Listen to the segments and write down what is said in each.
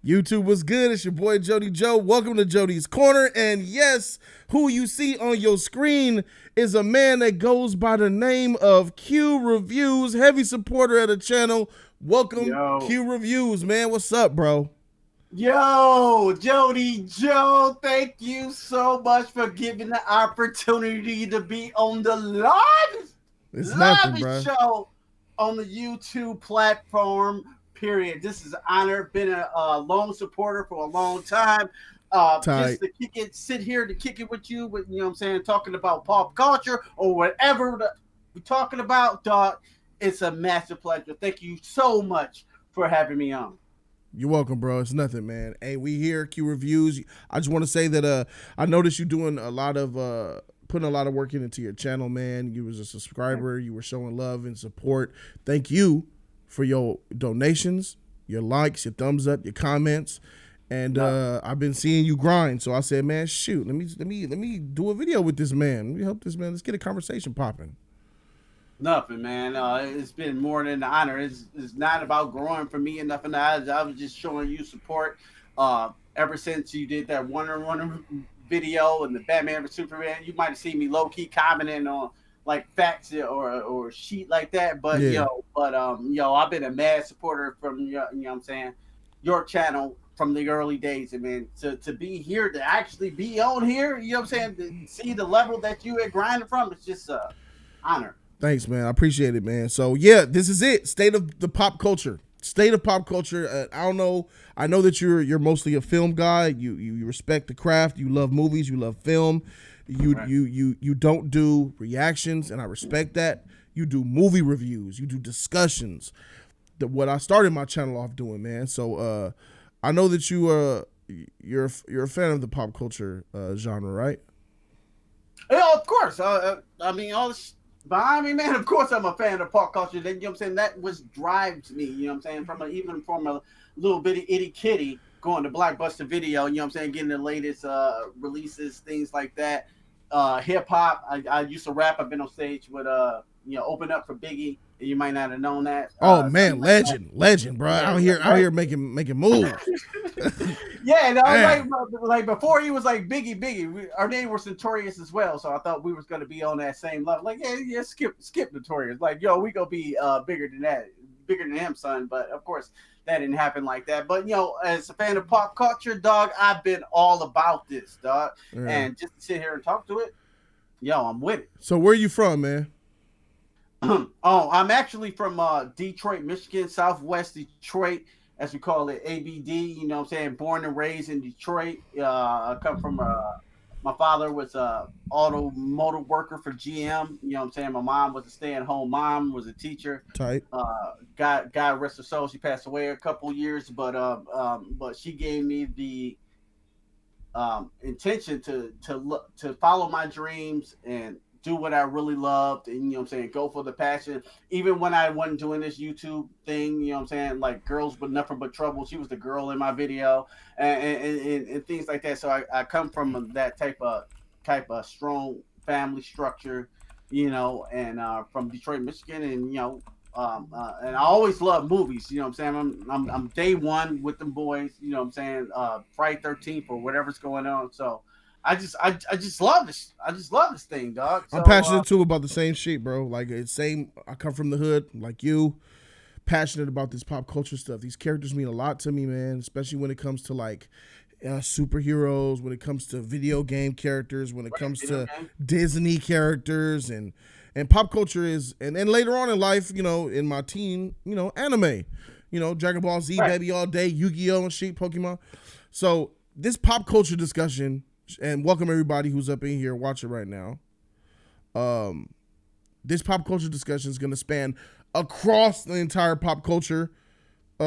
YouTube was good. It's your boy Jody Joe. Welcome to Jody's Corner. And yes, who you see on your screen is a man that goes by the name of Q Reviews, heavy supporter of the channel. Welcome, Q Reviews, man. What's up, bro? Yo, Jody Joe, thank you so much for giving the opportunity to be on the live show on the YouTube platform. Period. This is an honor. Been a long supporter for a long time. Just to sit here to kick it with you, with you know what I'm saying, talking about pop culture or whatever we're talking about, dog. It's a massive pleasure. Thank you so much for having me on. You're welcome, bro. It's nothing, man. Hey, we here, Q Reviews. I just want to say that I noticed you doing a lot of putting a lot of work into your channel, man. You was a subscriber. You were showing love and support. Thank you for your donations, your likes, your thumbs up, your comments. And I've been seeing you grind. So I said, man, shoot, let me do a video with this man. Let me help this man. Let's get a conversation popping. Nothing, man. It's been more than an honor. It's not about growing for me and nothing. I was just showing you support. Ever since you did that Wonder Woman video and the Batman vs Superman, you might have seen me low key commenting on like facts or shit like that. But I've been a mad supporter from you know what I'm saying, your channel from the early days. And man, to be here, to actually be on here, you know what I'm saying, to see the level that you had grinding from, it's just an honor. Thanks, man. I appreciate it, man. So yeah, this is it. State of the pop culture. State of pop culture. I don't know. I know that you're mostly a film guy. You respect the craft. You love movies. You love film. You don't do reactions, and I respect that. You do movie reviews. You do discussions. What I started my channel off doing, man. So I know that you're a fan of the pop culture genre, right? Yeah, of course. I mean, all this. But I mean, man, of course I'm a fan of pop culture. You know what I'm saying? That was drives me, you know what I'm saying? Even from a little bitty itty kitty going to Blockbuster Video, you know what I'm saying? Getting the latest releases, things like that. Hip hop. I used to rap. I've been on stage with Open Up for Biggie. You might not have known that. Oh man, legend, bro. Yeah, out here making moves. Yeah, like before he was like Biggie. Our name was Notorious as well, so I thought we was gonna be on that same level. Like, yeah, skip Notorious. Like, yo, we gonna be bigger than that, bigger than him, son. But of course, that didn't happen like that. But as a fan of pop culture, dog, I've been all about this, dog. Yeah. And just to sit here and talk to it, I'm with it. So where you from, man? I'm actually from Detroit, Michigan, Southwest Detroit, as we call it, ABD. You know what I'm saying? Born and raised in Detroit. I come from my father was a automotive worker for GM. You know what I'm saying? My mom was a stay-at-home mom, was a teacher. Tight. God rest her soul. She passed away a couple years, but she gave me the intention to follow my dreams and do what I really loved, and you know what I'm saying, go for the passion. Even when I wasn't doing this YouTube thing, you know what I'm saying, like Girls With Nothing But Trouble, she was the girl in my video, and things like that. So I come from that type of strong family structure, and from Detroit, Michigan, and and I always love movies, you know what I'm saying. I'm day one with them boys, you know what I'm saying, Friday 13th or whatever's going on. So I just love this. I just love this thing, dog. So, I'm passionate too about the same shit, bro. Like it's same. I come from the hood, like you. Passionate about this pop culture stuff. These characters mean a lot to me, man. Especially when it comes to like superheroes, when it comes to video game characters, when it comes to Disney characters, and pop culture is. And then later on in life, in my teen, anime, Dragon Ball Z, baby, all day, Yu-Gi-Oh and shit, Pokemon. So this pop culture discussion. And welcome everybody who's up in here watching right now. This pop culture discussion is going to span across the entire pop culture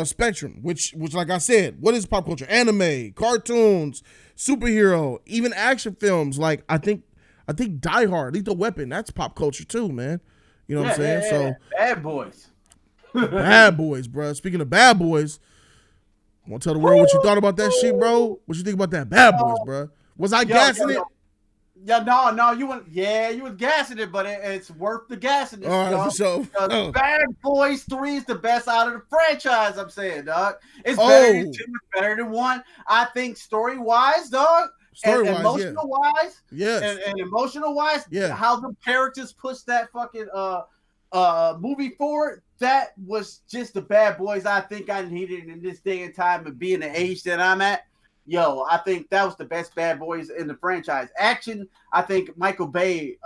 spectrum, which like I said, what is pop culture? Anime, cartoons, superhero, even action films. Like I think Die Hard, Lethal Weapon, that's pop culture too, man. You know what I'm saying? So Bad Boys. Bad Boys, bro. Speaking of Bad Boys, I want to tell the world what you thought about that shit, bro. What you think about that Bad Boys, bro? Was I gassing it? Yeah, no, you went. Yeah, you was gassing it, but it's worth the gassing. All right, for sure. Bad Boys 3 is the best out of the franchise. I'm saying, dog. It's better than 2. It's better than 1. I think story wise, dog. And emotional wise, yes, and emotional wise, yeah. How the characters push that fucking movie forward. That was just the Bad Boys I think I needed in this day and time of being the age that I'm at. Yo, I think that was the best Bad Boys in the franchise. Action, I think Michael Bay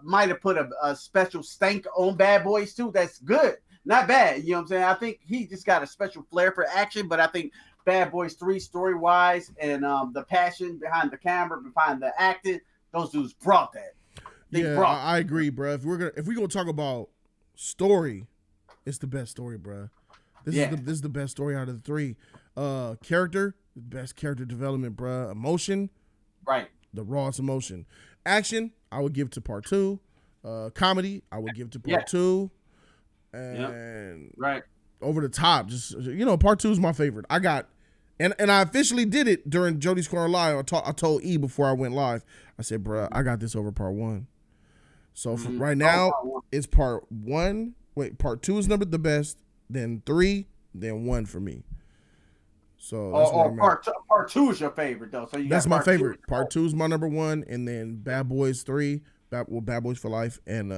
might have put a special stank on Bad Boys too. That's good, not bad. You know what I'm saying? I think he just got a special flair for action, but I think Bad Boys 3 story wise and the passion behind the camera, behind the acting, those dudes brought that. I agree, bro. If we're gonna talk about story, it's the best story, bro. This is the best story out of the 3. Character, best character development, bro. Emotion, right? The rawest emotion. Action, I would give to part 2. Comedy, I would give to part 2. And right over the top, just part 2 is my favorite. I got, and I officially did it during Jody's Corner Live. I told E before I went live. I said, bro, I got this over part 1. So right now, it's part 1. Wait, part 2 is the best. Then 3, then 1 for me. So part 2 is your favorite though. So that's my favorite. Part 2 is my number 1, and then Bad Boys 3, Bad Boys for Life, and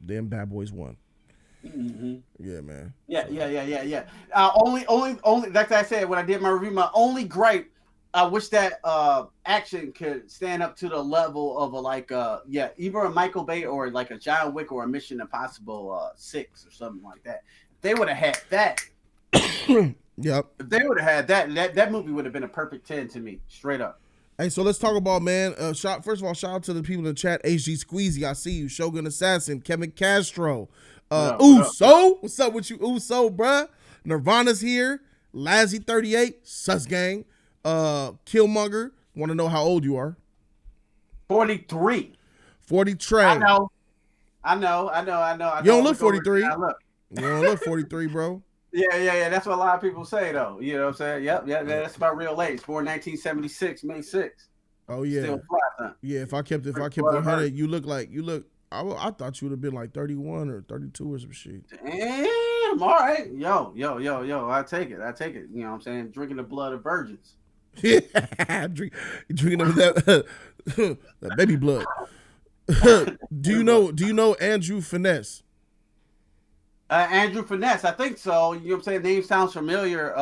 then Bad Boys 1. Mm-hmm. Yeah, man. Yeah. Only like I said when I did my review, my only gripe, I wish that action could stand up to the level of either a Michael Bay or like a John Wick or a Mission Impossible 6 or something like that. If they would have had that. Yep. If they would have had that movie would have been a perfect 10 to me, straight up. Hey, so let's talk about, man. First of all, shout out to the people in the chat. HG Squeezy, I see you. Shogun Assassin, Kevin Castro, Uso. What's up with you, Uso, bruh? Nirvana's here. Lazzy 38, Sus Gang. Killmonger. Want to know how old you are? 43. 40 Trey. I know. You don't look 43. You don't look 43, bro. Yeah. That's what a lot of people say, though. You know what I'm saying? Yep. That's my real age. Born 1976, May 6th. Oh yeah. Still fly, huh? Yeah. If I kept 100, you look. I thought you would have been like 31 or 32 or some shit. Damn. All right. Yo. I take it. You know what I'm saying? Drinking the blood of virgins. Yeah. Drinking that baby blood. Do you know Andrew Finesse? Andrew Finesse, I think so. You know what I'm saying? Name sounds familiar.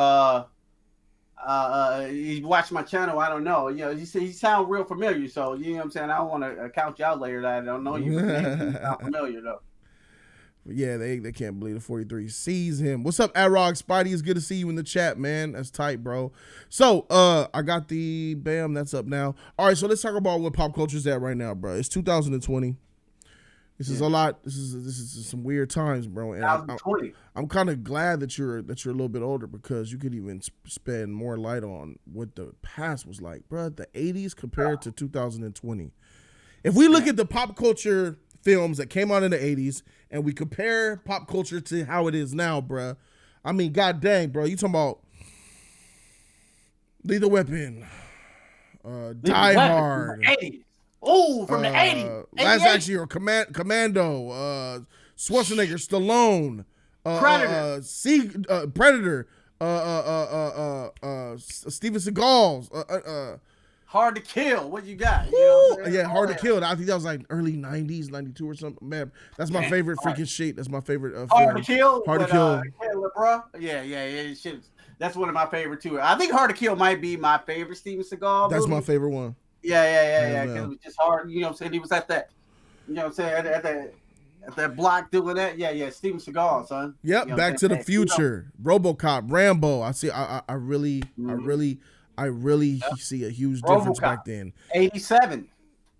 He watched my channel. I don't know. You know, he sound real familiar. So you know what I'm saying? I don't want to count you out later that I don't know you. Name sound familiar though. Yeah, they can't believe the 43 sees him. What's up, Arog Spidey? It's good to see you in the chat, man. That's tight, bro. So I got the bam. That's up now. All right, so let's talk about what pop culture's at right now, bro. It's 2020. This is a lot. This is some weird times, bro. And I'm kind of glad that you're a little bit older because you could even spend more light on what the past was like, bro. The 80s compared to 2020. If we look at the pop culture films that came out in the 80s and we compare pop culture to how it is now, bro. I mean, god dang, bro. You talking about Lethal Weapon, Die Hard. Oh, from the 80s. Last Action Hero, Commando, Schwarzenegger, Stallone, Predator, Steven Seagal, Hard to Kill. What you got? You know what yeah, Hard to Kill. I think that was like early 90s, 92 or something. Man, that's my favorite freaking shit. That's my favorite Hard to Kill. Hard to Kill. Yeah. Shit. That's one of my favorite too. I think Hard to Kill might be my favorite Steven Seagal That's movie. My favorite one. Yeah. Because it was just hard. You know what I'm saying? He was at that, you know what I'm saying, at that block doing that. Yeah. Steven Seagal, son. Yep. You know Back to the Future, RoboCop, Rambo. I see. I really see a huge difference back then. 87.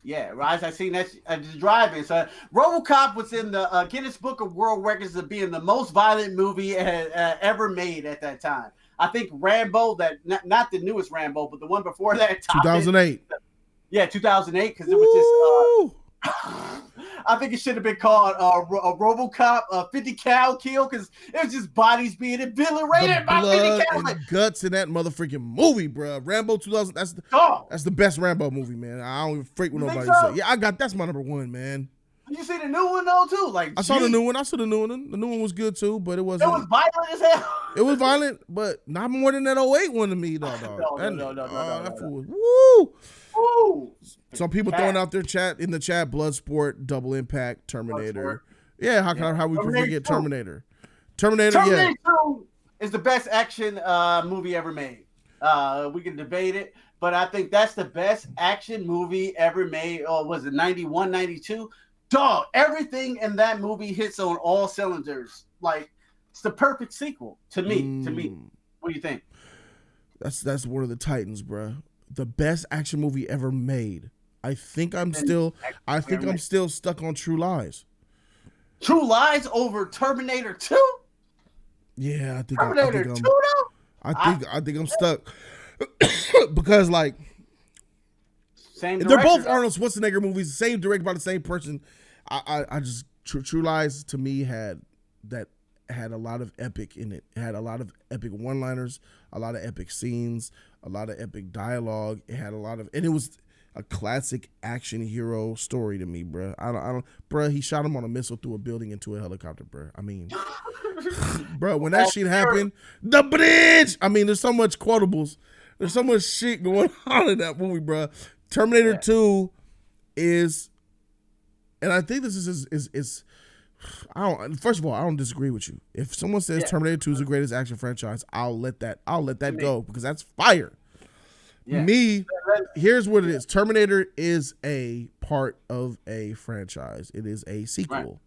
Yeah, right. I seen that at the drive-in. So RoboCop was in the Guinness Book of World Records of being the most violent movie ever made at that time. I think Rambo, that not the newest Rambo, but the one before that, 2008. Yeah, 2008, because it was just. I think it should have been called a RoboCop 50 cal kill because it was just bodies being obliterated by 50 cal. And guts in that motherfucking movie, bro. Rambo 2000. That's the best Rambo movie, man. I don't even freak with nobody say. Yeah, that's my number one, man. You see the new one though too? Like I saw the new one. The new one was good too, but it wasn't. It was violent as hell. It was violent, but not more than that 08 one to me, dog. No. That fool was woo. Some people throwing out their chat in the chat. Bloodsport, Double Impact, Terminator. Yeah, how we can forget Terminator? Terminator 2 is the best action movie ever made. We can debate it, but I think that's the best action movie ever made. Was it 91, 92? Dog, everything in that movie hits on all cylinders. Like, it's the perfect sequel to me. What do you think? That's one of the Titans, bro. The best action movie ever made. I think I'm still stuck on True Lies. True Lies over Terminator 2? Yeah, I think Terminator 2 though? I think I'm stuck because like same they're both Arnold Schwarzenegger movies, same directed by the same person. I just True Lies to me had a lot of epic in it. It had a lot of epic one-liners, a lot of epic scenes, a lot of epic dialogue. It had and it was a classic action hero story to me, bro. I don't, bro. He shot him on a missile through a building into a helicopter, bro. I mean, bro, when that shit happened, the bridge. I mean, there's so much quotables. There's so much shit going on in that movie, bro. Terminator 2 is, and I think this is. First of all, I don't disagree with you. If someone says Terminator 2 is the greatest action franchise, I'll let that go because that's fire. Yeah. Here's what it is. Terminator is a part of a franchise. It is a sequel. Right.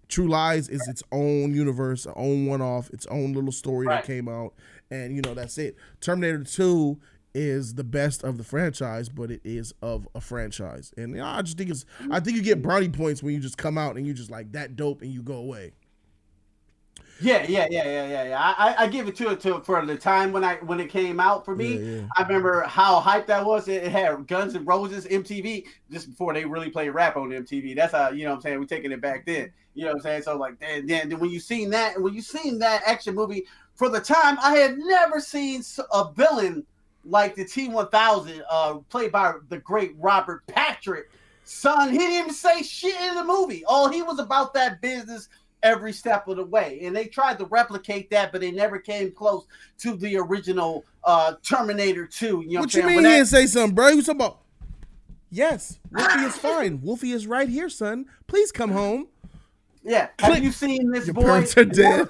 True Lies is its own universe, its own one-off, its own little story that came out, and that's it. Terminator 2 is the best of the franchise, but it is of a franchise. And I just think I think you get brownie points when you just come out and you just like that dope and you go away. Yeah. I give it to for the time when it came out for me. Yeah. I remember how hyped that was. It had Guns N' Roses, MTV, just before they really played rap on MTV. That's how, what I'm saying, we're taking it back then. You know what I'm saying? So like then when you seen that action movie, for the time, I had never seen a villain like the T-1000, played by the great Robert Patrick. Son, he didn't even say shit in the movie. All he was about that business every step of the way. And they tried to replicate that, but they never came close to the original Terminator 2. What you mean he didn't say something, bro? He was talking about, yes, Wolfie is fine. Wolfie is right here, son. Please come home. Yeah. Have you seen this Your boy? Parents are dead.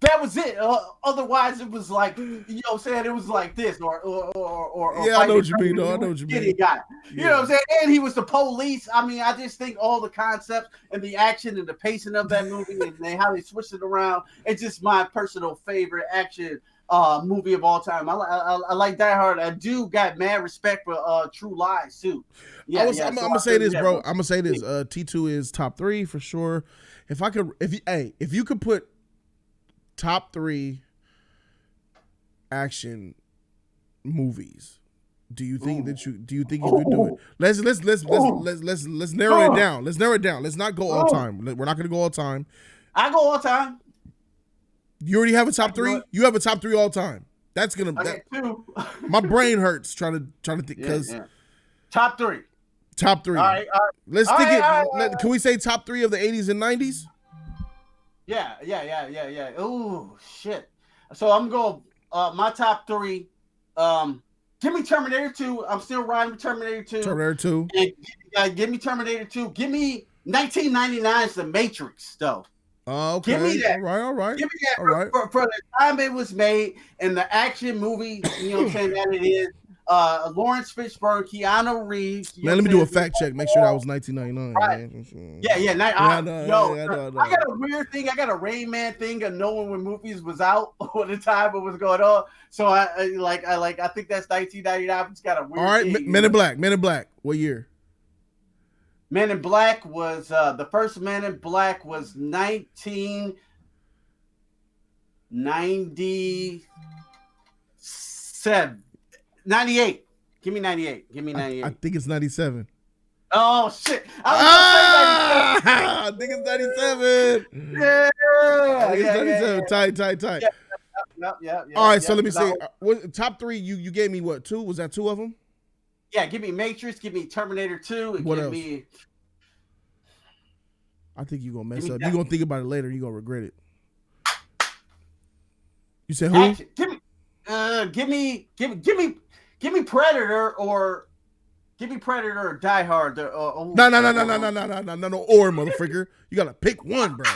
That was it. Otherwise, it was like, it was like this or yeah, I know what you mean, though. I know what you mean. Guy. You know what I'm saying? And he was the police. I mean, I just think all the concepts and the action and the pacing of that movie and how they switched it around, it's just my personal favorite action movie of all time. I like Die Hard. I do got mad respect for True Lies too. Yeah, I'm gonna say this, bro. I'm gonna say this. T2 is top 3 for sure. If you could put top 3 action movies, do you think you could do it? Let's narrow it down. Let's narrow it down. Let's not go all time. We're not gonna go all time. I go all time. You already have a top 3? You have a top 3 all time. That's gonna my brain hurts trying to think because top 3. Top 3. All right. Let's think it. Can we say top 3 of the 80s and 90s? Yeah. Ooh, shit. So I'm going my top 3. Give me Terminator 2. I'm still riding with Terminator 2. Terminator 2. And, give me Terminator 2. Give me 1999's The Matrix, though. Okay. Give me that. All right. Give me that for the time it was made and the action movie, what I'm saying, that it is. Lawrence Fishburne, Keanu Reeves. Man, let me do a fact check. Make sure that was 1999. Right. Man. Yeah. I got a weird thing. I got a Rain Man thing of knowing when movies was out or the time it was going on. So I think that's 1999. It's got a weird. All right, thing, Men in Black. Men in Black. What year? Men in Black was the first Men in Black was 1997. 98. Give me 98. I think it's 97. Oh shit! I I think it's 97. was gonna say 97. I think it's Yeah, yeah, 97. yeah. Tight. Yeah, yep. All right, so let me 'Cause I see. What top three? You gave me what, two? Was that two of them? yeah, give me Matrix, give me Terminator 2, and What give else? me I think you're gonna mess up. You're that gonna think about it later. You're gonna regret it. You said who? action. Give me Predator or Die Hard. No, or motherfucker. You gotta pick one, bro.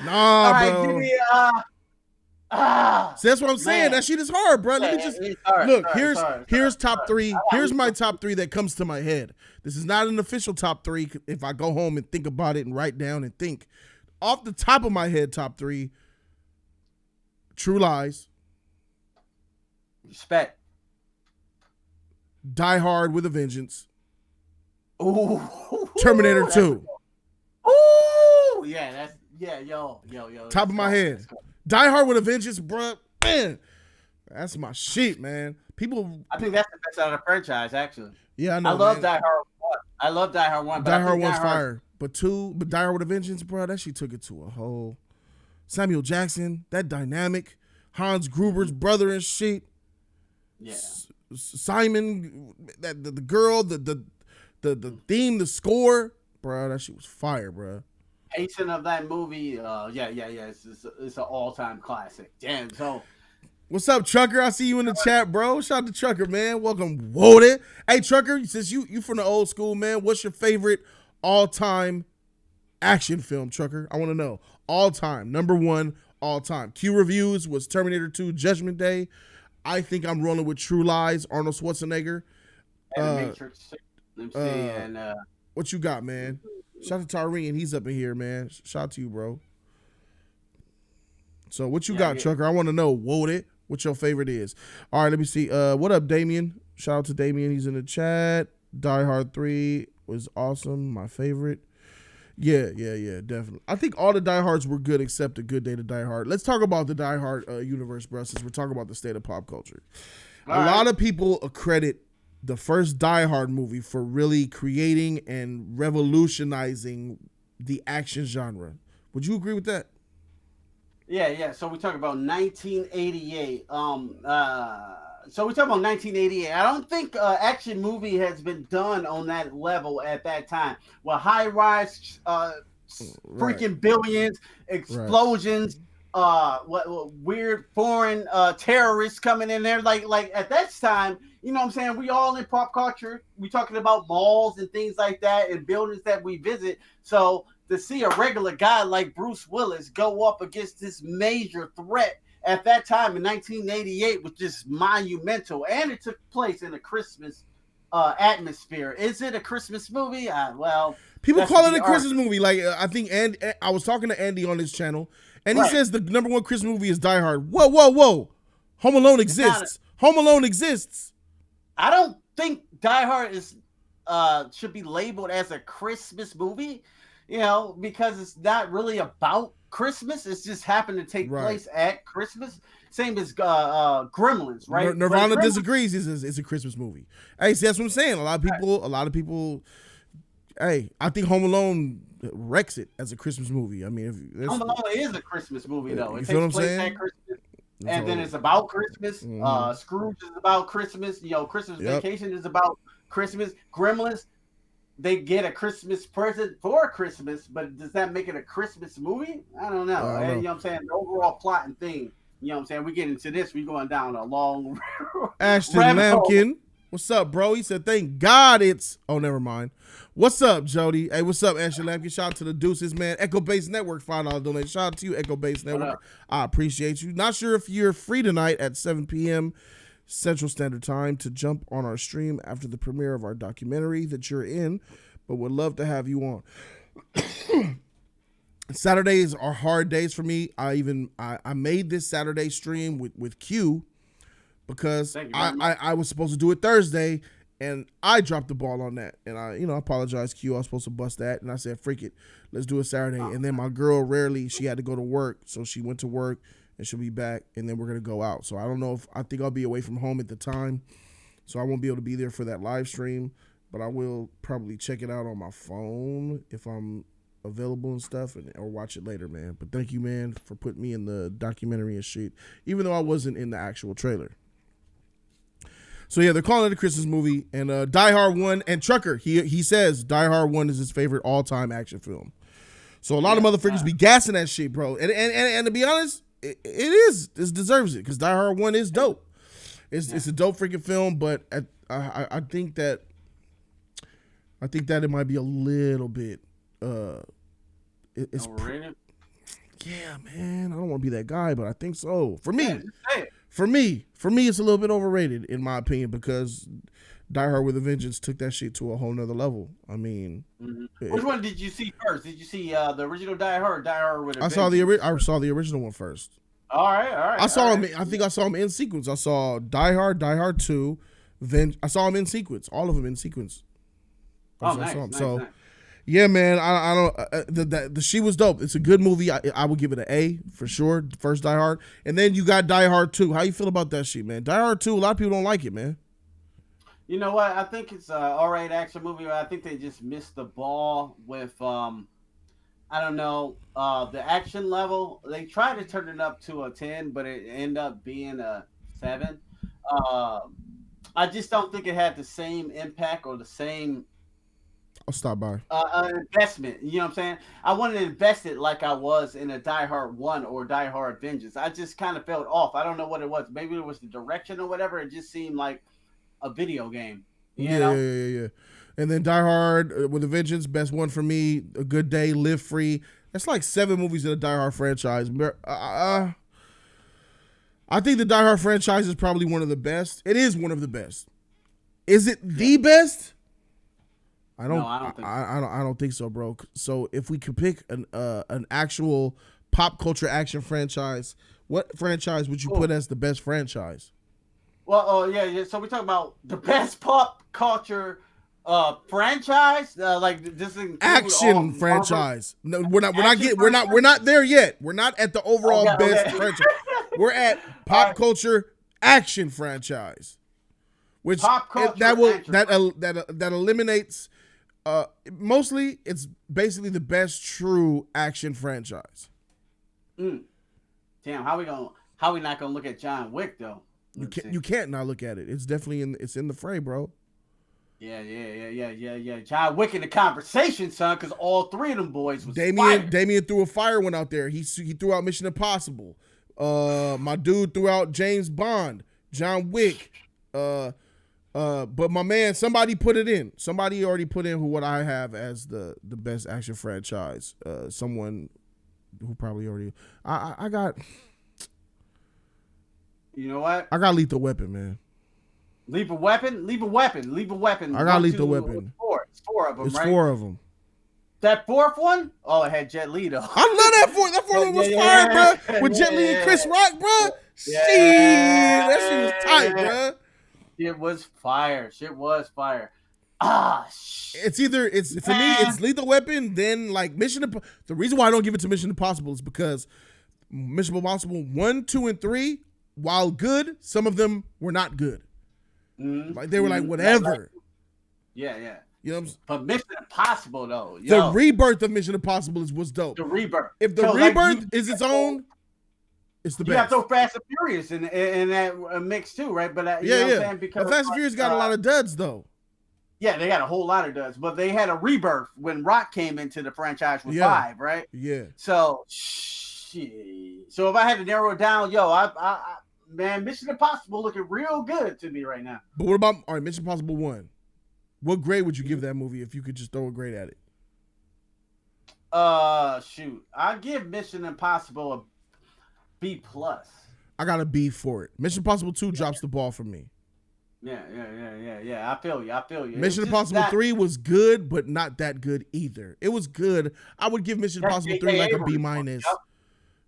Nah, all right, bro. give me See, that's what I'm saying. man. That shit is hard, bro. Let me just look. Here's top three. Here's my top three that comes to my head. This is not an official top three. If I go home and think about it and write down and think, off the top of my head, top three: True Lies, Respect. Die Hard with a Vengeance, Ooh. Terminator 2. Ooh, yeah, yo. Top of my head. Die Hard with a Vengeance, bro. Man, that's my shit, man. People, I think that's the best out of the franchise, actually. yeah, I know. I love man. Die Hard 1. I love Die Hard 1. Die Hard 1's fire, but Die Hard with a Vengeance, bro. That shit took it to a whole. Samuel Jackson, that dynamic, Hans Gruber's brother and shit. Yeah. Simon, that the girl, the theme, the score, bro. That shit was fire, bro. Pacing of that movie, it's an all-time classic. Damn. So, what's up, Trucker? I see you in the chat, bro. Shout out to Trucker, man. Welcome, Woden. Hey, Trucker, since you from the old school, man, what's your favorite all-time action film, Trucker? I want to know. All-time, number one, all-time. Q Reviews was Terminator 2 Judgment Day. I think I'm rolling with True Lies, Arnold Schwarzenegger. and Matrix. Let me see. And what you got, man? Shout out to Tyreen. He's up in here, man. Shout out to you, bro. So what you got, Trucker? I want to know, Woden, what your favorite is. All right, let me see. What up, Damien? Shout out to Damien. He's in the chat. Die Hard 3 was awesome. My favorite. Yeah, definitely. I think all the Die Hards were good except A Good Day to Die Hard. Let's talk about the Die Hard universe, bro, since we're talking about the state of pop culture. A lot of people accredit the first Die Hard movie for really creating and revolutionizing the action genre. Would you agree with that? Yeah. So we talk about 1988. So we talk about 1988. I don't think action movie has been done on that level at that time. Well, high rise, freaking billions, explosions, what weird foreign terrorists coming in there. Like at that time, you know what I'm saying? We all in pop culture. We talking about malls and things like that and buildings that we visit. So to see a regular guy like Bruce Willis go up against this major threat at that time in 1988 was just monumental, and it took place in a Christmas atmosphere. Is it a Christmas movie? Well, people call it a Christmas movie. Like I think, and I was talking to Andy on his channel, and he says the number one Christmas movie is Die Hard. Whoa! Home Alone exists. Home Alone exists. I don't think Die Hard is should be labeled as a Christmas movie, you know, because it's not really about Christmas. It's just happened to take place at Christmas. Same as Gremlins, right? Nirvana disagrees. It's a Christmas movie. Hey, see, that's what I'm saying. A lot of people. Hey, I think Home Alone wrecks it as a Christmas movie. I mean, Home Alone is a Christmas movie, though. It takes place at Christmas, and then it's about Christmas. Mm-hmm. Scrooge is about Christmas. You know, Christmas Vacation is about Christmas. Gremlins, they get a Christmas present for Christmas, but does that make it a Christmas movie? I don't know. You know what I'm saying? The overall plot and thing, you know what I'm saying? We get into this, we going down a long Ashton Lampkin. What's up, bro? He said, thank God it's... Oh, never mind. What's up, Jody? Hey, what's up, Ashton Lampkin? Shout out to the Deuces, man. Echo Base Network, $5 donation. Shout out to you, Echo Base Network. I appreciate you. Not sure if you're free tonight at 7 p.m. Central Standard Time to jump on our stream after the premiere of our documentary that you're in, but would love to have you on. Saturdays are hard days for me. I made this Saturday stream with Q because I was supposed to do it Thursday and I dropped the ball on that. And I apologize, Q. I was supposed to bust that. And I said, freak it, let's do it Saturday. And then my girl she had to go to work. So she went to work and she'll be back. And then we're going to go out. So I don't know I think I'll be away from home at the time. So I won't be able to be there for that live stream. but I will probably check it out on my phone if I'm available and stuff, or watch it later, man. But thank you, man, for putting me in the documentary and shit, even though I wasn't in the actual trailer. So yeah, they're calling it a Christmas movie, and Die Hard 1 and Trucker, he says Die Hard 1 is his favorite all-time action film. So a lot of motherfuckers be gassing that shit, bro. And to be honest, it deserves it, because Die Hard 1 is dope. It's a dope freaking film, but I think that it might be a little bit it's overrated. Yeah, man. I don't want to be that guy, but I think so. For me, it's a little bit overrated, in my opinion, because Die Hard with a Vengeance took that shit to a whole nother level. I mean, which one did you see first? Did you see the original Die Hard, or Die Hard with a Vengeance? I saw the original one first. All right. I saw him. I think I saw him in sequence. I saw Die Hard 2, I saw him in sequence. All of them in sequence. Nice. Yeah, man. I don't. The She was dope. It's a good movie. I would give it an A for sure. First Die Hard, and then you got Die Hard 2. How you feel about that shit, man? Die Hard 2. A lot of people don't like it, man. You know what? I think it's an alright action movie. But I think they just missed the ball with I don't know, the action level. They tried to turn it up to a 10, but it ended up being a 7. I just don't think it had the same impact or the same. I'll stop by. Investment. You know what I'm saying? I wanted to invest it like I was in a Die Hard 1 or Die Hard Vengeance. I just kind of felt off. I don't know what it was. Maybe it was the direction or whatever. It just seemed like a video game. You know? Yeah. And then Die Hard with a Vengeance, best one for me. A Good Day, Live Free. That's like 7 movies in the Die Hard franchise. I think the Die Hard franchise is probably one of the best. It is one of the best. Is it the best? I don't think so, bro. So if we could pick an actual pop culture action franchise, what franchise would you put as the best franchise? Well, yeah. So we talk about the best pop culture franchise, like this is action franchise. No, we're not there yet. We're not at the overall best franchise. We're at pop culture action franchise, which that eliminates. Mostly, it's basically the best true action franchise. Damn, how we not gonna look at John Wick though? You can't not look at it. It's definitely in the fray, bro. Yeah. John Wick in the conversation, son, because all 3 of them boys was Damien threw a fire one out there. He threw out Mission Impossible. My dude threw out James Bond, John Wick. But my man, somebody put it in. Somebody already put in what I have as the best action franchise. Someone who probably already. I got. You know what? I got Lethal Weapon, man. Lethal Weapon. I got Lethal Weapon. It's 4 of them, it's right? 4 of them. That 4th one? Oh, it had Jet Li though. I love that 4th. That 4th one was fire, bro. With Jet Li and Chris Rock, bro. That shit was tight, bro. Shit was fire. It's either for me, it's Lethal Weapon, then like the reason why I don't give it to Mission Impossible is because Mission Impossible 1, 2, and 3, while good, some of them were not good. Like they were like whatever. Yeah. You know what I'm saying? But Mission Impossible though, the rebirth of Mission Impossible was dope. The rebirth. If the rebirth is its own, it's the best. You have to throw Fast and Furious in that mix too, right? But you know what I'm saying? Because but Fast and Furious got a lot of duds though. Yeah, they got a whole lot of duds, but they had a rebirth when Rock came into the franchise with 5, right? Yeah. So, shit. So if I had to narrow it down, man, Mission Impossible looking real good to me right now. But what about Mission Impossible 1? What grade would you give that movie if you could just throw a grade at it? Shoot, I'd give Mission Impossible a B+. I got a B for it. Mission Impossible 2 drops the ball for me. Yeah. I feel you. Mission Impossible 3 was good, but not that good either. It was good. I would give Mission Impossible 3 like a B-.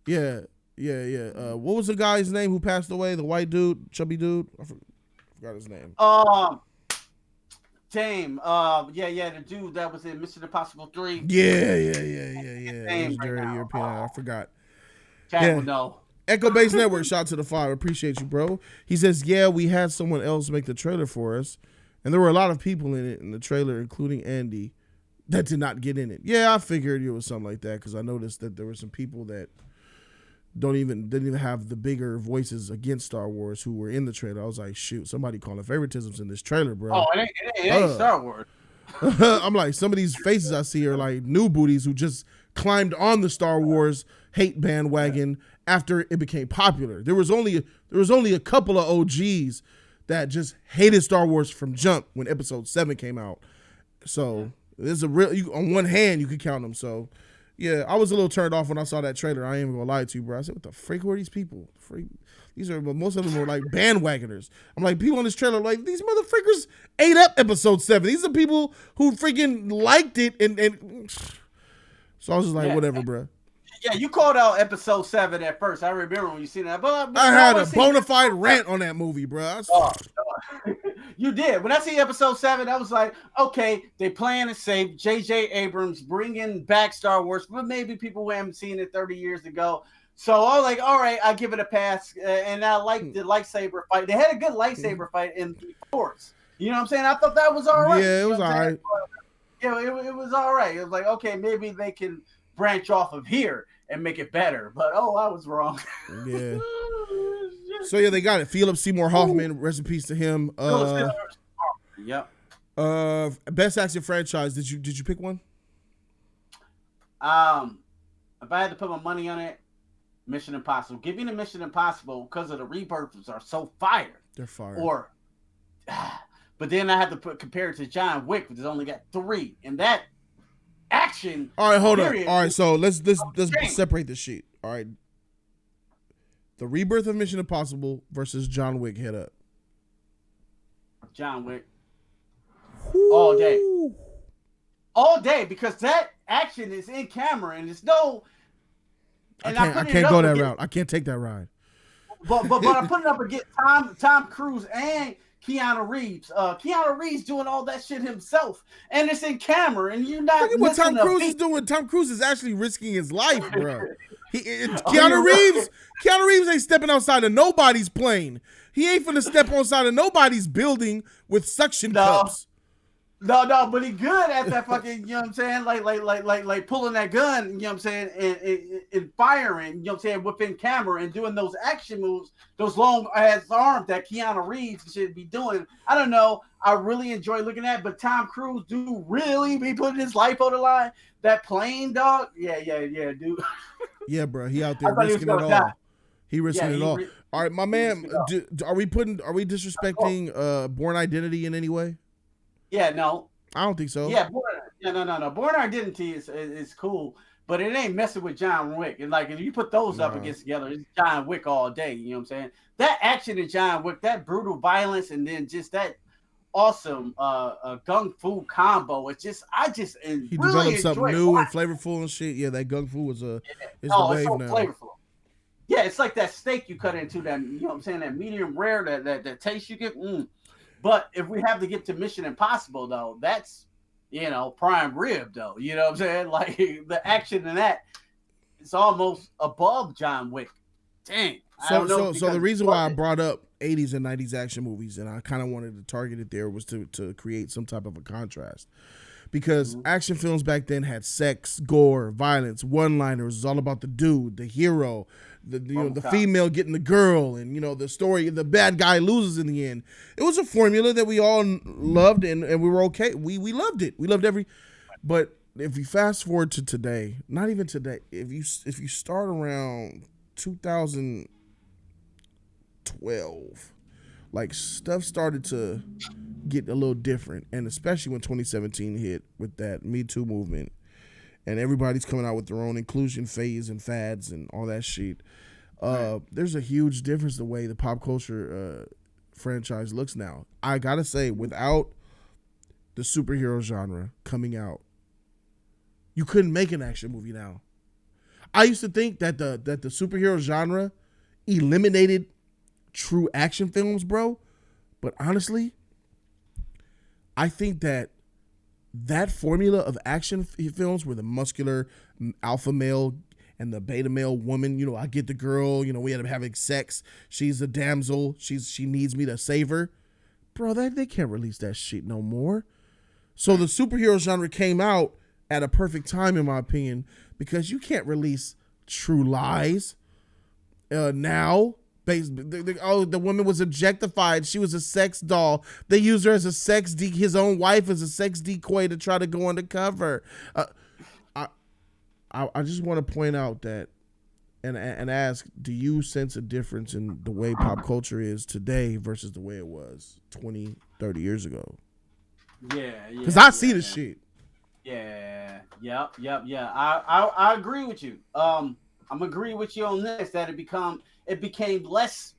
Yep. Yeah. What was the guy's name who passed away? The white dude, chubby dude? I forgot his name. The dude that was in Mission Impossible 3. Yeah. It was very European. I forgot. Chad will know. Echo Base Network, shout out to the 5. Appreciate you, bro. He says, yeah, we had someone else make the trailer for us. And there were a lot of people in it in the trailer, including Andy, that did not get in it. Yeah, I figured it was something like that because I noticed that there were some people that didn't even have the bigger voices against Star Wars who were in the trailer. I was like, shoot, somebody calling favoritisms in this trailer, bro. Oh, it ain't Star Wars. I'm like, some of these faces I see are like new booties who just climbed on the Star Wars hate bandwagon after it became popular. There was only a couple of OGs that just hated Star Wars from jump when Episode 7 came out. So there's a real, on one hand you could count them. So yeah, I was a little turned off when I saw that trailer. I ain't even gonna lie to you, bro. I said, what the freak were these people? Most of them were like bandwagoners. I'm like, people on this trailer like, these motherfuckers ate up Episode 7. These are people who freaking liked it and so I was just like, whatever, bro. Yeah, you called out Episode 7 at first. I remember when you seen that. But I had a bona fide rant on that movie, bro. You did. When I see Episode 7, I was like, okay, they playing it safe. J.J. Abrams bringing back Star Wars, but maybe people who haven't seen it 30 years ago. So I was like, all right, I'll give it a pass. And I liked the lightsaber fight. They had a good lightsaber fight in the Force. You know what I'm saying? I thought that was all right. Yeah, it was all right. Yeah, it was all right. It was like, okay, maybe they can branch off of here and make it better. But, I was wrong. Yeah. So, yeah, they got it. Philip Seymour Hoffman, rest in peace to him. Yep. Best action franchise. Did you pick one? If I had to put my money on it, Mission Impossible. Give me the Mission Impossible because of the rebirths are so fire. They're fire. But then I have to compare it to John Wick, which has only got 3, and that action. All right, hold on. All right, so let's separate the sheet. All right, the rebirth of Mission Impossible versus John Wick. Head up. John Wick. Woo. All day, because that action is in camera and it's no. And I can't go that route. I can't take that ride. But I'm putting up against Tom Cruise and Keanu Reeves. Keanu Reeves doing all that shit himself, and it's in camera, and you're not. Look at what Tom Cruise is doing. Tom Cruise is actually risking his life, bro. Keanu Reeves ain't stepping outside of nobody's plane. He ain't finna step outside of nobody's building with suction cups. No, but he good at that fucking, you know what I'm saying? Like pulling that gun, you know what I'm saying, and firing, you know what I'm saying, within camera and doing those action moves, those long ass arms that Keanu Reeves should be doing. I don't know. I really enjoy looking at it, but Tom Cruise do really be putting his life on the line. That plane, dog. Yeah, dude. Yeah, bro. He out there risking it all. He risking it all. All right, my man, are we disrespecting Bourne Identity in any way? Yeah, no. I don't think so. Yeah, no. Bourne Identity is cool, but it ain't messing with John Wick. And like, if you put those up against together, it's John Wick all day. You know what I'm saying? That action in John Wick, that brutal violence, and then just that awesome gung fu combo. It's just, he really developed something new and flavorful and shit. Yeah, that gung fu is the wave so now. Flavorful. Yeah, it's like that steak you cut into that. You know what I'm saying? That medium rare, that taste you get. But if we have to get to Mission Impossible, though, that's, prime rib, though. You know what I'm saying? Like, the action in that, it's almost above John Wick. Dang. So the reason why I brought up 80s and 90s action movies, and I kind of wanted to target it there, was to create some type of a contrast. Because action films back then had sex, gore, violence, one-liners. It was all about the dude, the hero, the female getting the girl, and the story. The bad guy loses in the end. It was a formula that we all loved, and we were okay. We loved it. We loved But if you fast forward to today, not even today. If you start around 2012, like, stuff started to get a little different, and especially when 2017 hit with that Me Too movement, and everybody's coming out with their own inclusion phase and fads and all that shit. There's a huge difference the way the pop culture franchise looks now. I gotta say, without the superhero genre coming out, you couldn't make an action movie now. I used to think that the superhero genre eliminated true action films, bro. But honestly, I think that formula of action films where the muscular alpha male and the beta male woman, I get the girl, we end up having sex. She's a damsel. She needs me to save her. bro, they can't release that shit no more. So the superhero genre came out at a perfect time, in my opinion, because you can't release True Lies now. The woman was objectified. She was a sex doll. They used her as a his own wife as a sex decoy to try to go undercover. I just want to point out that and ask, do you sense a difference in the way pop culture is today versus the way it was 20, 30 years ago? Yeah. Because I see the shit. Yeah. I agree with you. I'm agree with you on this, that it became less.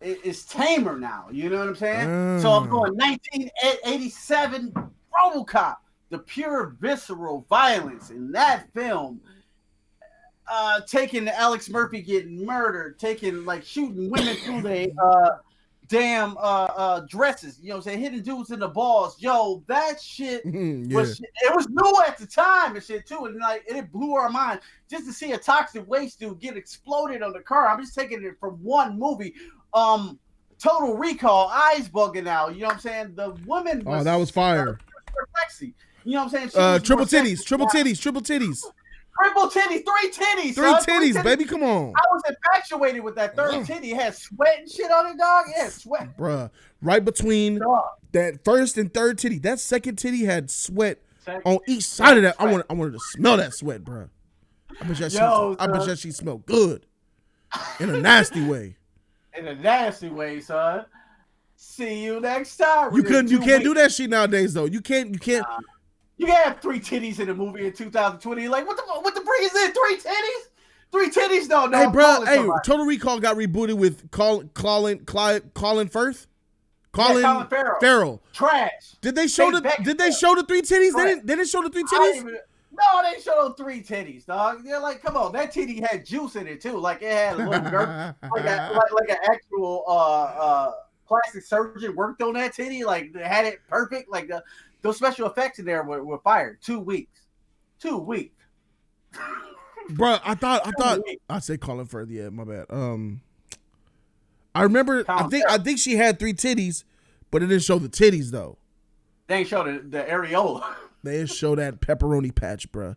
It's tamer now. You know what I'm saying? So I'm going 1987 RoboCop. The pure visceral violence in that film. Taking Alex Murphy getting murdered, shooting women through their damn dresses, you know what I'm saying, hitting dudes in the balls. Yo, that shit was it was new at the time and shit too, and it blew our mind just to see a toxic waste dude get exploded on the car. I'm just taking it from one movie. Total Recall, eyes bugging out, you know what I'm saying? The woman was, that was fire. Sexy. You know what I'm saying? Triple titties. Triple titties, 3 titties. Three titties, baby, come on. I was infatuated with that third titty. It had sweat and shit on it, dog. Yeah, sweat. Bruh, right between that first and third titty, that second titty had sweat on each side of that. I wanted to smell that sweat, bruh. I bet she smelled good. In a nasty way. In a nasty way, son. See you next time. You can't do that shit nowadays, though. You can't. You can have 3 titties in a movie in 2020. Like, what the freak is it? 3 titties? 3 titties? No. Hey, bro. Hey, Total Recall got rebooted with Colin Firth. Colin Farrell. Trash. Did they show the 3 titties? They didn't show the 3 titties. No, they showed 3 titties, dog. They're like, come on, that titty had juice in it too. Like it had a little girth, like an actual plastic surgeon worked on that titty. Like they had it perfect. Like those special effects in there were fired. 2 weeks. 2 weeks. Bro, I said Colin Firth. Yeah, my bad. I remember. I think she had 3 titties, but it didn't show the titties though. They ain't show the areola. They didn't show that pepperoni patch, bro.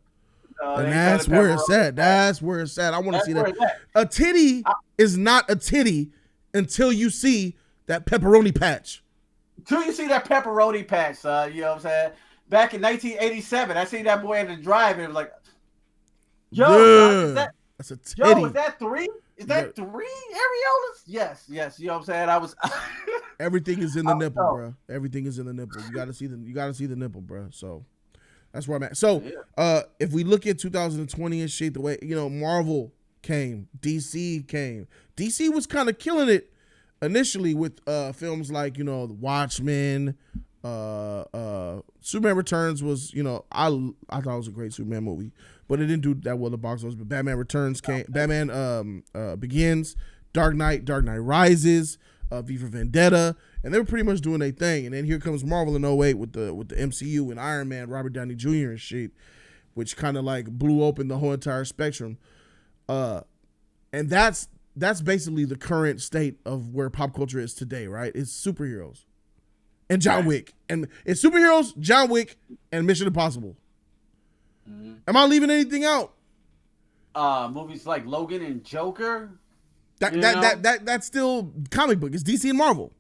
And that's where it's at. That's where it's at. I want to see that. A titty is not a titty until you see that pepperoni patch. Until you see that pepperoni patch, son. You know what I'm saying? Back in 1987, I seen that boy in the drive and it was like, that's a titty. Yo, is that 3? Is that 3 areolas? Yes. You know what I'm saying? I was. Everything is in the nipple, bro. Everything is in the nipple. You gotta see the nipple, bro. So that's where I'm at. So if we look at 2020 and shit, the way Marvel came, DC came. DC was kind of killing it initially with films like The Watchmen. Superman Returns was I thought it was a great Superman movie, but it didn't do that well at the box office. But Batman Returns came, Batman Begins, Dark Knight Rises, V for Vendetta, and they were pretty much doing their thing. And then here comes Marvel in 2008 with the MCU and Iron Man, Robert Downey Jr. and shit, which kind of like blew open the whole entire spectrum. And that's basically the current state of where pop culture is today, right? It's superheroes and John Wick, and it's superheroes, John Wick, and Mission Impossible. Mm-hmm. Am I leaving anything out? Movies like Logan and Joker. That's still comic book. It's DC and Marvel.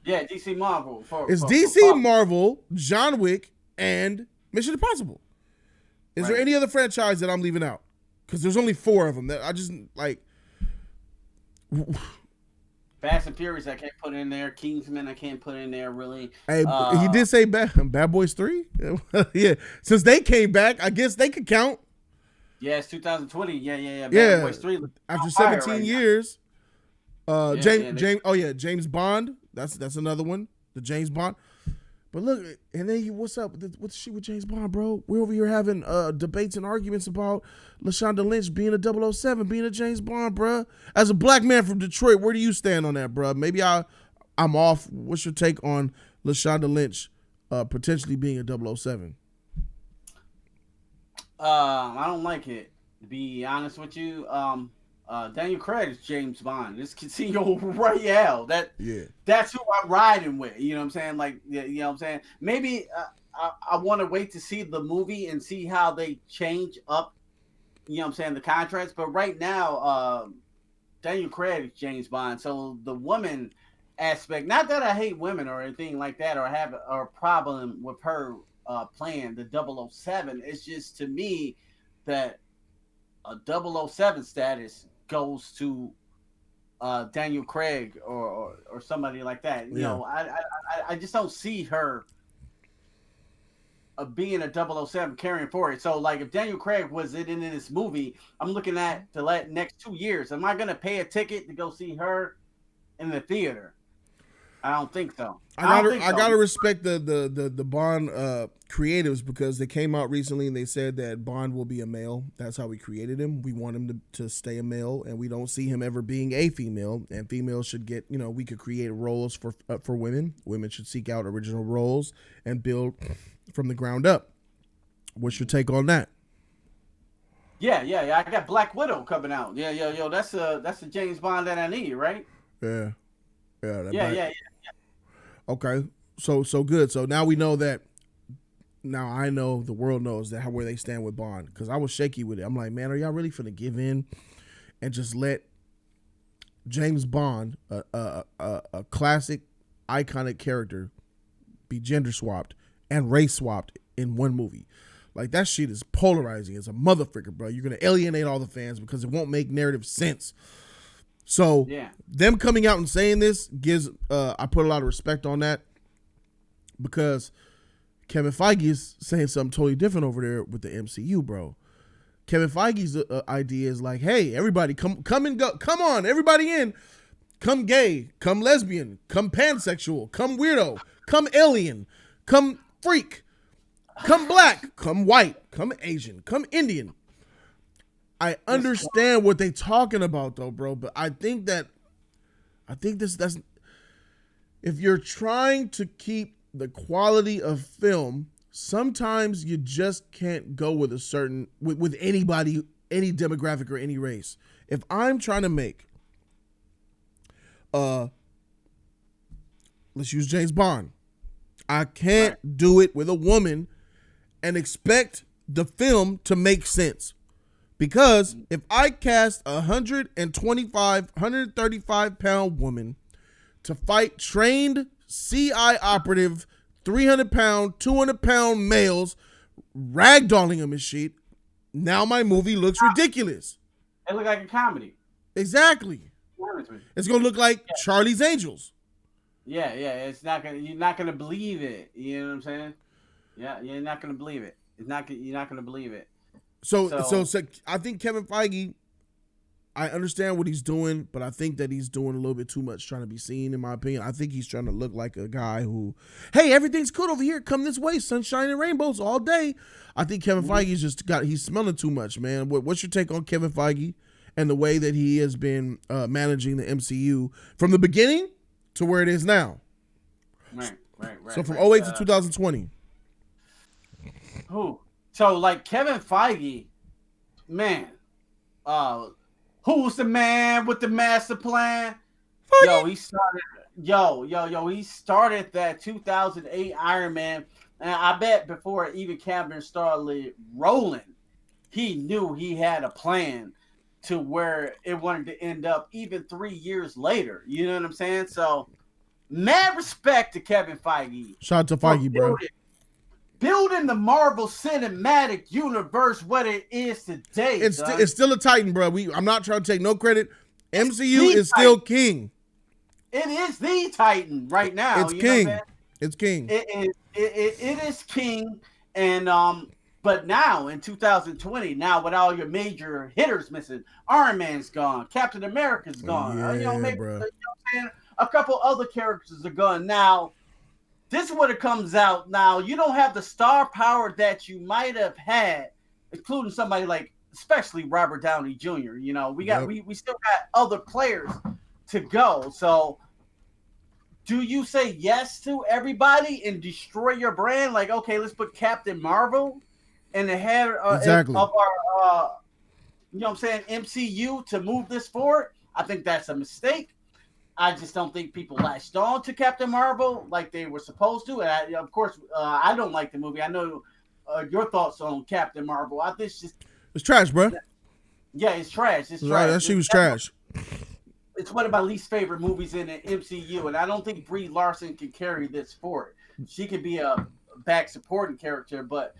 Yeah, DC Marvel. It's DC, Marvel, John Wick, and Mission Impossible. Is there any other franchise that I'm leaving out? Because there's only 4 of them that I just like. Fast and Furious, I can't put in there. Kingsman, I can't put in there, really. Hey, he did say Bad Boys 3? Yeah. Since they came back, I guess they could count. Yeah, it's 2020. Yeah. Bad Boys 3. After 17 years. James Bond. That's another one. The James Bond. But look, and then what's up? What's the shit with James Bond, bro? We're over here having debates and arguments about LaShonda Lynch being a 007, being a James Bond, bro. As a black man from Detroit, where do you stand on that, bro? Maybe I'm off. What's your take on LaShonda Lynch potentially being a 007? I don't like it, to be honest with you. Daniel Craig's James Bond. This Casino Royale. Yeah. That's who I'm riding with. You know what I'm saying? Like, you know what I'm saying? Maybe I want to wait to see the movie and see how they change up. You know what I'm saying? The contracts. But right now, Daniel Craig is James Bond. So the woman aspect. Not that I hate women or anything like that, or have a problem with her playing the 007. It's just to me that a 007 status goes to Daniel Craig or somebody like that. You know, I just don't see her being a 007 carrying forward. So, like, if Daniel Craig was in this movie, I'm looking at the next 2 years. Am I going to pay a ticket to go see her in the theater? I don't think so. I gotta respect the Bond creatives, because they came out recently and they said that Bond will be a male. That's how we created him. We want him to stay a male, and we don't see him ever being a female. And females should get, we could create roles for women. Women should seek out original roles and build from the ground up. What's your take on that? Yeah. I got Black Widow coming out. Yo. That's a James Bond that I need, right? Yeah. Yeah. Okay, so good. So now we know that. Now I know the world knows that where they stand with Bond, because I was shaky with it. I'm like, man, are y'all really finna give in and just let James Bond, a classic, iconic character, be gender swapped and race swapped in one movie? Like, that shit is polarizing. It's a motherfucker, bro. You're gonna alienate all the fans because it won't make narrative sense. So them coming out and saying this gives I put a lot of respect on that, because Kevin Feige is saying something totally different over there with the MCU, bro. Kevin Feige's idea is like, hey, everybody come and go. Come on, everybody in. Come gay, come lesbian, come pansexual, come weirdo, come alien, come freak, come black, come white, come Asian, come Indian. I understand what they talking about, though, bro, but I think that's if you're trying to keep the quality of film, sometimes you just can't go with a certain with anybody, any demographic or any race. If I'm trying to make let's use James Bond, I can't do it with a woman and expect the film to make sense. Because if I cast 135 pound woman to fight trained CI operative 300 pound, 200 pound males, ragdolling them and shit, now my movie looks ridiculous. It look like a comedy. Exactly. It's gonna look like Charlie's Angels. Yeah. It's not gonna. You're not gonna believe it. You know what I'm saying? Yeah, you're not gonna believe it. You're not gonna believe it. So I think Kevin Feige, I understand what he's doing, but I think that he's doing a little bit too much trying to be seen, in my opinion. I think he's trying to look like a guy who, hey, everything's good over here. Come this way, sunshine and rainbows all day. I think Kevin Feige's he's smelling too much, man. What's your take on Kevin Feige and the way that he has been managing the MCU from the beginning to where it is now? Right. So from 2008 to 2020. Who? So, like, Kevin Feige, man, who's the man with the master plan? Feige. He started that 2008 Iron Man, and I bet before even Cameron started rolling, he knew he had a plan to where it wanted to end up even 3 years later. You know what I'm saying? So, mad respect to Kevin Feige. Shout out to Feige, bro. Building the Marvel Cinematic Universe what it is today. It's still a Titan, bro. I'm not trying to take no credit. MCU is still king. It is the Titan right now. It's king. It's king. It is king. And but now in 2020, now with all your major hitters missing, Iron Man's gone, Captain America's gone. Bro. A couple other characters are gone now. This is what it comes out now. You don't have the star power that you might have had, including somebody like, especially Robert Downey Jr. You know, we still got other players to go. So, do you say yes to everybody and destroy your brand? Like, okay, let's put Captain Marvel in the head of you know what I'm saying, MCU to move this forward, I think that's a mistake. I just don't think people latched on to Captain Marvel like they were supposed to. And of course, I don't like the movie. I know your thoughts on Captain Marvel. I think it's trash, bro. Yeah, it's trash. It's right, trash. that shit was trash. It's one of my least favorite movies in the MCU, and I don't think Brie Larson can carry this forward. She could be a back supporting character, but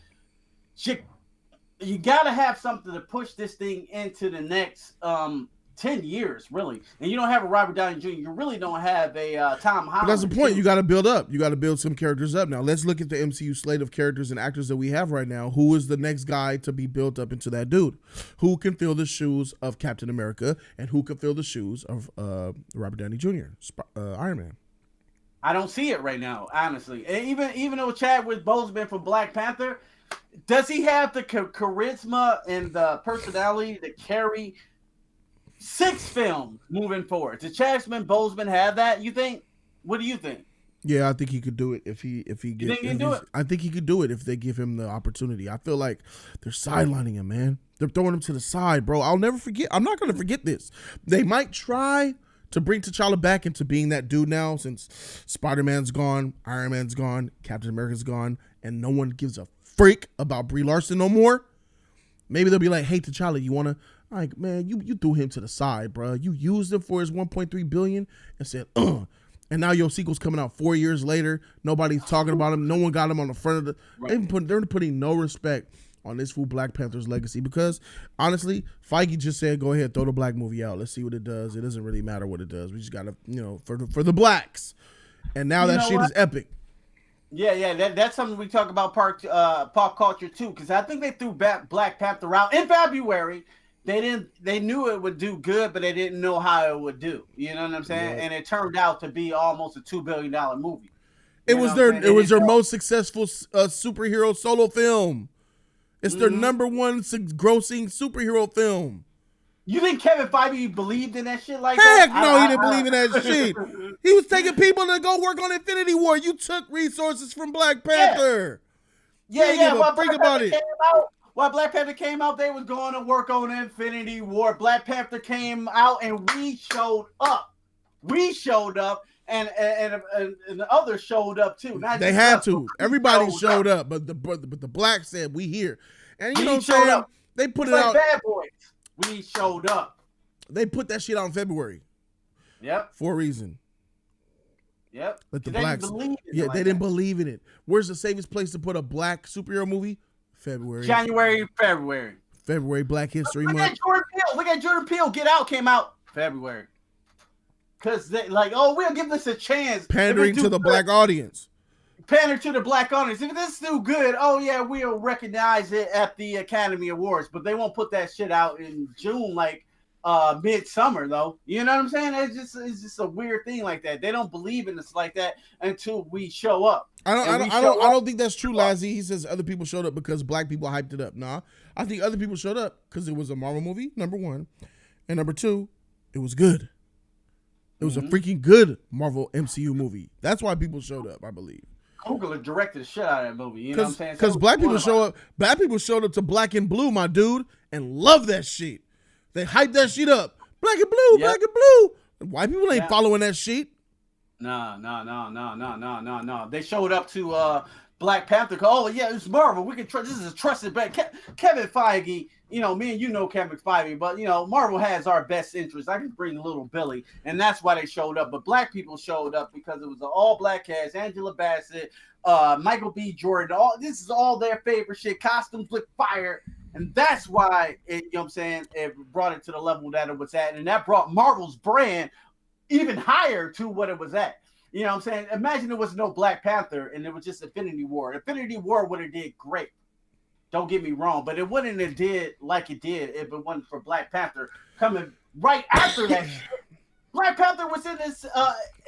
you got to have something to push this thing into the next 10 years, really. And you don't have a Robert Downey Jr. You really don't have a Tom Holland. But that's the point. You got to build up. You got to build some characters up. Now, let's look at the MCU slate of characters and actors that we have right now. Who is the next guy to be built up into that dude? Who can fill the shoes of Captain America, and who can fill the shoes of Robert Downey Jr., Iron Man? I don't see it right now, honestly. And even though Chadwick Boseman from Black Panther, does he have the charisma and the personality to carry 6 films moving forward? Does Chadwick Boseman have that, you think? What do you think? Yeah, I think he could do it if he gets. You think he can do it? I think he could do it if they give him the opportunity. I feel like they're sidelining him, man. They're throwing him to the side, bro. I'll never forget. I'm not going to forget this. They might try to bring T'Challa back into being that dude now, since Spider-Man's gone, Iron Man's gone, Captain America's gone, and no one gives a freak about Brie Larson no more. Maybe they'll be like, hey, T'Challa, you want to, like, man, you threw him to the side, bro. You used him for his $1.3 billion and said, and now your sequel's coming out 4 years later. Nobody's talking about him. No one got him on the front of the. Right. They're putting no respect on this fool Black Panther's legacy, because honestly, Feige just said, go ahead, throw the black movie out. Let's see what it does. It doesn't really matter what it does. We just got to, for the blacks. And now that shit is epic. Yeah, that's something we talk about pop culture too, because I think they threw Black Panther out in February. They knew it would do good, but they didn't know how it would do. You know what I'm saying? Yeah. And it turned out to be almost a $2 billion movie. It was their most successful superhero solo film. It's their number one grossing superhero film. You think Kevin Feige believed in that shit like that? Heck no, he didn't believe in that shit. He was taking people to go work on Infinity War. You took resources from Black Panther. Yeah. While Black Panther came out, they was going to work on Infinity War. Black Panther came out, and we showed up. And the others showed up too. They had to. Everybody showed up, but the blacks said, "We here." And you know what I'm saying? They put it out. Bad Boys. We showed up. They put that shit out in February. Yep. For a reason. Yep. But the blacks, they didn't believe in it. Where's the safest place to put a black superhero movie? February. February, Black History Month. Look at Jordan Peele. Get Out came out February. Because they we'll give this a chance. Pandering to the black audience. Pander to the black audience. If this do good, we'll recognize it at the Academy Awards. But they won't put that shit out in June, midsummer, though. You know what I'm saying? It's just a weird thing like that. They don't believe in us like that until we show up. I don't think that's true, Lazzy. He says other people showed up because black people hyped it up. Nah, I think other people showed up because it was a Marvel movie, number one, and number two, it was good. It was a freaking good Marvel MCU movie. That's why people showed up, I believe. Coogler directed the shit out of that movie. You know what I'm saying? Because black people show up. Black people showed up to Black and Blue, my dude, and love that shit. They hyped that shit up. Black and Blue, Black and Blue. White people ain't following that shit. No. They showed up to Black Panther. Oh yeah, it's Marvel. We can trust. This is a trusted brand. Kevin Feige. Me and Kevin Feige, but Marvel has our best interest. I can bring little Billy, and that's why they showed up. But black people showed up because it was an all-black cast. Angela Bassett, Michael B. Jordan. This is all their favorite shit. Costumes look fire, and that's why it brought it to the level that it was at, and that brought Marvel's brand even higher to what it was at. You know what I'm saying? Imagine there was no Black Panther and it was just Infinity War. Infinity War would have did great. Don't get me wrong, but it wouldn't have did like it did if it wasn't for Black Panther coming right after that shit. Black Panther was in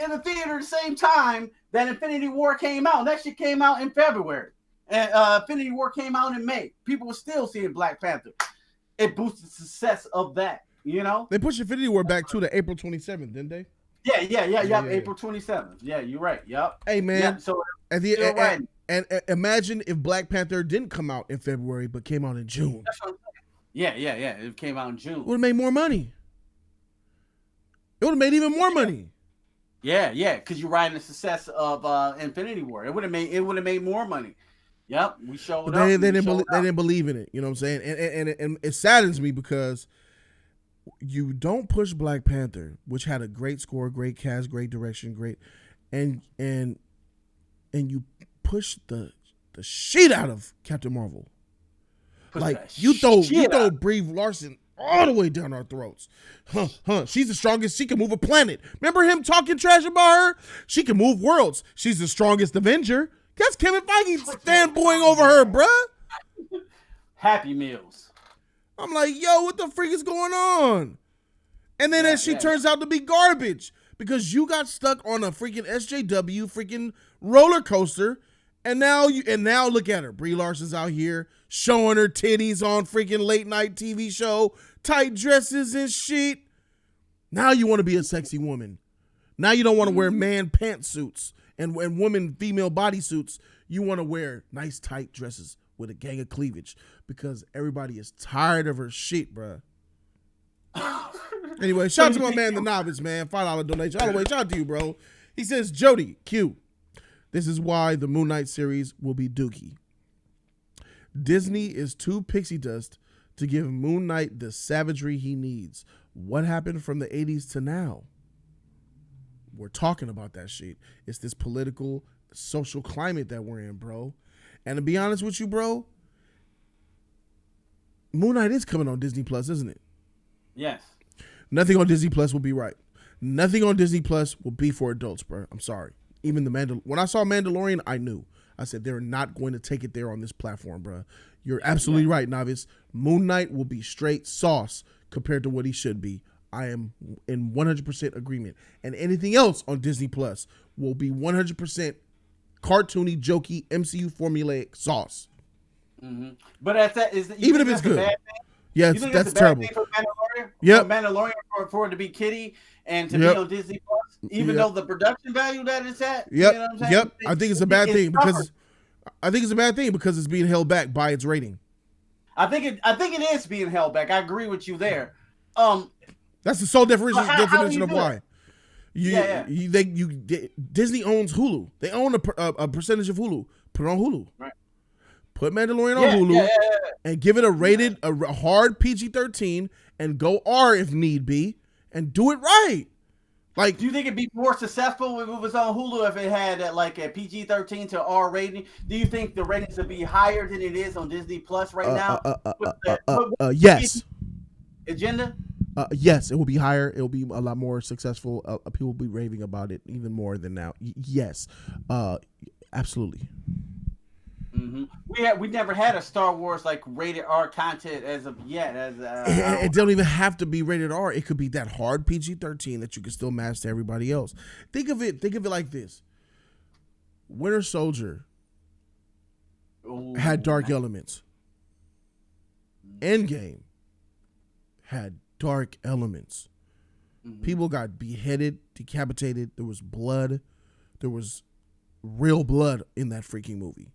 the theater the same time that Infinity War came out. That shit came out in February. And Infinity War came out in May. People were still seeing Black Panther. It boosted the success of that, They pushed Infinity War back to April 27th, didn't they? Yeah. April 27th. Yeah, you're right. Yep. Hey, man. Yep. So And imagine if Black Panther didn't come out in February, but came out in June. That's what I'm saying. Yeah. It came out in June. Would have made more money. It would have made even more money. Yeah, because you're riding the success of Infinity War. It would have made more money. Yep, we showed But up. they didn't believe in it. You know what I'm saying? And it saddens me because you don't push Black Panther, which had a great score, great cast, great direction, great, and you push the shit out of Captain Marvel. You throw Brie Larson all the way down our throats. She's the strongest. She can move a planet. Remember him talking trash about her? She can move worlds. She's the strongest Avenger. That's Kevin Feige fanboying over her, bruh. Happy Meals. I'm like, yo, what the freak is going on? And then she turns out to be garbage because you got stuck on a freaking SJW freaking roller coaster. And now look at her. Brie Larson's out here showing her titties on freaking late night TV show, tight dresses and shit. Now you want to be a sexy woman. Now you don't want to wear man pantsuits and woman female bodysuits. You want to wear nice tight dresses with a gang of cleavage because everybody is tired of her shit, bruh. Anyway, shout out to my man, The Novice, man. $5 donation. All the way, shout out to you, bro. He says, Jody, Q. This is why the Moon Knight series will be dookie. Disney is too pixie dust to give Moon Knight the savagery he needs. What happened from the 80s to now? We're talking about that shit. It's this political, social climate that we're in, bro. And to be honest with you, bro, Moon Knight is coming on Disney Plus, isn't it? Yes. Nothing on Disney Plus will be right. Nothing on Disney Plus will be for adults, bro. I'm sorry. Even when I saw Mandalorian, I knew. I said they're not going to take it there on this platform, bro. You're absolutely right, Novice. Moon Knight will be straight sauce compared to what he should be. I am in 100% agreement. And anything else on Disney Plus will be 100% cartoony, jokey, MCU formulaic sauce. Mm-hmm. But even if it's good. Yeah, that's terrible. For Mandalorian? Yep. For Mandalorian for it to be kiddie and to be on Disney Plus, even though the production value that it's at. Yep. You know what I'm saying? Yep. I think it's a bad thing because it's being held back by its rating. I think it is being held back. I agree with you there. That's the sole definition of why. Disney owns Hulu. They own a percentage of Hulu. Put it on Hulu. Right. Put Mandalorian on Hulu and give it a hard PG-13 and go R if need be and do it right. Like, do you think it'd be more successful if it was on Hulu if it had a PG-13 to R rating? Do you think the ratings would be higher than it is on Disney Plus right now? Yes. Agenda? Yes, it will be higher. It will be a lot more successful. People will be raving about it even more than now. Yes, absolutely. Mm-hmm. We never had a Star Wars rated R content as of yet. It don't even have to be rated R. It could be that hard PG-13 that you can still match to everybody else. Think of it like this: Winter Soldier had dark elements. Endgame had dark elements. Mm-hmm. People got beheaded, decapitated. There was blood. There was real blood in that freaking movie.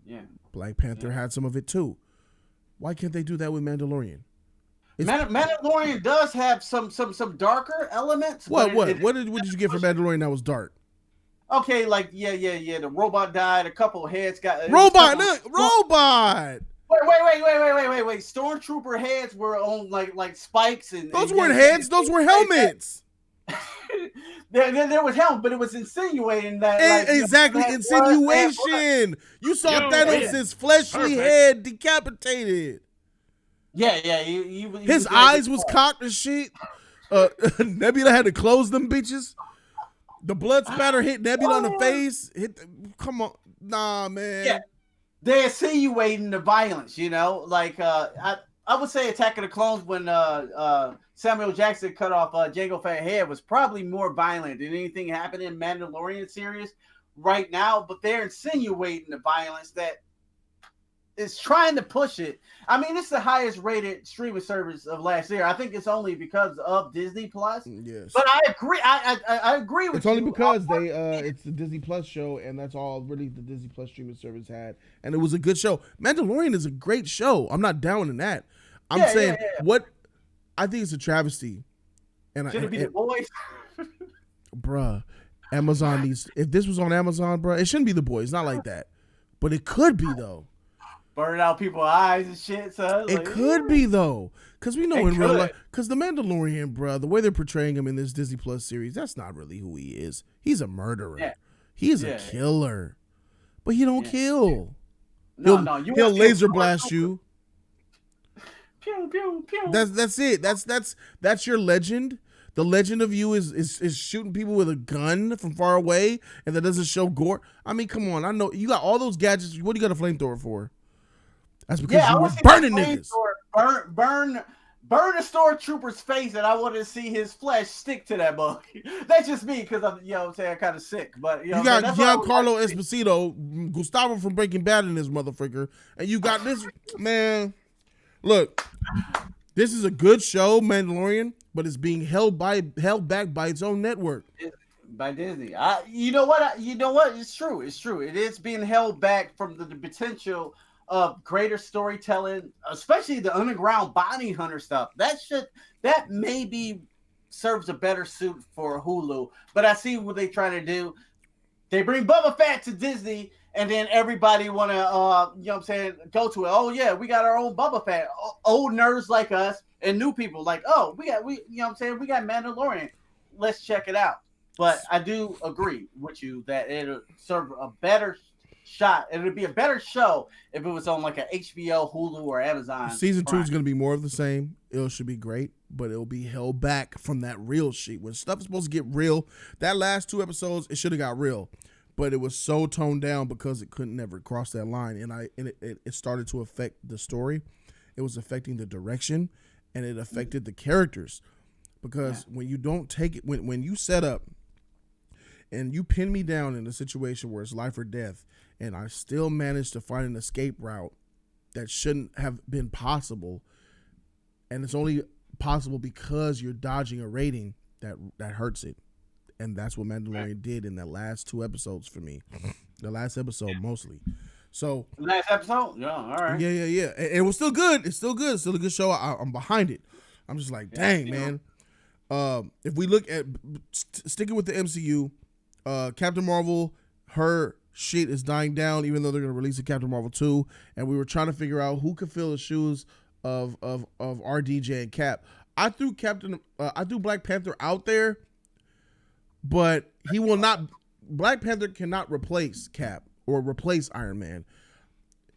Yeah. Black Panther had some of it too. Why can't they do that with Mandalorian? Mandalorian does have some darker elements. What did you get from Mandalorian that was dark? Okay, the robot died. A couple heads got robot. Wait! Stormtrooper heads were on like spikes and those weren't heads. Those were helmets. There was help, but it was insinuating that exactly insinuation. You saw Thanos' fleshly head decapitated. Yeah. His eyes was cocked and shit. Nebula had to close them bitches. The blood spatter hit Nebula on the face. Come on, nah, man. Yeah. They're insinuating the violence. I would say Attack of the Clones when Samuel Jackson cut off Jango Fett's head was probably more violent than anything happening in Mandalorian series right now. But they're insinuating the violence that is trying to push it. I mean, it's the highest rated streaming service of last year. I think it's only because of Disney Plus. Yes, but I agree. I agree with you. It's only because it's the Disney Plus show, and that's all really the Disney Plus streaming service had, and it was a good show. Mandalorian is a great show. I'm not down in that. I'm saying what I think it's a travesty. And should it be the boys? Bruh, Amazon needs. If this was on Amazon, bruh, it shouldn't be the boys. Not like that, but it could be though. Burning out people's eyes and shit. So it could be though, because we know in real life. Because the Mandalorian, bruh, the way they're portraying him in this Disney Plus series, that's not really who he is. He's a murderer. Yeah. He's a killer, but he don't kill. He'll laser blast you. Pew, pew, pew. That's it. That's your legend. The legend of you is shooting people with a gun from far away, and that doesn't show gore. I mean, come on. I know you got all those gadgets. What do you got a flamethrower for? That's because you were burning niggas. Burn a stormtrooper's face, and I want to see his flesh stick to that bug. That's just me, because I'm, I'm saying, I'm kind of sick. But you got Giancarlo Esposito, Gustavo from Breaking Bad in this motherfucker, and you got this man. Look, this is a good show, Mandalorian, but it's being held back by its own network. By Disney. You know what? It's true. It is being held back from the potential of greater storytelling, especially the underground bounty hunter stuff. That maybe serves a better suit for Hulu. But I see what they try to do. They bring Boba Fett to Disney, and then everybody want to, go to it. Oh yeah, we got our own Boba Fett. Old nerds like us and new people like, we got Mandalorian. Let's check it out. But I do agree with you that it'll serve a better shot. It would be a better show if it was on like a HBO, Hulu, or Amazon. Season 2 is going to be more of the same. It should be great, but it'll be held back from that real shit. When stuff is supposed to get real, that last 2 episodes, it should have got real, but it was so toned down because it couldn't never cross that line, and it started to affect the story. It was affecting the direction, and it affected the characters, because when you don't take it, when you set up and you pin me down in a situation where it's life or death, and I still managed to find an escape route that shouldn't have been possible, and it's only possible because you're dodging a rating, that hurts it. And that's what Mandalorian did in the last 2 episodes for me. The last episode mostly. So last episode? Yeah, all right. Yeah. And it was still good. It's still good. It's still a good show. I'm behind it. I'm just like, dang, man. If we look at sticking with the MCU, Captain Marvel, her shit is dying down, even though they're gonna release a Captain Marvel 2, and we were trying to figure out who could fill the shoes of RDJ and Cap. I threw Black Panther out there, but he will not. Black Panther cannot replace Cap or replace Iron Man.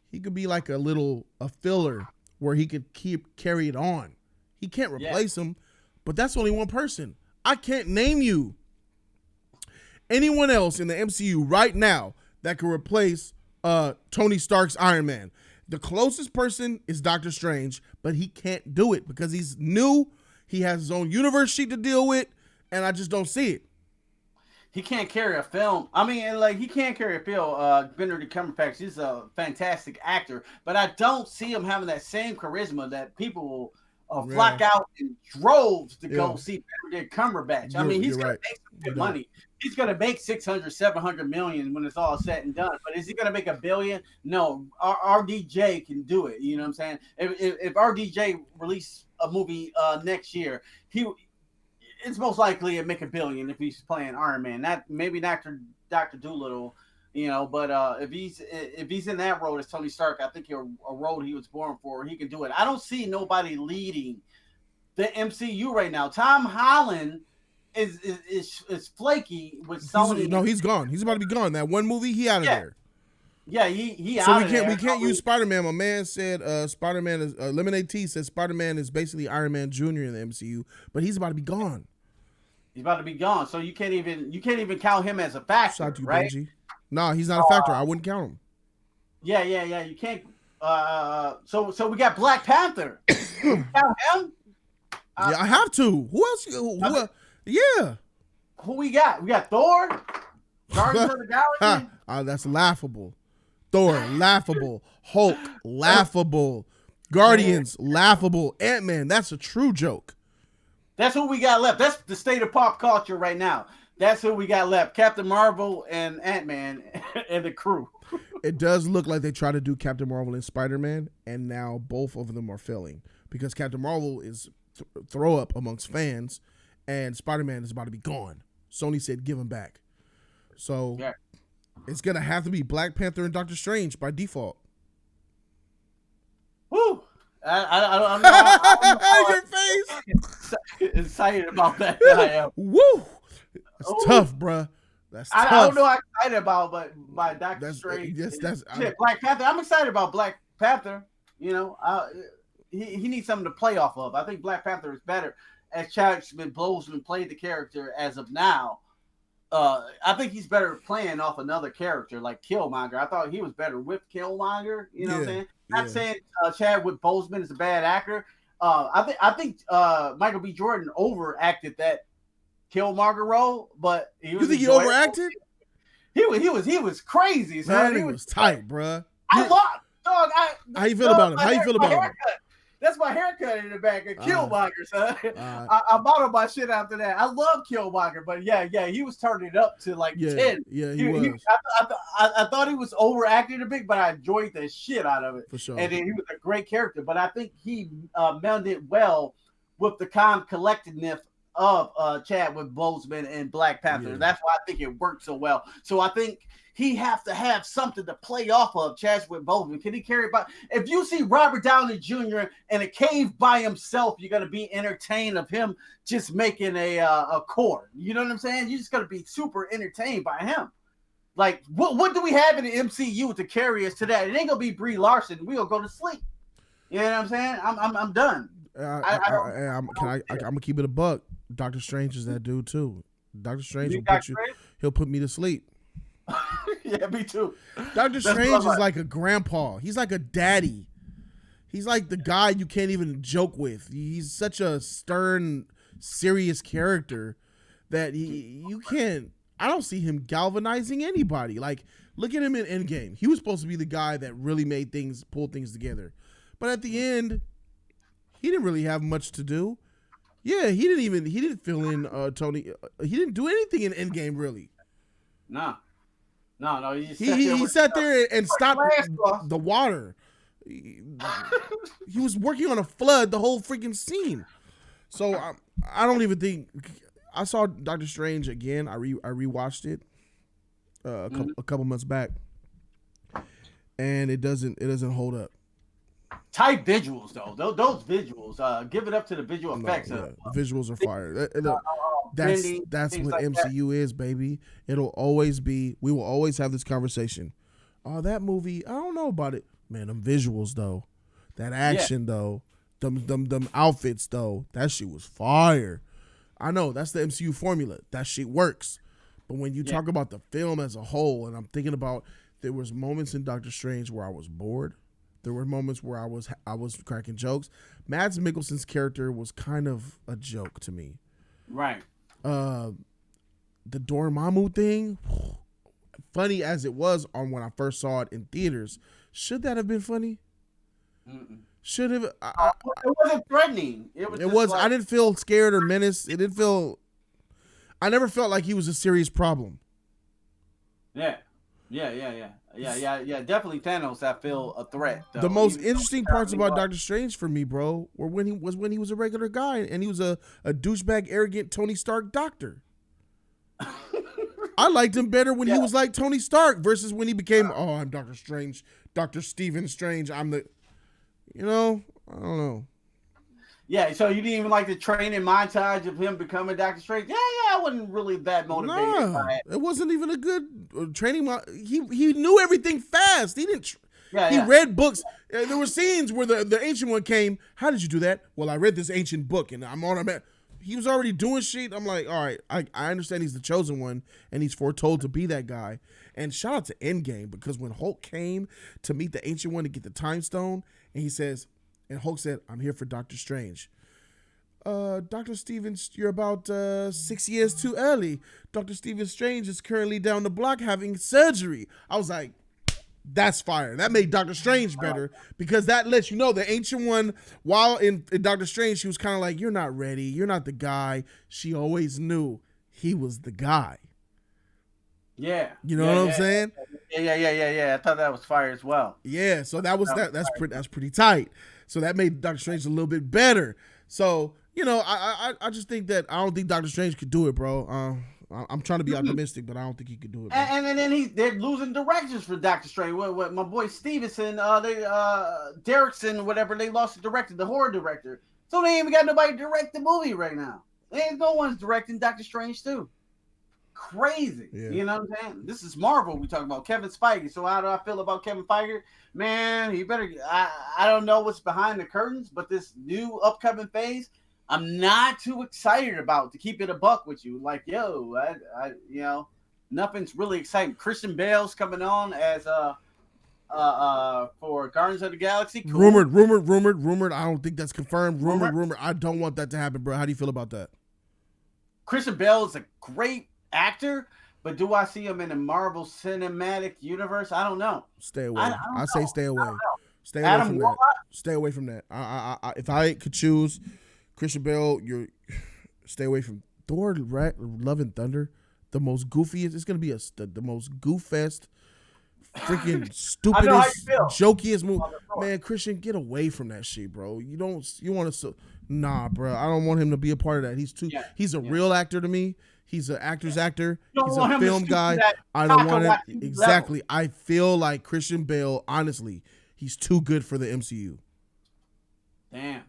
He could be like a filler where he could carry it on. He can't replace him, but that's only one person. I can't name you anyone else in the MCU right now that could replace Tony Stark's Iron Man. The closest person is Doctor Strange, but he can't do it because he's new. He has his own universe sheet to deal with, and I just don't see it. He can't carry a film. I mean, he can't carry a film. Benedict Cumberbatch, he's a fantastic actor, but I don't see him having that same charisma that people will flock out in droves to go see Benedict Cumberbatch. I mean, he's going to make some good money. He's going to make 600, 700 million when it's all said and done. But is he going to make $1 billion? No. RDJ can do it. You know what I'm saying? If RDJ release a movie next year, it's most likely to make $1 billion if he's playing Iron Man. Maybe Dr. Doolittle, but if he's in that role as Tony Stark, I think a role he was born for, he can do it. I don't see nobody leading the MCU right now. Tom Holland is flaky with Sony. He's gone. He's about to be gone. That one movie, he out of there. Yeah, he out of there. So we can't use Spider-Man. My man said Spider-Man is Lemonade T said Spider-Man is basically Iron Man Jr. in the MCU, but he's about to be gone. He's about to be gone. So you can't even count him as a factor, Shout out to you, right? Benji. No, he's not a factor. I wouldn't count him. Yeah. You can't. So we got Black Panther. Count him? I have to. Who else? Yeah. Who we got? We got Thor, Guardians of the Galaxy. That's laughable. Thor, laughable. Hulk, laughable. Guardians, laughable. Ant-Man, that's a true joke. That's who we got left. That's the state of pop culture right now. That's who we got left. Captain Marvel and Ant-Man and the crew. It does look like they try to do Captain Marvel and Spider-Man, and now both of them are failing. because Captain Marvel is throw up amongst fans, and Spider-Man is about to be gone. Sony said give him back. So it's gonna have to be Black Panther and Doctor Strange by default. Woo! I'm not Your face excited about that. I am. Woo! That's tough, bruh. That's tough. I don't know how excited about, but by Doctor Strange. Yes, Black Panther. I'm excited about Black Panther. You know, he needs something to play off of. I think Black Panther is better. As Chadwick Boseman played the character as of now, I think he's better playing off another character like Killmonger. I thought he was better with Killmonger. You know what I'm saying? Not saying Chadwick Boseman is a bad actor. I think Michael B. Jordan overacted that Killmonger role, but you think he overacted? He was crazy. Man, he was tight, bruh. I love dog. How you feel about him? How you feel about him? That's my haircut in the back of Killmonger, son. I modeled my shit after that. I love Killmonger, but yeah, he was turning it up to like 10. Yeah, he was. I thought he was overacting a bit, but I enjoyed the shit out of it. For sure. And then he was a great character, but I think he melded well with the calm collectedness of Chadwick Boseman and Black Panther. That's why I think it worked so well. So I think he have to have something to play off of. Chadwick Boseman, can he carry about? If you see Robert Downey Jr. in a cave by himself, you're gonna be entertained of him just making a chord. You know what I'm saying? You're just gonna be super entertained by him. Like what do we have in the MCU to carry us to that? It ain't gonna be Brie Larson. We gonna go to sleep. You know what I'm saying? I'm done. I'm gonna keep it a buck. Doctor Strange is that dude too. Doctor Strange he'll put me to sleep. Yeah, me too. Doctor Strange is like a grandpa. He's like a daddy. He's like the guy you can't even joke with. He's such a stern, serious character that you can't. I don't see him galvanizing anybody. Like, look at him in Endgame. He was supposed to be the guy that really pull things together. But at the end, he didn't really have much to do. Yeah, he didn't fill in Tony. He didn't do anything in Endgame, really. No. He sat there and stopped the water. He was working on a flood the whole freaking scene. So I don't even think I saw Doctor Strange again. I rewatched it a couple months back, and it doesn't hold up. Tight visuals though. Those visuals. Give it up to the visual effects. The visuals are fire. That's what like MCU is, baby. It'll always be. We will always have this conversation. Oh, that movie. I don't know about it, man. Them visuals though, that action though, them outfits though. That shit was fire. I know that's the MCU formula. That shit works. But when you talk about the film as a whole, and I'm thinking about, there was moments in Doctor Strange where I was bored. There were moments where I was cracking jokes. Mads Mikkelsen's character was kind of a joke to me. Right. The Dormammu thing, funny as it was on when I first saw it in theaters, should that have been funny? Should have. It wasn't threatening. It was. I didn't feel scared or menaced. It didn't feel. I never felt like he was a serious problem. Yeah. Definitely Thanos. I feel a threat. Though. The most interesting parts about Doctor Strange for me, bro, were when he was a regular guy and he was a douchebag, arrogant Tony Stark doctor. I liked him better when he was like Tony Stark versus when he became, I'm Doctor Strange, Dr. Stephen Strange. I'm the, I don't know. Yeah, so you didn't even like the training montage of him becoming Doctor Strange? Yeah, I wasn't really that motivated by it. It wasn't even a good training. He knew everything fast. He didn't. He read books. There were scenes where the Ancient One came. How did you do that? Well, I read this ancient book, and I'm on a. He was already doing shit. I'm like, all right, I understand he's the chosen one, and he's foretold to be that guy. And shout out to Endgame, because when Hulk came to meet the Ancient One to get the Time Stone, and he says, and Hulk said, I'm here for Doctor Strange. Dr. Stevens, you're about 6 years too early. Dr. Stephen Strange is currently down the block having surgery. I was like, that's fire. That made Doctor Strange better, because that lets you know the Ancient One, while in Doctor Strange, she was kind of like, you're not ready. You're not the guy. She always knew he was the guy. Yeah. You know what I'm saying? Yeah. I thought that was fire as well. Yeah. So that's pretty tight. So that made Doctor Strange a little bit better. So, you know, I just think that I don't think Doctor Strange could do it, bro. I'm trying to be optimistic, but I don't think he could do it. And then they're losing directions for Doctor Strange. What my boy Stevenson, Derrickson, whatever, they lost the director, the horror director. So they ain't even got nobody to direct the movie right now. Ain't no one's directing Doctor Strange too. Crazy. Yeah. You know what I'm saying? This is Marvel we talking about. Kevin Feige. So how do I feel about Kevin Feige? Man, he better. I don't know what's behind the curtains, but this new upcoming phase, I'm not too excited about, to keep it a buck with you. Like, yo, I you know, nothing's really exciting. Christian Bale's coming on as for Guardians of the Galaxy. Cool. Rumored. I don't think that's confirmed. Rumored. I don't want that to happen, bro. How do you feel about that? Christian Bale is a great actor, but do I see him in the Marvel Cinematic Universe? I don't know. Stay away. I say stay away. Stay away from that. Stay away from that. I if I could choose Christian Bale, stay away from Thor, Love and Thunder. The most goofiest. It's gonna be the most goofest, freaking stupidest, jokiest movie. Man, Christian, get away from that shit, bro. You want to. Nah, bro. I don't want him to be a part of that. He's a real actor to me. He's an actor's actor. He's a film guy. I don't want him. Exactly. I feel like Christian Bale, honestly, he's too good for the MCU. Damn.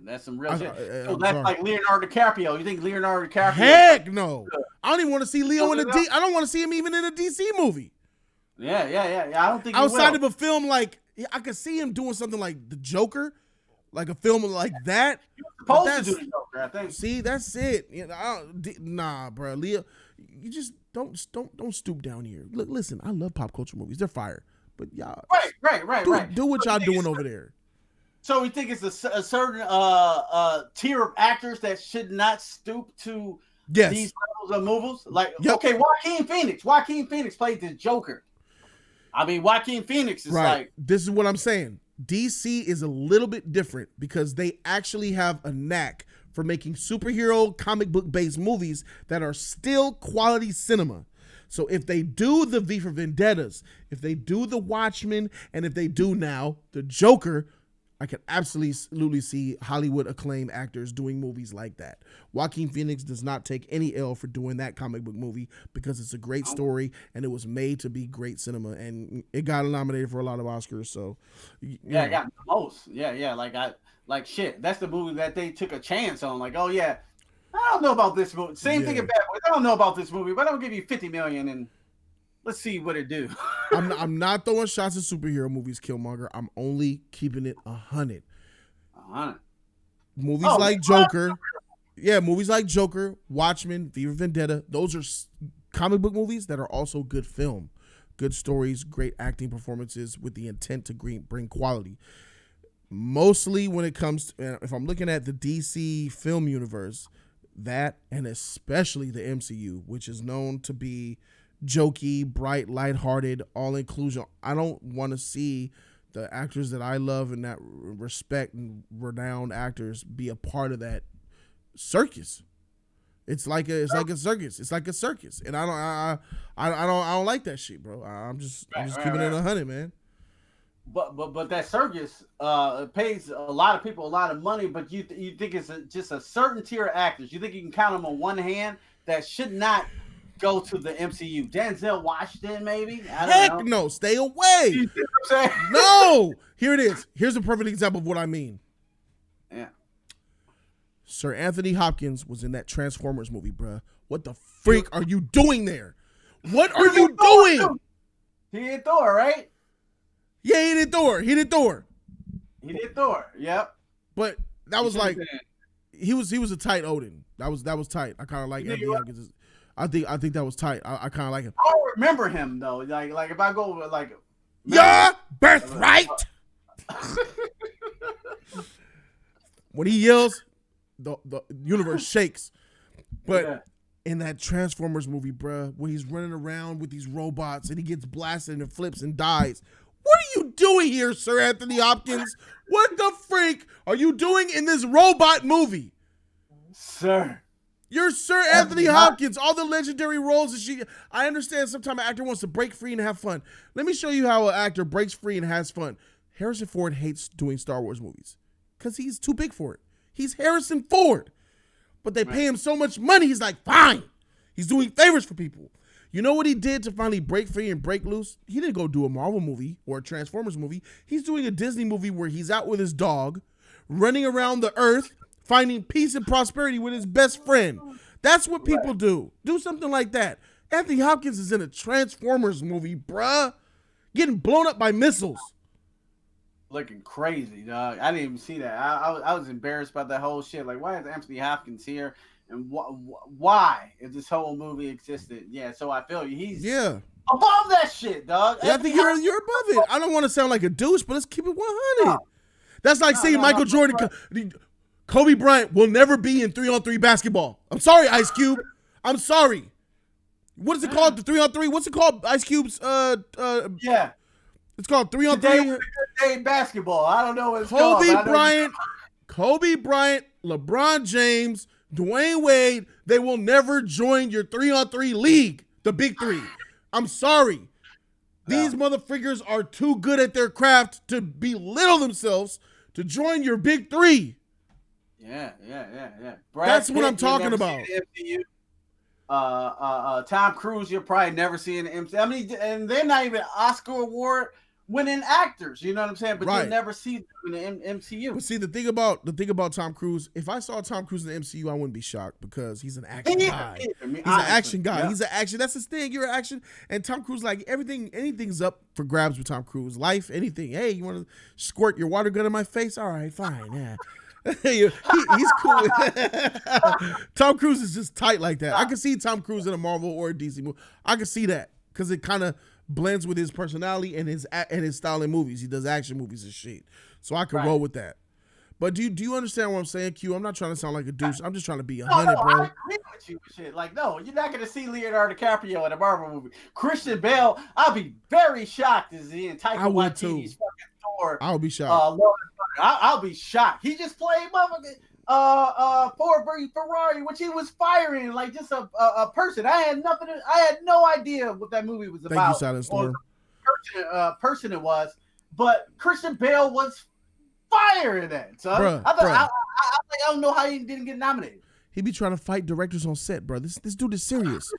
That's some real shit. So that's like Leonardo DiCaprio. You think Leonardo DiCaprio? Heck no. I don't even want to see Leo in a I don't want to see him even in a DC movie. Yeah. I don't think outside of a film like I could see him doing something like The Joker. Like a film like that. You're supposed to do the Joker, I think. See, that's it. You know, nah, bro. Leo, you just don't stoop down here. Look, listen, I love pop culture movies. They're fire. But y'all, right. Do what y'all doing over there. So we think it's a certain tier of actors that should not stoop to these levels of movies. Like, okay, Joaquin Phoenix played the Joker. I mean, Joaquin Phoenix is like. This is what I'm saying. DC is a little bit different because they actually have a knack for making superhero comic book based movies that are still quality cinema. So if they do the V for Vendettas, if they do the Watchmen, and if they do now the Joker, I can absolutely see Hollywood acclaimed actors doing movies like that. Joaquin Phoenix does not take any L for doing that comic book movie because it's a great story and it was made to be great cinema and it got nominated for a lot of Oscars. So yeah, it got the most. Yeah. Like shit. That's the movie that they took a chance on. Like, oh yeah, I don't know about this movie. Same thing in Bad Boys. I don't know about this movie, but I'll give you $50 million and let's see what it do. I'm not throwing shots at superhero movies, Killmonger. I'm only keeping it 100. 100. Movies like Joker. Yeah, movies like Joker, Watchmen, V for Vendetta. Those are comic book movies that are also good film. Good stories, great acting performances with the intent to bring quality. Mostly when it comes to, if I'm looking at the DC film universe, that and especially the MCU, which is known to be jokey, bright, lighthearted, all inclusion. I don't want to see the actors that I love and that respect and renowned actors be a part of that circus. It's like a circus. It's like a circus, and I don't like that shit, bro. I'm just keeping it 100, man. But that circus pays a lot of people a lot of money. But you think it's just a certain tier of actors? You think you can count them on one hand that should not go to the MCU? Denzel Washington, maybe? Heck no, stay away. You see what I'm saying? No, here it is. Here's a perfect example of what I mean. Yeah. Sir Anthony Hopkins was in that Transformers movie, bruh. What the freak are you doing there? What are you doing? He did Thor, right? Yeah, he did Thor. He did Thor. Yep. But that was like he was a tight Odin. That was tight. I kind of like Anthony Hopkins. I think that was tight. I kind of like him. I don't remember him though. Like if I go like your birthright. When he yells, the universe shakes. But in that Transformers movie, bruh, when he's running around with these robots and he gets blasted and flips and dies. What are you doing here, Sir Anthony Hopkins? What the freak are you doing in this robot movie? Sir. You're Sir Anthony Hopkins. All the legendary roles that she... I understand sometimes an actor wants to break free and have fun. Let me show you how an actor breaks free and has fun. Harrison Ford hates doing Star Wars movies because he's too big for it. He's Harrison Ford. But they pay him so much money, he's like, fine. He's doing favors for people. You know what he did to finally break free and break loose? He didn't go do a Marvel movie or a Transformers movie. He's doing a Disney movie where he's out with his dog, running around the earth, finding peace and prosperity with his best friend. That's what people do. Do something like that. Anthony Hopkins is in a Transformers movie, bruh. Getting blown up by missiles. Looking crazy, dog. I didn't even see that. I was embarrassed about that whole shit. Like, why is Anthony Hopkins here? And why is this whole movie existed? Yeah, so I feel you. He's above that shit, dog. Yeah, I think you're above it. I don't want to sound like a douche, but let's keep it 100. That's like saying Michael Jordan, Kobe Bryant will never be in 3-on-3 basketball. I'm sorry, Ice Cube. I'm sorry. What is it called? The 3-on-3? What's it called? Ice Cube's yeah. It's called 3-on-3. Today basketball. I don't know what it's Kobe called. Bryant, LeBron James, Dwayne Wade, they will never join your 3-on-3 league, the big three. I'm sorry. These motherfuckers are too good at their craft to belittle themselves to join your big three. Yeah. That's what I'm talking about. Tom Cruise, you'll probably never see in the MCU. I mean, and they're not even Oscar award winning actors. You know what I'm saying? But you'll never see them in the MCU. But see, the thing about Tom Cruise, if I saw Tom Cruise in the MCU, I wouldn't be shocked because he's an action guy. He's an action guy. Yeah. He's an action. That's his thing. You're an action. And Tom Cruise, like anything's up for grabs with Tom Cruise. Life, anything. Hey, you want to squirt your water gun in my face? All right, fine. Yeah. He's cool. Tom Cruise is just tight like that. I can see Tom Cruise in a Marvel or a DC movie. I can see that because it kind of blends with his personality and his style in movies. He does action movies and shit, so I can roll with that. But do you understand what I'm saying, Q? I'm not trying to sound like a douche. I'm just trying to be 100, bro. I agree with you. Shit, like no, you're not gonna see Leonardo DiCaprio in a Marvel movie. Christian Bale, I'll be very shocked as the entire I would too. Thor. I'll be shocked. I'll be shocked. He just played Ford Ferrari, which he was firing like just a person. I had no idea what that movie was about. Thank you, Silent Storm. Person it was, but Christian Bale was firing that. So I don't know how he didn't get nominated. He be trying to fight directors on set, bro. This dude is serious.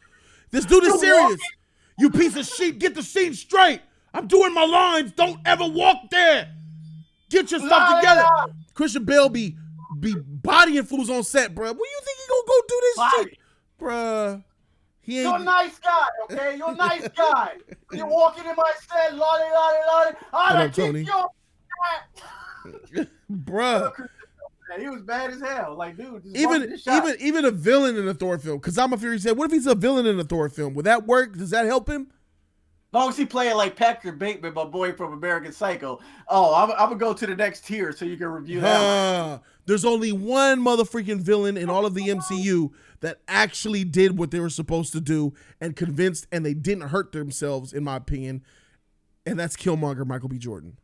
This dude is serious. You piece of shit, get the scene straight. I'm doing my lines. Don't ever walk there. Get your stuff together. Christian Bale be bodying fools on set, bro. What do you think he gonna go do this shit, bro? You're a nice guy, okay? You're a nice guy. You're walking in my set, lolly. I Tony. Bruh. He was bad as hell. Like, dude, even a villain in a Thor film. Because I'm a Fury said, what if he's a villain in a Thor film? Would that work? Does that help him? As long as he playing like Patrick Bateman, my boy from American Psycho. Oh, I'm gonna go to the next tier so you can review that. There's only one motherfucking villain in all of the MCU that actually did what they were supposed to do and convinced, and they didn't hurt themselves, in my opinion. And that's Killmonger, Michael B. Jordan.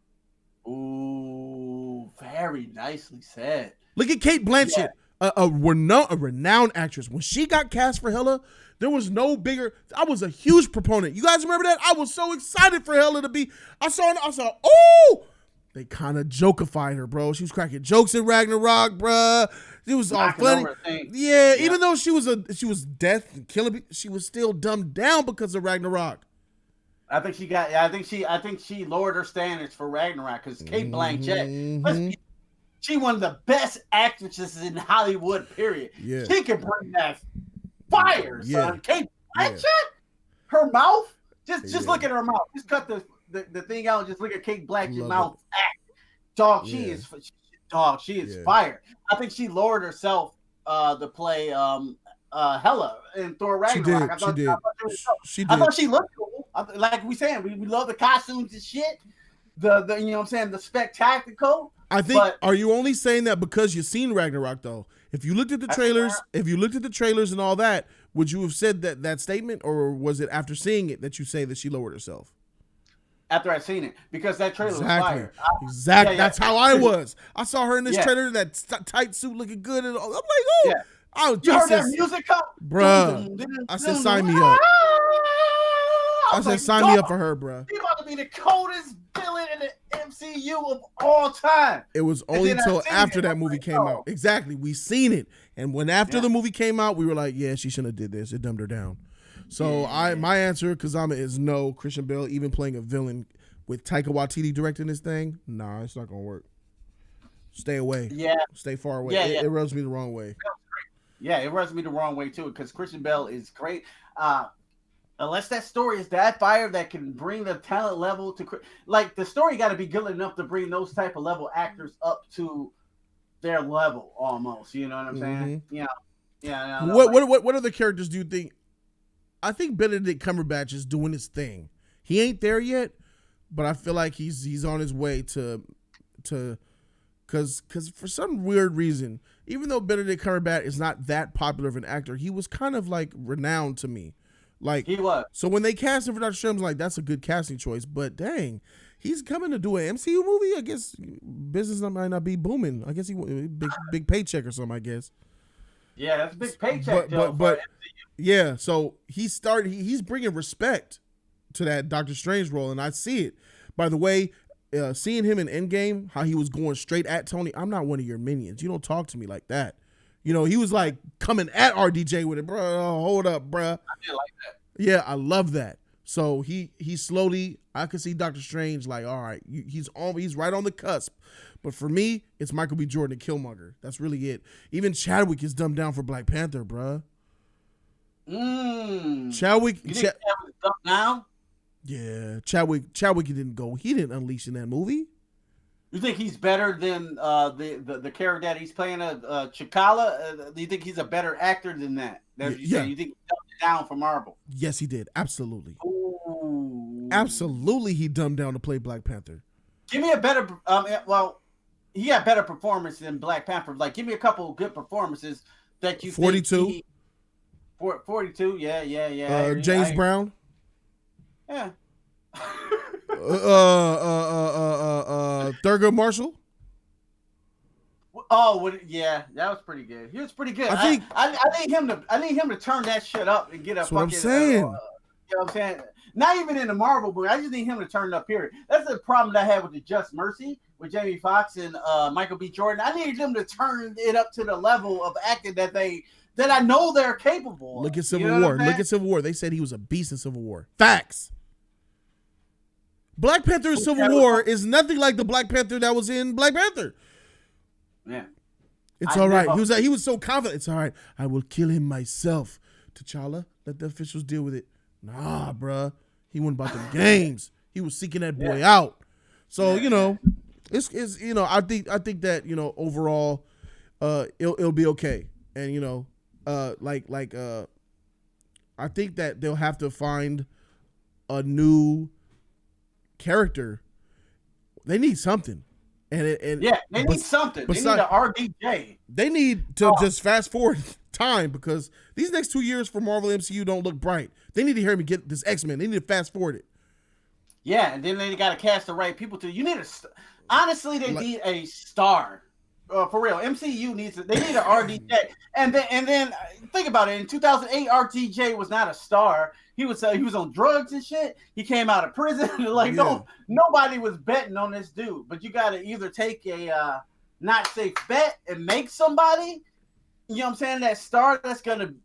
Ooh, very nicely said. Look at Cate Blanchett, a renowned actress. When she got cast for Hela, there was no bigger. I was a huge proponent. You guys remember that? I was so excited for Hela to be. I saw, oh, they kind of jokified her, bro. She was cracking jokes in Ragnarok, bro. It was all funny. Yeah, even though she was death and killing, she was still dumbed down because of Ragnarok. I think she lowered her standards for Ragnarok because Cate Blanchett, she one of the best actresses in Hollywood, period. Yeah. She can bring that fire, son. Cate Blanchett, her mouth, just look at her mouth. Just cut the thing out and just look at Cate Blanchett's mouth. Dog, she is fire. I think she lowered herself to play Hela in Thor Ragnarok. She did. I thought she looked cool. Like we saying, we love the costumes and shit. The you know what I'm saying, the spectacle. I think. Are you only saying that because you've seen Ragnarok though? If you looked at the trailers, and all that, would you have said that statement, or was it after seeing it that you say that she lowered herself? After I seen it, because that trailer was fire. Exactly. That's how I was. I saw her in this trailer, that tight suit, looking good, and all. I'm like, oh. Oh, you heard that music come? Bruh. I said, sign me up. I said, sign me up for her, bruh. She about to be the coldest villain in the MCU of all time. It was only until after that movie came out. Exactly. We seen it. And when after the movie came out, we were like, yeah, she shouldn't have did this. It dumbed her down. So my answer, Kazama, is no. Christian Bale, even playing a villain with Taika Waititi directing this thing, nah, it's not going to work. Stay away. Yeah. Stay far away. It rubs me the wrong way. Yeah, it rubs me the wrong way, too, because Christian Bale is great. Unless that story is that fire that can bring the talent level to, like, the story got to be good enough to bring those type of level actors up to their level almost. You know what I'm saying? Yeah. What other characters do you think? I think Benedict Cumberbatch is doing his thing. He ain't there yet, but I feel like he's on his way to, because for some weird reason, even though Benedict Cumberbatch is not that popular of an actor, he was kind of like renowned to me. Like he was. So when they cast him for Dr. Strange, I'm like, that's a good casting choice. But dang, he's coming to do an MCU movie. I guess business might not be booming. I guess he big paycheck or something. I guess. Yeah, that's a big paycheck. But yeah, so he's bringing respect to that Doctor Strange role, and I see it. By the way, seeing him in Endgame, how he was going straight at Tony. I'm not one of your minions. You don't talk to me like that. You know, he was like coming at RDJ with it, bro. Hold up, bro. I did like that. Yeah, I love that. So he slowly, I could see Doctor Strange like, all right, he's right on the cusp. But for me, it's Michael B. Jordan and Killmonger. That's really it. Even Chadwick is dumbed down for Black Panther, bro. Chadwick. You think Chadwick dumbed down? Yeah, Chadwick didn't go. He didn't unleash in that movie. You think he's better than the character that he's playing, Chikala? Do you think he's a better actor than that? You think he dumbed it down for Marvel? Yes, he did. Absolutely. Ooh. Absolutely, he dumbed down to play Black Panther. Give me a better. He had better performance than Black Panther. Like, give me a couple of good performances that you 42. Think 42. Yeah. James Brown. Yeah. Thurgood Marshall. Oh, yeah, that was pretty good. He was pretty good. I need him to turn that shit up and get a that's fucking. What I'm saying. You know what I'm saying? Not even in the Marvel movie. I just need him to turn it up. Period. That's the problem that I had with the Just Mercy with Jamie Foxx and Michael B. Jordan. I needed them to turn it up to the level of acting that I know they're capable of. Look at Civil War. Look at Civil War. They said he was a beast in Civil War. Facts. Black Panther in Civil War is nothing like the Black Panther that was in Black Panther. Yeah. It's all right. He was so confident. It's all right. I will kill him myself. T'Challa, let the officials deal with it. Nah, bruh. He went about them games. He was seeking that boy out. So, it's I think that, overall, it'll be okay. And, I think that they'll have to find a new character. They need something. They need something. They need an RDJ. They need to just fast forward time because these next 2 years for Marvel MCU don't look bright. They need to hear me get this X-Men. They need to fast forward it. Yeah, and then they got to cast the right people you need honestly, they need a star. For real, MCU they need an RDJ. And then think about it. In 2008, RDJ was not a star. He was on drugs and shit. He came out of prison. Nobody was betting on this dude. But you got to either take a not safe bet and make somebody, you know what I'm saying, that star that's going to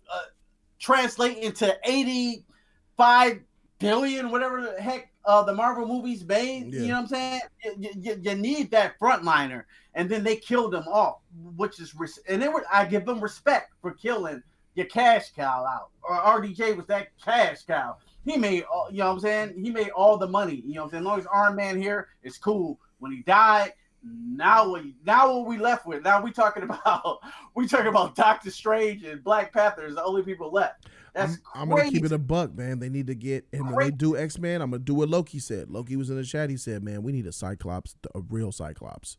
translate into 85 billion, whatever the heck the Marvel movies made. Yeah. You know what I'm saying? You need that frontliner. And then they killed them off, which is I give them respect for killing your cash cow out. Or RDJ was that cash cow. He made, you know what I'm saying? He made all the money. You know what I'm saying? As long as Iron Man here, it's cool. When he died, now what we left with? Now we talking about Doctor Strange and Black Panther is the only people left. I'm gonna keep it a buck, man. They need to get, and when they do X-Men, I'm gonna do what Loki said. Loki was in the chat. He said, "Man, we need a Cyclops, a real Cyclops,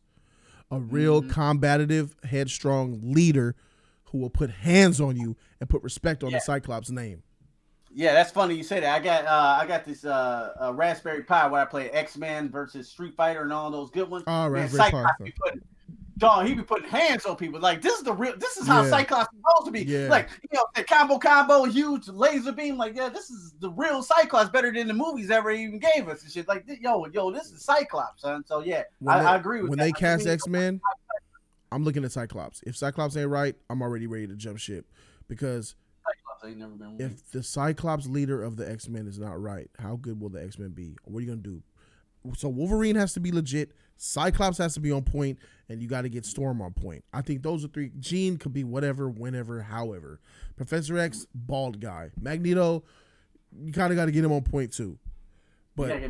a real combative, headstrong leader who will put hands on you and put respect on the Cyclops name." Yeah, that's funny you say that. I got this Raspberry Pi where I play X-Men versus Street Fighter and all those good ones. Oh, Raspberry Pi. dog, he be putting hands on people. Like, this is how Cyclops is supposed to be. Yeah. Like, the combo, huge laser beam. Like, yeah, this is the real Cyclops, better than the movies ever even gave us and shit. Like, yo, this is Cyclops, son. So yeah, I agree with when that. When they cast X-Men, I'm looking at Cyclops. If Cyclops ain't right, I'm already ready to jump ship, because Cyclops ain't never been right. If the Cyclops leader of the X-Men is not right, how good will the X-Men be? What are you gonna do? So Wolverine has to be legit, Cyclops has to be on point, and you got to get Storm on point. I think those are three. Jean could be whatever, whenever, however. Professor X, bald guy. Magneto, you kind of got to get him on point too. But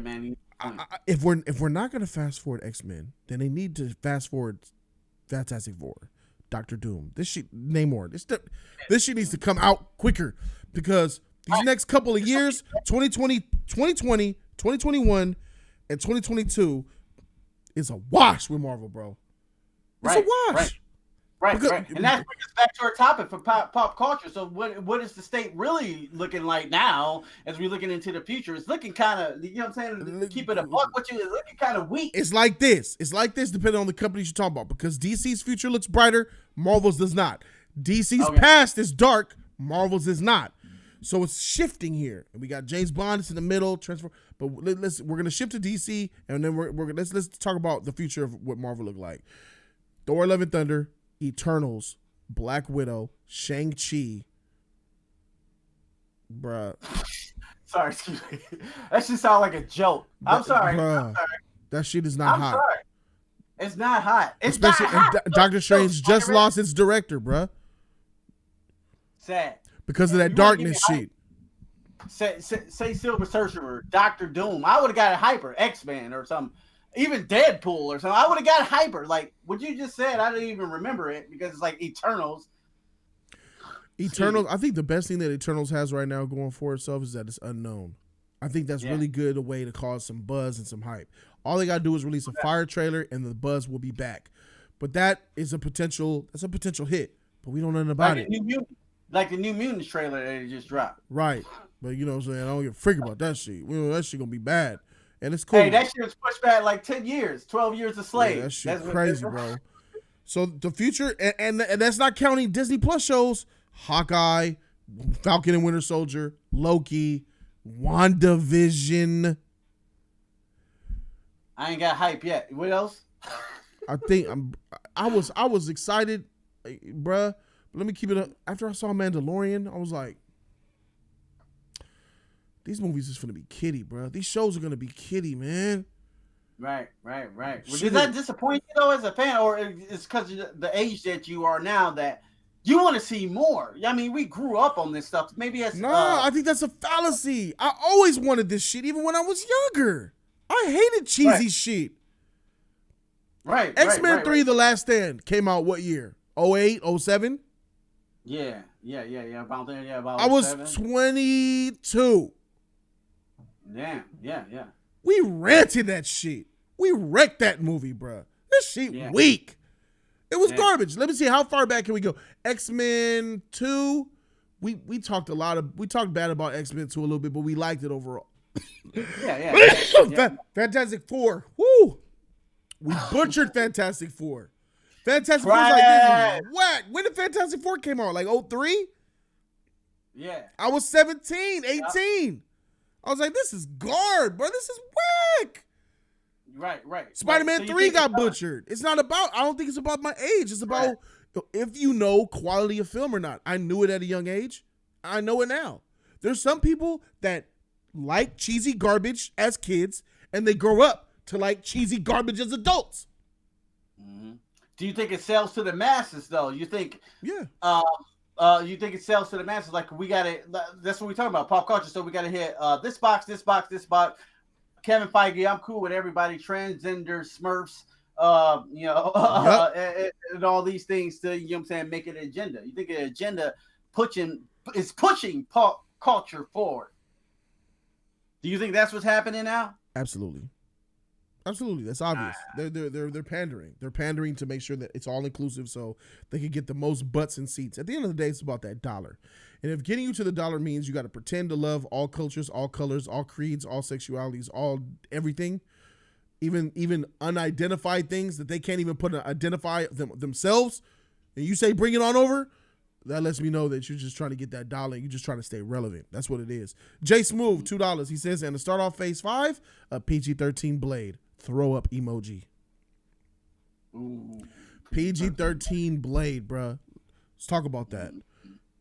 if we're not gonna fast forward X-Men, then they need to fast forward Fantastic Four, Doctor Doom. This shit, Namor. This shit needs to come out quicker, because these next couple of years, 2020, 2021, and 2022 is a wash with Marvel, bro. It's a wash. Right. And that brings us back to our topic for pop culture. So what is the state really looking like now as we're looking into the future? It's looking kind of, you know what I'm saying? Keep it a buck with you. It's looking kind of weak. It's like this depending on the companies you're talking about, because DC's future looks brighter, Marvel's does not. DC's past is dark, Marvel's is not. So it's shifting here. And we got James Bond, it's in the middle, transfer. But we're gonna shift to DC, and then let's talk about the future of what Marvel look like. Thor: Love and Thunder, Eternals, Black Widow, Shang-Chi. Bruh. Sorry, excuse me. That should sound like a joke. I'm sorry. That shit is not hot. Sorry. It's not hot. Especially Doctor Strange just lost its director, bruh. Sad. Because of that darkness shit. Say Silver Surfer, Doctor Doom. I would have got a hyper, X-Men or something. Even Deadpool or something. I would have got hyper. Like what you just said, I didn't even remember it because it's like Eternals. I think the best thing that Eternals has right now going for itself is that it's unknown. I think that's really good, a way to cause some buzz and some hype. All they gotta do is release a fire trailer and the buzz will be back. But that's a potential hit. But we don't know nothing about it. Like the New Mutants trailer that they just dropped. Right. But you know what I'm saying? I don't give a freak about that shit. We know that shit gonna be bad. And it's cool. Hey, that shit was pushed back like 10 years, 12 years a slave. Yeah, that shit crazy, bro. So the future, and that's not counting Disney Plus shows, Hawkeye, Falcon and Winter Soldier, Loki, WandaVision. I ain't got hype yet. What else? I think I was excited, bruh. But let me keep it up. After I saw Mandalorian, I was like, these movies is gonna be kiddie, bro. These shows are gonna be kiddie, man. Right. Does that disappoint you though as a fan, or it's because of the age that you are now that you want to see more? I mean, we grew up on this stuff. Maybe as I think that's a fallacy. I always wanted this shit, even when I was younger. I hated cheesy shit. Right. X-Men 3: The Last Stand came out what year? 08, 07? Yeah. About there. Yeah, about. I was 22. Yeah. We rented that shit. We wrecked that movie, bro. This shit weak. It was garbage. Let me see, how far back can we go? X-Men 2. We talked bad about X-Men 2 a little bit, but we liked it overall. Yeah. Fantastic Four. Woo! We butchered Fantastic Four. Fantastic Four was like, this is whack. When did Fantastic Four came out? Like 03? Yeah. I was 17, 18. I was like, this is garbage, bro. This is whack. Right. Spider-Man 3 got butchered. It's not about, I don't think it's about my age. It's about if you know quality of film or not. I knew it at a young age. I know it now. There's some people that like cheesy garbage as kids, and they grow up to like cheesy garbage as adults. Mm-hmm. Do you think it sells to the masses, though? You think? Yeah. You think it sells to the masses? Like we got to. That's what we're talking about, pop culture. So we got to hit this box. Kevin Feige, I'm cool with everybody. Transgender Smurfs, and all these things to, you know what I'm saying, make an agenda. You think an agenda is pushing pop culture forward? Do you think that's what's happening now? Absolutely. That's obvious. They're pandering. They're pandering to make sure that it's all inclusive, so they can get the most butts and seats. At the end of the day, it's about that dollar. And if getting you to the dollar means you got to pretend to love all cultures, all colors, all creeds, all sexualities, all everything, even unidentified things that they can't even identify themselves, and you say bring it on over, that lets me know that you're just trying to get that dollar. You're just trying to stay relevant. That's what it is. Jay Smooth, $2. He says, and to start off phase 5, a PG-13 Blade. Throw up emoji. Ooh. PG-13 Blade, bruh. Let's talk about that.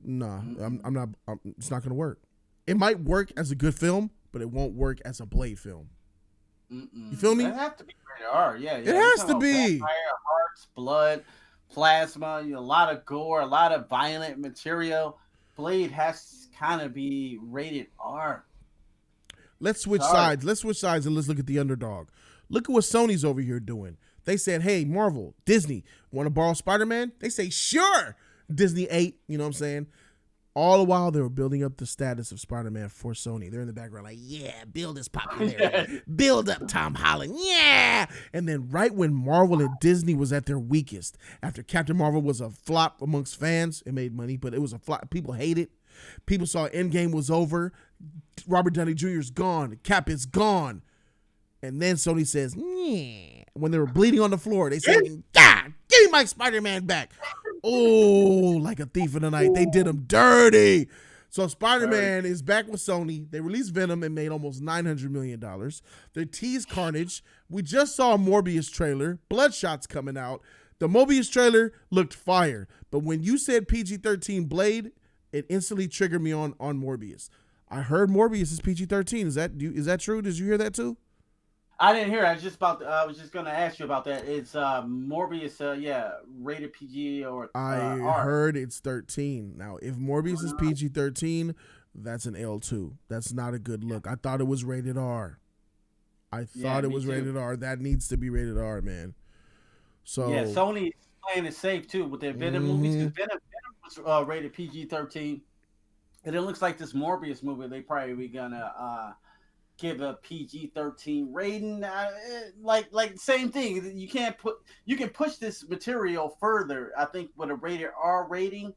Nah, I'm not. It's not gonna work. It might work as a good film, but it won't work as a Blade film. You feel me? It has to be rated R. Yeah. It has to be. Vampire, hearts, blood, plasma, a lot of gore, a lot of violent material. Blade has to kind of be rated R. Let's switch sides. Let's switch sides and let's look at the underdog. Look at what Sony's over here doing. They said, hey, Marvel, Disney, want to borrow Spider-Man? They say, sure. Disney 8, you know what I'm saying? All the while they were building up the status of Spider-Man for Sony. They're in the background like, yeah, build his popularity. Build up Tom Holland. Yeah. And then right when Marvel and Disney was at their weakest, after Captain Marvel was a flop amongst fans, it made money, but it was a flop. People hate it. People saw Endgame was over. Robert Downey Jr. is gone. Cap is gone. And then Sony says, yeah. When they were bleeding on the floor, they said, God, give me my Spider-Man back. Oh, like a thief in the night. They did him dirty. So Spider-Man is back with Sony. They released Venom and made almost $900 million. They teased Carnage. We just saw a Morbius trailer. Bloodshot's coming out. The Morbius trailer looked fire. But when you said PG-13 Blade, it instantly triggered me on Morbius. I heard Morbius is PG-13. Is that true? Did you hear that too? I didn't hear it. I was just going to ask you about that. It's Morbius, rated PG or I R. heard it's 13. Now, if Morbius is PG-13, that's an L2. That's not a good look. I thought it was rated R. Rated R. That needs to be rated R, man. So yeah, Sony's playing it safe too with their Venom movies. Because Venom was rated PG-13, and it looks like this Morbius movie they probably gonna give a PG-13 rating. Like same thing. You can push this material further. I think with a rated R rating,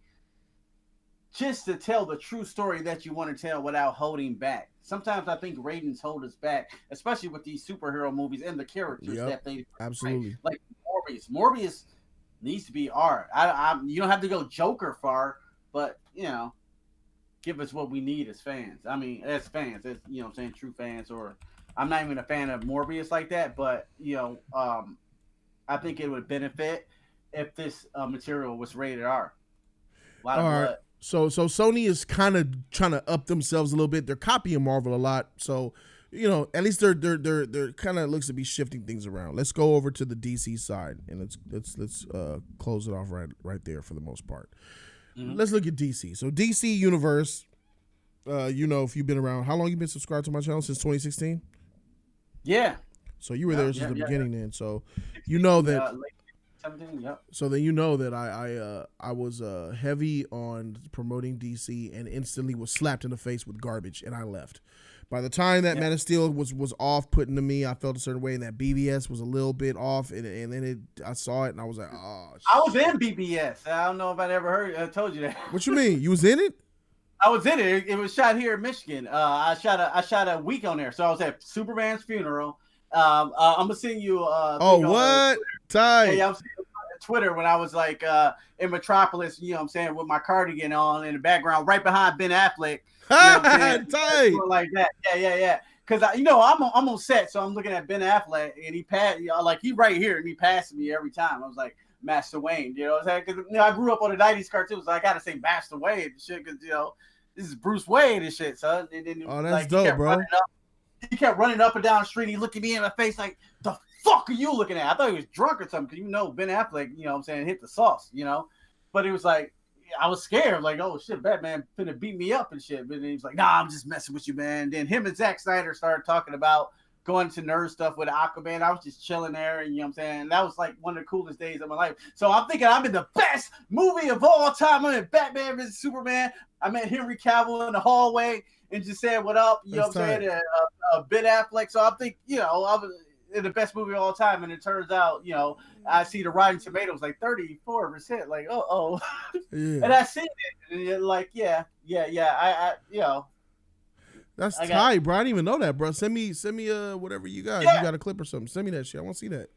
just to tell the true story that you want to tell without holding back. Sometimes I think ratings hold us back, especially with these superhero movies and the characters that they absolutely like Morbius. Morbius needs to be R. You don't have to go Joker far, but give us what we need as fans. I mean, as fans, as what I'm saying, true fans. Or I'm not even a fan of Morbius like that, but I think it would benefit if this material was rated R. A lot of blood. So Sony is kind of trying to up themselves a little bit. They're copying Marvel a lot. So, at least they're kind of looks to be shifting things around. Let's go over to the DC side and let's close it off right there for the most part. Mm-hmm. Let's look at DC. So DC Universe, if you've been around, how long you been subscribed to my channel? Since 2016? Yeah. So you were there since the beginning then. So you know that. So then you know that I was heavy on promoting DC and instantly was slapped in the face with garbage and I left. By the time that Man of Steel was off putting to me, I felt a certain way, and that BBS was a little bit off, and then I saw it and I was like, oh. Shit. I was in BBS. I don't know if I'd ever told you that. What you mean? You was in it? I was in it. It was shot here in Michigan. I shot a week on there, so I was at Superman's funeral. I'm gonna send you. What? Tight. Yeah, I'm seeing Twitter when I was like in Metropolis, with my cardigan on in the background, right behind Ben Affleck. Tight. Like that. Yeah. Because I'm on set, so I'm looking at Ben Affleck, and he passed, he right here, and he passed me every time. I was like, Master Wayne, you know what I'm saying? Because I grew up on the '90s cartoons, so I gotta say Master Wayne and shit, because this is Bruce Wayne and shit, son. And then, that's dope, bro. He kept running up and down the street. He looking me in my face like, the fuck are you looking at? I thought he was drunk or something, because Ben Affleck, hit the sauce, But it was like, I was scared, like, oh shit, Batman finna beat me up and shit. But then he was like, nah, I'm just messing with you, man. Then him and Zack Snyder started talking about going to nerd stuff with Aquaman. I was just chilling there, and and that was like one of the coolest days of my life. So I'm thinking I'm in the best movie of all time. I'm in Batman vs Superman. I met Henry Cavill in the hallway and just said what up, you know what I'm saying? Ben Affleck. So I think, I was in the best movie of all time, and it turns out, I see the Rotten Tomatoes like 34%. Like, yeah. And I seen it, and like, yeah. That's tight, bro. I didn't even know that, bro. Send me whatever you got. Yeah. You got a clip or something. Send me that shit. I want to see that.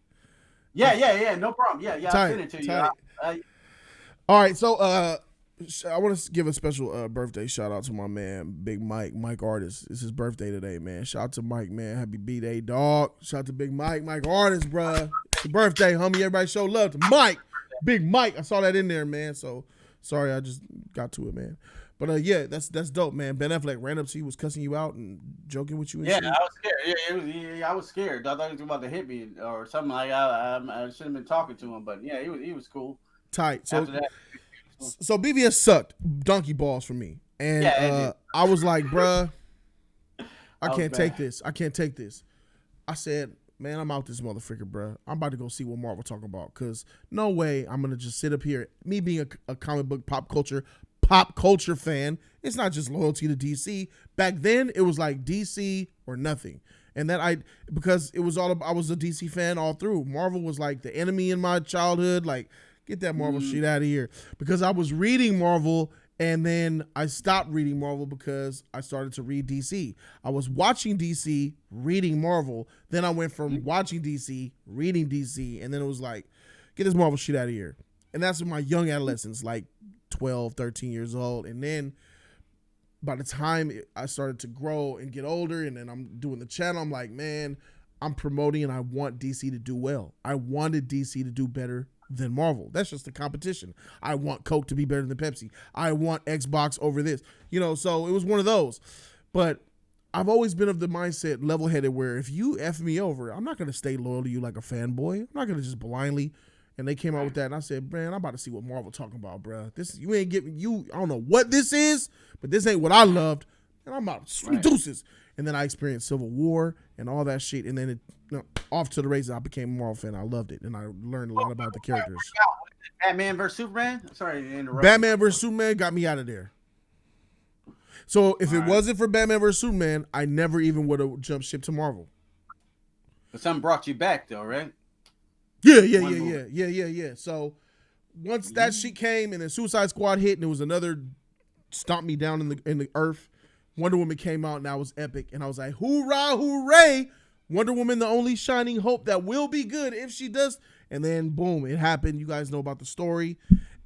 Yeah. No problem. Yeah. I'll send it to you. All right, so I want to give a special birthday shout out to my man, Big Mike Artist. It's his birthday today, man. Shout out to Mike, man. Happy B-Day, dog. Shout out to Big Mike Artist, bro. It's your birthday, homie. Everybody show love to Mike. Big Mike. I saw that in there, man. So sorry, I just got to it, man. But yeah, that's dope, man. Ben Affleck ran up to you, was cussing you out and joking with you and shit. I was scared. I was scared. I thought he was about to hit me or something like I should have been talking to him, but yeah, he was cool. Tight. So BVS sucked donkey balls for me. And I was like, bruh, I can't take this. I said, man, I'm out this motherfucker, bruh. I'm about to go see what Marvel talking about. Because no way I'm going to just sit up here. Me being a comic book pop culture fan, it's not just loyalty to DC. Back then, it was like DC or nothing. And that because it was I was a DC fan all through. Marvel was like the enemy in my childhood. Like, get that Marvel shit out of here. Because I was reading Marvel and then I stopped reading Marvel because I started to read DC. I was watching DC, reading Marvel. Then I went from watching DC, reading DC. And then it was like, get this Marvel shit out of here. And that's in my young adolescence, like 12, 13 years old. And then by the time I started to grow and get older and then I'm doing the channel, I'm like, man, I'm promoting and I want DC to do well. I wanted DC to do better than Marvel. That's just the competition. I want Coke to be better than Pepsi. I want Xbox over this. So it was one of those. But I've always been of the mindset, level-headed, where if you F me over, I'm not going to stay loyal to you like a fanboy. I'm not going to just blindly. And they came out with that, and I said, man, I'm about to see what Marvel talking about, bro. You ain't getting you. I don't know what this is, but this ain't what I loved. And I'm out sweet deuces. And then I experienced Civil War and all that shit. And then off to the races, I became a Marvel fan. I loved it, and I learned a lot about the characters. Batman vs Superman. Sorry to interrupt. Batman vs Superman got me out of there. So if it wasn't for Batman vs Superman, I never even would have jumped ship to Marvel. But something brought you back, though, right? Yeah. So once that shit came and then Suicide Squad hit and it was another stomp me down in the earth, Wonder Woman came out and that was epic. And I was like, hoorah, hooray. Wonder Woman, the only shining hope that will be good if she does. And then boom, it happened. You guys know about the story.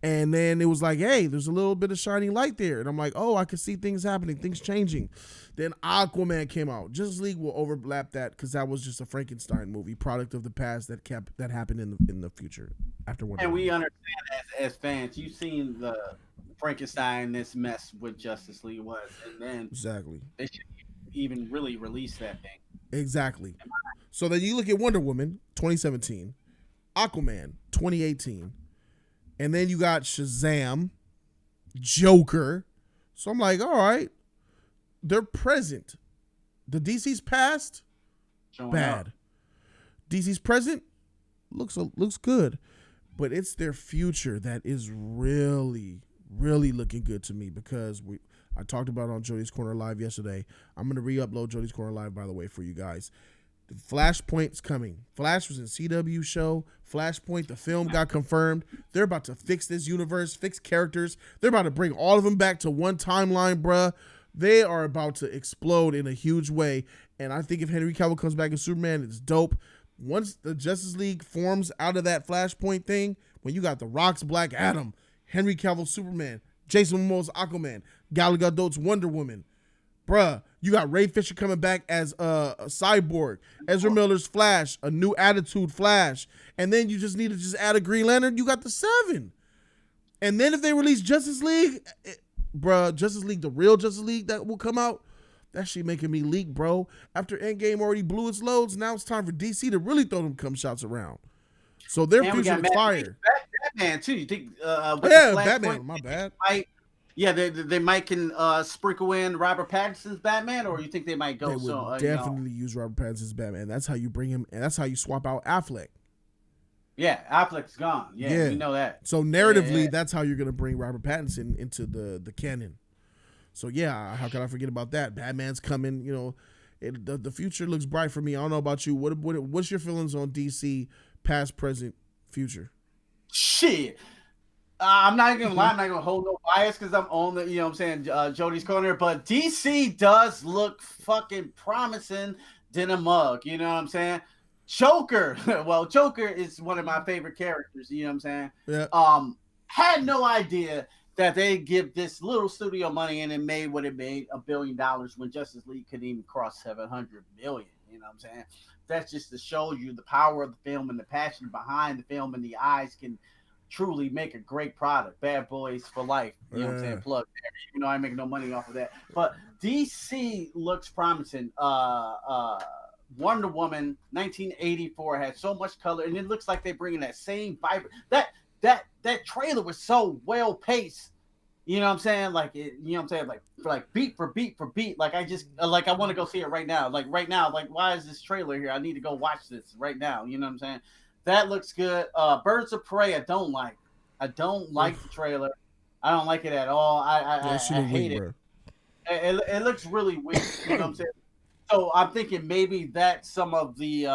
And then it was like, hey, there's a little bit of shining light there. And I'm like, oh, I can see things happening, things changing. Then Aquaman came out. Justice League will overlap that because that was just a Frankenstein movie, product of the past that happened in the future after Wonder Woman. And we understand as fans, you've seen the Frankenstein, this mess with Justice League was. And then exactly, they should even really release that thing. Exactly. So then you look at Wonder Woman 2017, Aquaman 2018. And then you got Shazam, Joker. So I'm like, all right, they're present. The DC's past, bad. DC's present looks good, but it's their future that is really, really looking good to me because I talked about it on Jody's Corner Live yesterday. I'm going to re-upload Jody's Corner Live, by the way, for you guys. The Flashpoint's coming. Flash was in CW show. Flashpoint, the film got confirmed. They're about to fix this universe, fix characters. They're about to bring all of them back to one timeline, bruh. They are about to explode in a huge way. And I think if Henry Cavill comes back as Superman, it's dope. Once the Justice League forms out of that Flashpoint thing, when you got The Rock's Black Adam, Henry Cavill Superman, Jason Momoa's Aquaman, Gal Gadot's Wonder Woman, bruh, you got Ray Fisher coming back as a Cyborg, Ezra Miller's Flash, a new attitude Flash, and then you just need to just add a Green Lantern. You got the 7. And then if they release Justice League, bruh, Justice League, the real Justice League that will come out, that shit making me leak, bro. After Endgame already blew its loads, now it's time for DC to really throw them cum shots around. So their future is fire. Batman too. You think? Batman. My bad. They might can sprinkle in Robert Pattinson's Batman, or you think they might go? They would definitely use Robert Pattinson's Batman. That's how you bring him, and that's how you swap out Affleck. Yeah, Affleck's gone. Yeah, we know that. So narratively, that's how you're gonna bring Robert Pattinson into the canon. So yeah, how can I forget about that? Batman's coming. The future looks bright for me. I don't know about you. What's your feelings on DC, past, present, future? Shit. I'm not gonna lie, I'm not gonna hold no bias because I'm on the, you know what I'm saying, Jody's corner, but DC does look fucking promising than a mug, you know what I'm saying? Joker, well, Joker is one of my favorite characters, you know what I'm saying? Yeah. Had no idea that they give this little studio money and it made what it made, $1 billion, when Justice League couldn't even cross 700 million, you know what I'm saying? That's just to show you the power of the film and the passion behind the film, and the eyes can truly make a great product. Bad Boys for Life. You know what I'm saying? Plug there. Even though I ain't making no money off of that. But DC looks promising. Wonder Woman 1984 had so much color, and it looks like they're bringing that same vibrant. That trailer was so well paced. You know what I'm saying? Like it, you know what I'm saying? Like beat for beat for beat. Like I want to go see it right now. Like right now. Like why is this trailer here? I need to go watch this right now. You know what I'm saying? That looks good. Birds of Prey, I don't like. I don't like the trailer. I don't like it at all. I hate it. It looks really weak. You know what I'm saying? So I'm thinking maybe that's some of the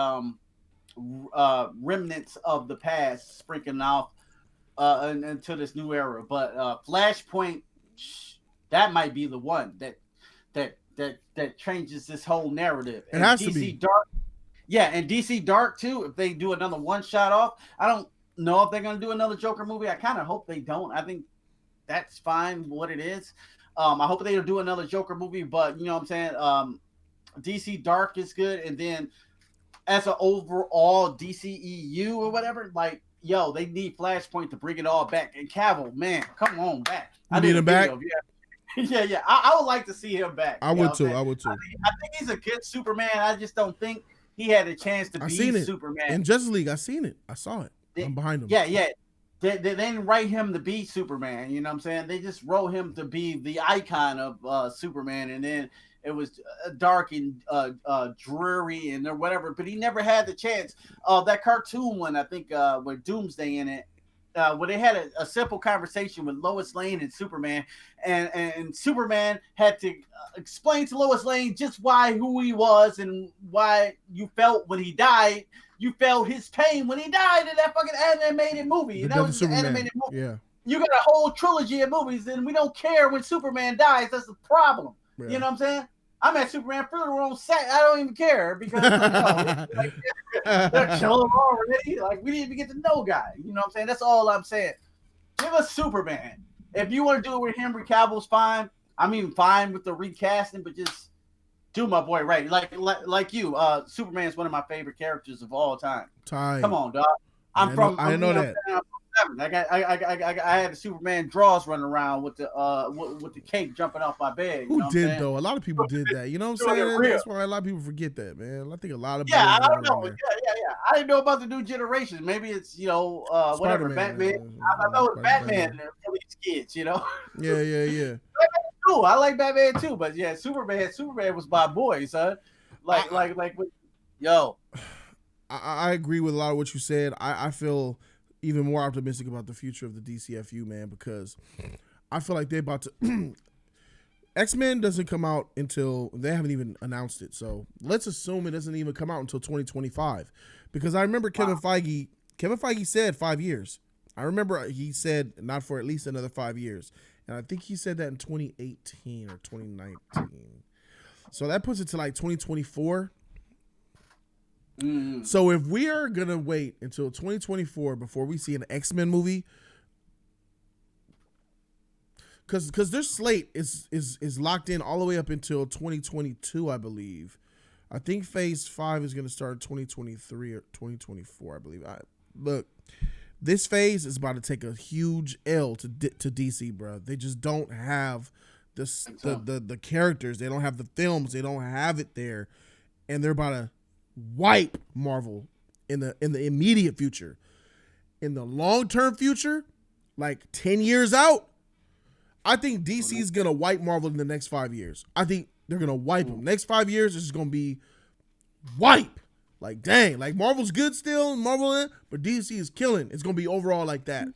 remnants of the past sprinkling off into this new era. But Flashpoint, that might be the one that changes this whole narrative. It has to be. Dark. Yeah, and DC Dark too. If they do another one shot off, I don't know if they're gonna do another Joker movie. I kind of hope they don't. I think that's fine what it is. I hope they do another Joker movie, but you know what I'm saying. DC Dark is good, and then as an overall DCEU or whatever, like yo, they need Flashpoint to bring it all back. And Cavill, man, come on back. I need him back. Yeah. I would like to see him back. I would too. I think he's a good Superman. I just don't think he had a chance to be Superman. In Justice League, I seen it. I saw it. I'm behind him. Yeah. They didn't write him to be Superman. You know what I'm saying? They just wrote him to be the icon of Superman, and then it was dark and dreary and or whatever. But he never had the chance. That cartoon one, I think, with Doomsday in it, where they had a simple conversation with Lois Lane and Superman, and Superman had to explain to Lois Lane just who he was and why you felt when he died. You felt his pain when he died in that fucking animated movie. And that was an animated movie. Yeah. You got a whole trilogy of movies, and we don't care when Superman dies. That's the problem. Yeah. You know what I'm saying? I'm at Superman funeral on set. I don't even care because they're killing him already. Like we didn't even get to know guy. You know what I'm saying? That's all I'm saying. Give us Superman. If you want to do it with Henry Cavill's fine. I'm even fine with the recasting, but just do my boy right. Like you. Superman is one of my favorite characters of all time. Come on, dog. I know that. I had the Superman draws running around with the cape jumping off my bed. Who did though? A lot of people did that. You know what I'm saying? That's why a lot of people forget that, man. I think a lot of I don't know. Yeah. I didn't know about the new generation. Maybe it's whatever Batman. I know it's Batman for these kids. You know. Yeah. Cool. I like Batman too, but yeah, Superman was my boy, son. Yo. I agree with a lot of what you said. I feel even more optimistic about the future of the DCFU, man, because I feel like they're about to X-Men doesn't come out until they haven't even announced it. So let's assume it doesn't even come out until 2025. Because I remember Kevin Feige said 5 years. I remember he said not for at least another 5 years. And I think he said that in 2018 or 2019. So that puts it to like 2024. So if we are going to wait until 2024 before we see an X-Men movie, because their slate is locked in all the way up until 2022, I believe. I think Phase 5 is going to start in 2023 or 2024, I believe. Look, this phase is about to take a huge L to DC, bro. They just don't have the characters. They don't have the films. They don't have it there. And they're about to wipe Marvel in the immediate future. In the long-term future, like 10 years out, I think DC is going to wipe Marvel in the next 5 years. I think they're going to wipe them. Next 5 years, it's going to be wipe. Like, dang. Like, Marvel's good still, but DC is killing. It's going to be overall like that.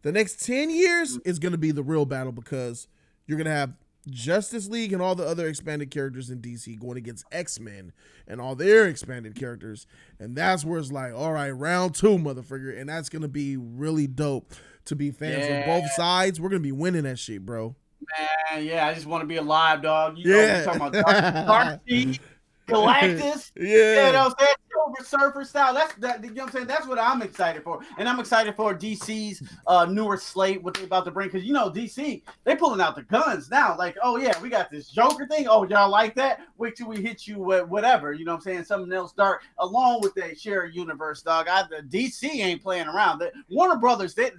The next 10 years is going to be the real battle because you're going to have Justice League and all the other expanded characters in DC going against X-Men and all their expanded characters. And that's where it's like, all right, round 2, motherfucker. And that's going to be really dope to be fans of both sides. We're going to be winning that shit, bro. Man, yeah, I just want to be alive, dog. You know, Yeah. we're talking about Dark Seed, Galactus. Yeah. You know, Silver Surfer style. You know what I'm saying? That's what I'm excited for. And I'm excited for DC's newer slate, what they're about to bring. Because, you know, DC, they pulling out the guns now. Like, oh, yeah, we got this Joker thing. Oh, y'all like that? Wait till we hit you with whatever. You know what I'm saying? Something else dark along with that shared universe, dog. The DC ain't playing around. The Warner Brothers, they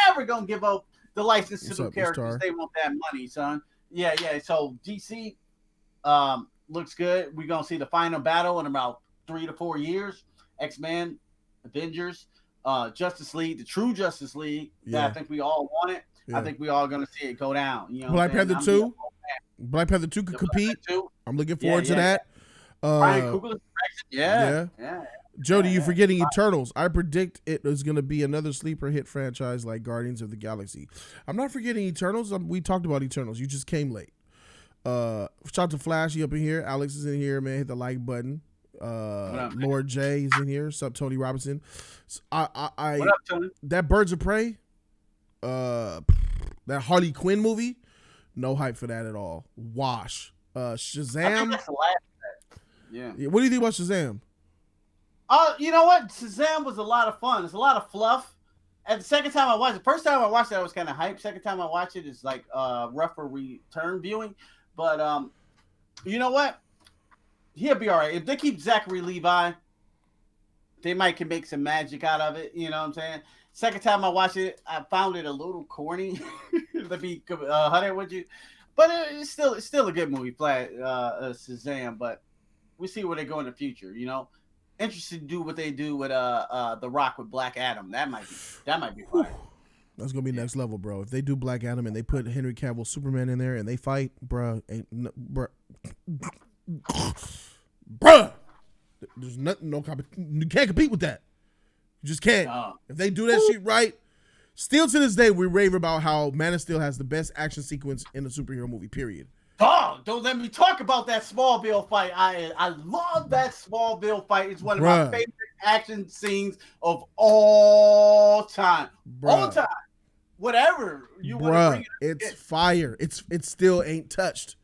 never going to give up the license to the characters. They want that money, son. Yeah. So DC looks good. We're going to see the final battle in about 3 to 4 years. X-Men, Avengers, Justice League, the true Justice League that I think we all want it. Yeah. I think we all going to see it go down. You know, Black Panther 2. Black Panther 2 could compete. I'm looking forward to that. Ryan Coogler's yeah. Jody, you're forgetting Eternals. I predict it is going to be another sleeper hit franchise like Guardians of the Galaxy. I'm not forgetting Eternals. We talked about Eternals. You just came late. Shout out to Flashy up in here. Alex is in here, man. Hit the like button. Lord J is in here. Sup, Tony Robinson. What up, Tony? That Birds of Prey, that Harley Quinn movie, no hype for that at all. Wash. Shazam. I think that's the last of that. Yeah. What do you think about Shazam? You know what? Shazam was a lot of fun. It's a lot of fluff. And the second time I watched it, first time I watched it, I was kind of hyped. Second time I watched it, it's like rougher return viewing. But you know what? He'll be all right. If they keep Zachary Levi, they might can make some magic out of it. You know what I'm saying? Second time I watched it, I found it a little corny. To be 100 with you, but it's still a good movie. Shazam, but we see where they go in the future. You know, interested to do what they do with The Rock with Black Adam. That might be fire. That's gonna be next level, bro. If they do Black Adam and they put Henry Cavill Superman in there and they fight, bruh, there's nothing, you can't compete with that. You just can't. If they do that shit right, still to this day, we rave about how Man of Steel has the best action sequence in a superhero movie, period. Oh, don't let me talk about that Smallville fight. I love that Smallville fight. It's one of my favorite action scenes of all time. All time. Whatever you want to bring it. It's fire. It still ain't touched.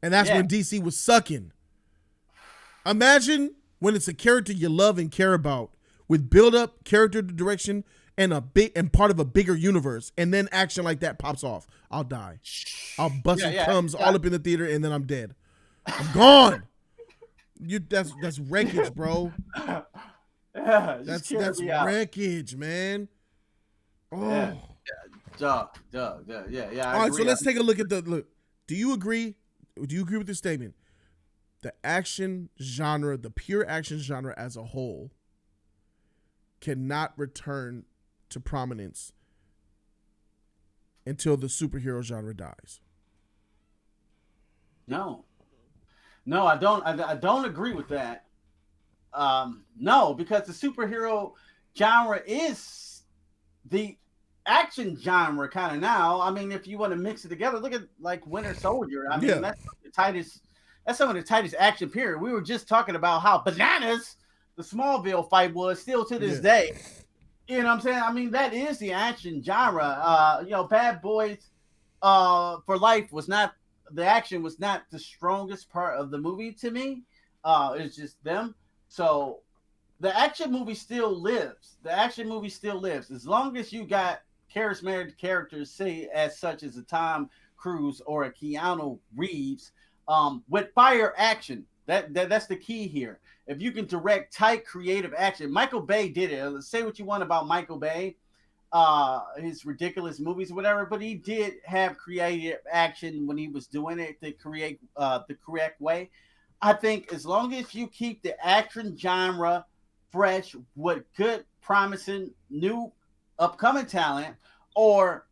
And that's when DC was sucking. Imagine when it's a character you love and care about with build-up, character direction, and part of a bigger universe, and then action like that pops off. I'll die. I'll bust thumbs all up in the theater, and then I'm dead. I'm gone. That's wreckage, bro. That's wreckage, man. Oh. Yeah. All right, so let's take a look at Do you agree? Do you agree with this statement? The action genre, the pure action genre as a whole, cannot return to prominence until the superhero genre dies. No, I don't agree with that. No, because the superhero genre is the action genre kind of now. I mean, if you want to mix it together, look at like Winter Soldier. I mean, that's the tightest. That's some of the tightest action period. We were just talking about how bananas the Smallville fight was still to this day. You know what I'm saying? I mean, that is the action genre. Bad Boys for Life was not, the action was not the strongest part of the movie to me. It's just them. So the action movie still lives. As long as you got charismatic characters, say as such as a Tom Cruise or a Keanu Reeves, with fire action. That's the key here. If you can direct tight, creative action, Michael Bay did it. Say what you want about Michael Bay, his ridiculous movies, or whatever, but he did have creative action when he was doing it to create the correct way. I think as long as you keep the action genre fresh with good, promising, new, upcoming talent, or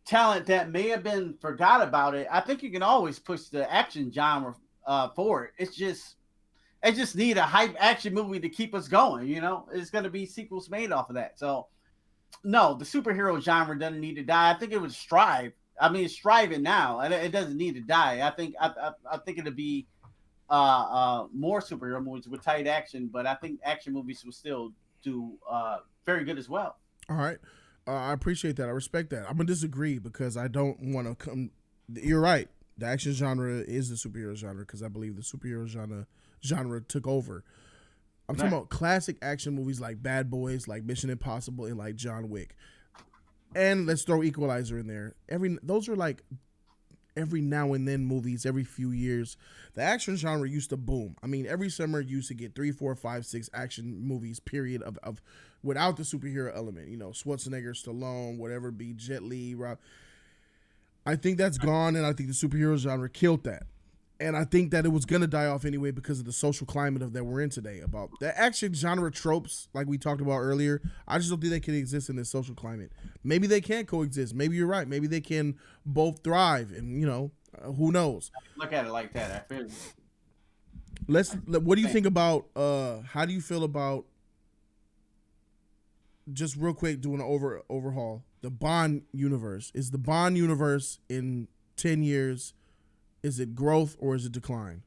talent that may have been forgot about it, I think you can always push the action genre forward. It just need a hype action movie to keep us going. You know, it's going to be sequels made off of that. So, no, the superhero genre doesn't need to die. I think it would strive. I mean, it's striving now. It doesn't need to die. I think it'll be more superhero movies with tight action, but I think action movies will still do very good as well. All right. I appreciate that. I respect that. I'm gonna disagree because I don't want to come. You're right. The action genre is the superhero genre because I believe the superhero genre took over. I'm talking about classic action movies like Bad Boys, like Mission Impossible, and like John Wick. And let's throw Equalizer in there. Those are like every now and then movies, every few years. The action genre used to boom. I mean, every summer you used to get 3, 4, 5, 6 action movies, period, of without the superhero element. You know, Schwarzenegger, Stallone, whatever it be, Jet Li, Rob. I think that's gone, and I think the superhero genre killed that. And I think that it was going to die off anyway because of the social climate of that we're in today. About the action genre tropes, like we talked about earlier, I just don't think they can exist in this social climate. Maybe they can coexist. Maybe you're right. Maybe they can both thrive. And, you know, who knows? Look at it like that. I feel. What do you think about, how do you feel about, just real quick, doing an overhaul, the Bond universe? Is the Bond universe in 10 years, is it growth or is it decline?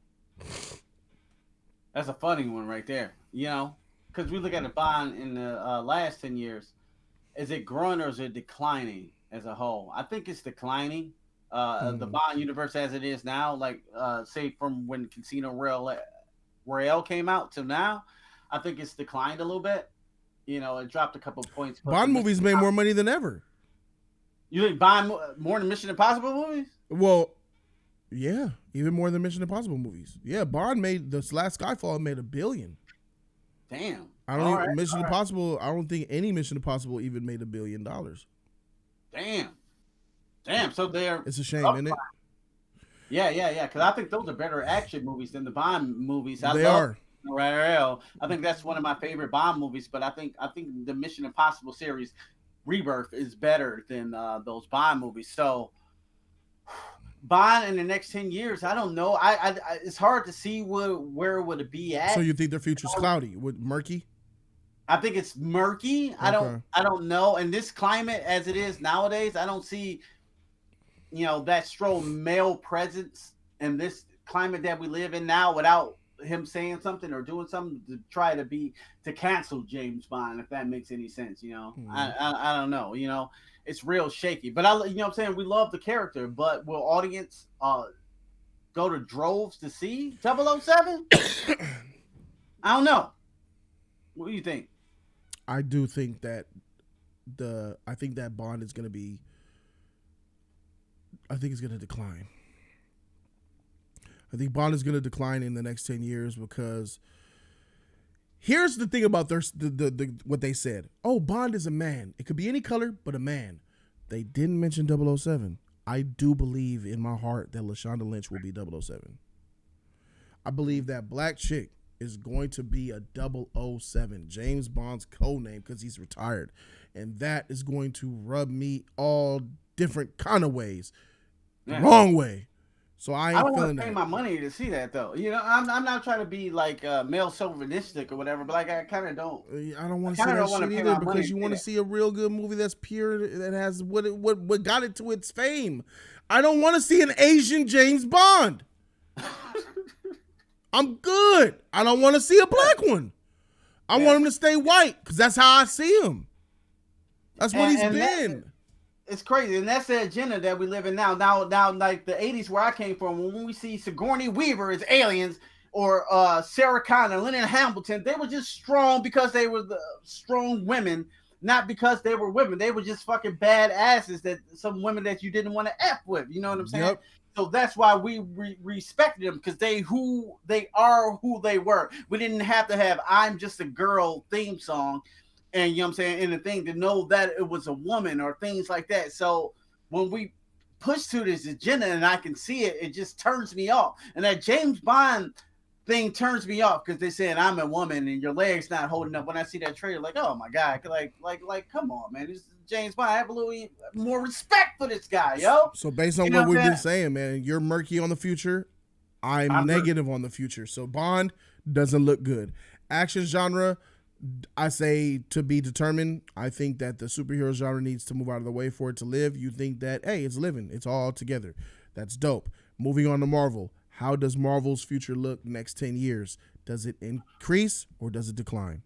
That's a funny one right there. You know, because we look at the Bond in the last 10 years. Is it growing or is it declining as a whole? I think it's declining. The Bond universe as it is now, like say from when Casino Royale came out to now, I think it's declined a little bit. You know, it dropped a couple of points. Bond movies made more money than ever. You think Bond more than Mission Impossible movies? Well, yeah, even more than Mission Impossible movies. Yeah, Bond made this last Skyfall made $1 billion. Damn. I don't Mission Impossible. I don't think any Mission Impossible even made $1 billion. Damn. So they're. It's a shame, isn't it? Yeah. Because I think those are better action movies than the Bond movies. They are. I think that's one of my favorite Bond movies. But I think the Mission Impossible series, Rebirth, is better than those Bond movies. So. Bond in the next 10 years, I don't know. I it's hard to see where would it be at. So you think their future's cloudy, murky? I think it's murky. Okay. I don't know. In this climate as it is nowadays, I don't see, that strong male presence in this climate that we live in now without him saying something or doing something to try to cancel James Bond, if that makes any sense. I don't know. It's real shaky, but what I'm saying, we love the character, but will audience go to droves to see 007? I don't know. What do you think? I do think that I think that Bond is going to be, I think it's going to decline. I think Bond is going to decline in the next 10 years because here's the thing about what they said. Oh, Bond is a man. It could be any color, but a man. They didn't mention 007. I do believe in my heart that Lashonda Lynch will be 007. I believe that black chick is going to be a 007, James Bond's code name, because he's retired. And that is going to rub me all different kind of ways. The wrong way. So I ain't feeling that. I pay my money to see that though. I'm not trying to be like male chauvinistic or whatever, but like I kind of don't. I don't want to see that shit either because you want to see a real good movie that's pure, that has what got it to its fame. I don't want to see an Asian James Bond. I'm good. I don't want to see a black one. I want him to stay white because that's how I see him. That's what he's been. It's crazy, and that's the agenda that we live in now. Now, like the 80s where I came from, when we see Sigourney Weaver as aliens or Sarah Connor, Lynn Hamilton, they were just strong because they were the strong women, not because they were women. They were just fucking bad asses, that some women that you didn't want to F with. You know what I'm saying? Yep. So that's why we respected them, because they are who they were. We didn't have to have "I'm Just a Girl" theme song. And you know what I'm saying, and the thing to know that it was a woman or things like that. So when we push to this agenda and I can see it, it just turns me off. And that James Bond thing turns me off because they said I'm a woman and your leg's not holding up. When I see that trailer, like, oh my God, like, come on, man, this is James Bond. I have a little more respect for this guy, yo. So based on what we've been saying, man, you're murky on the future. I'm negative on the future. So Bond doesn't look good. Action genre I say to be determined. I think that the superhero genre needs to move out of the way for it to live. You think that, hey, it's living. It's all together. That's dope. Moving on to Marvel. How does Marvel's future look next 10 years? Does it increase or does it decline?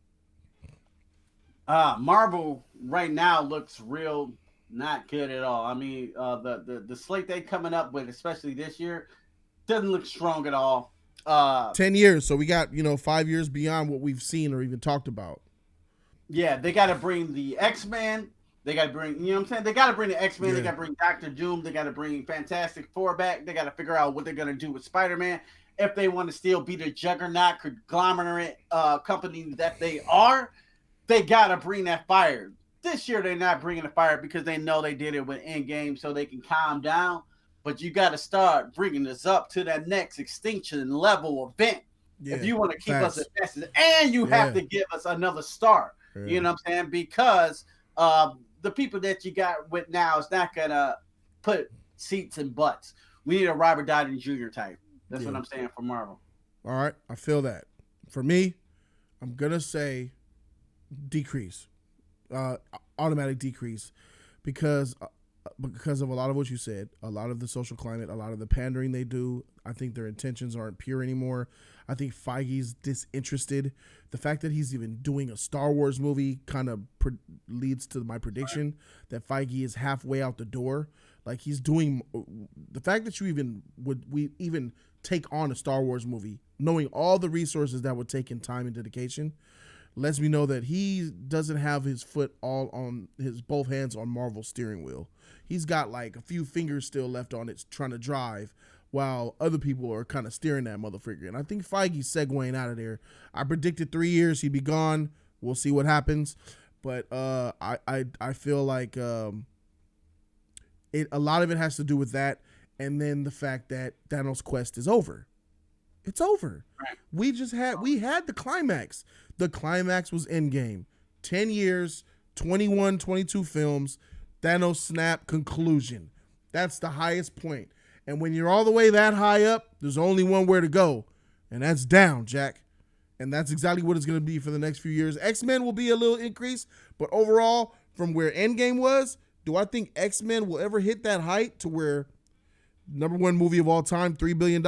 Marvel right now looks real not good at all. I mean, the slate they coming up with, especially this year, doesn't look strong at all. 10 years. So we got, 5 years beyond what we've seen or even talked about. Yeah, they got to bring the X-Men. They got to bring, you know what I'm saying? They got to bring the X-Men. Yeah. They got to bring Doctor Doom. They got to bring Fantastic Four back. They got to figure out what they're going to do with Spider-Man. If they want to still be the juggernaut conglomerate company that they are, they got to bring that fire. This year, they're not bringing the fire because they know they did it with Endgame so they can calm down. But you got to start bringing this up to that next extinction level event. Yeah, if you want to keep us invested, and you have to give us another star. Yeah. You know what I'm saying? Because the people that you got with now is not going to put seats in butts. We need a Robert Downey Jr. type. That's what I'm saying for Marvel. All right. I feel that. For me, I'm going to say decrease, automatic decrease, because of a lot of what you said, a lot of the social climate, a lot of the pandering they do. I think their intentions aren't pure anymore. I think Feige's disinterested. The fact that he's even doing a Star Wars movie kind of leads to my prediction that Feige is halfway out the door. Like, he's doing the fact that we even take on a Star Wars movie, knowing all the resources that would take in time and dedication, lets me know that he doesn't have his foot all on his both hands on Marvel's steering wheel. He's got like a few fingers still left on it trying to drive, while other people are kind of steering that motherfucker. And I think Feige's segueing out of there. I predicted 3 years he'd be gone. We'll see what happens. But I feel like a lot of it has to do with that, and then the fact that Thanos' quest is over. It's over. Right. We had the climax. The climax was Endgame. 10 years, 21, 22 films, Thanos snap, conclusion. That's the highest point. And when you're all the way that high up, there's only one where to go, and that's down, Jack. And that's exactly what it's going to be for the next few years. X-Men will be a little increase, but overall, from where Endgame was, do I think X-Men will ever hit that height to where number one movie of all time, $3 billion?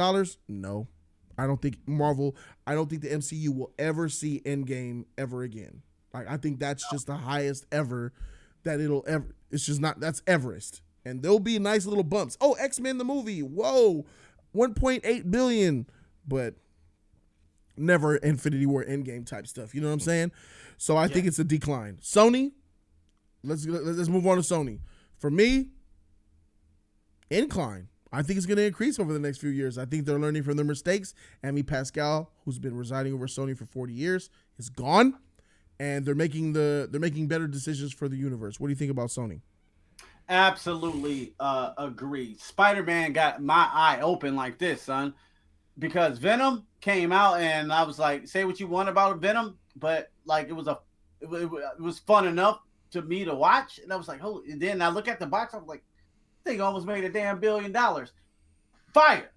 No. I don't think the MCU will ever see Endgame ever again. Like, I think that's just the highest ever that it'll ever. It's just not. That's Everest, and there'll be nice little bumps. Oh, X-Men the movie. Whoa, 1.8 billion, but never Infinity War Endgame type stuff. You know what I'm saying? So I think it's a decline. Sony. Let's move on to Sony. For me, incline. I think it's going to increase over the next few years. I think they're learning from their mistakes. Amy Pascal, who's been residing over Sony for 40 years, is gone, and they're making better decisions for the universe. What do you think about Sony? Absolutely agree. Spider-Man got my eye open like this, son, because Venom came out, and I was like, say what you want about Venom, but like it was fun enough to me to watch, and I was like, oh. And then I look at the box, I was like, thing almost made a damn $1 billion. Fire.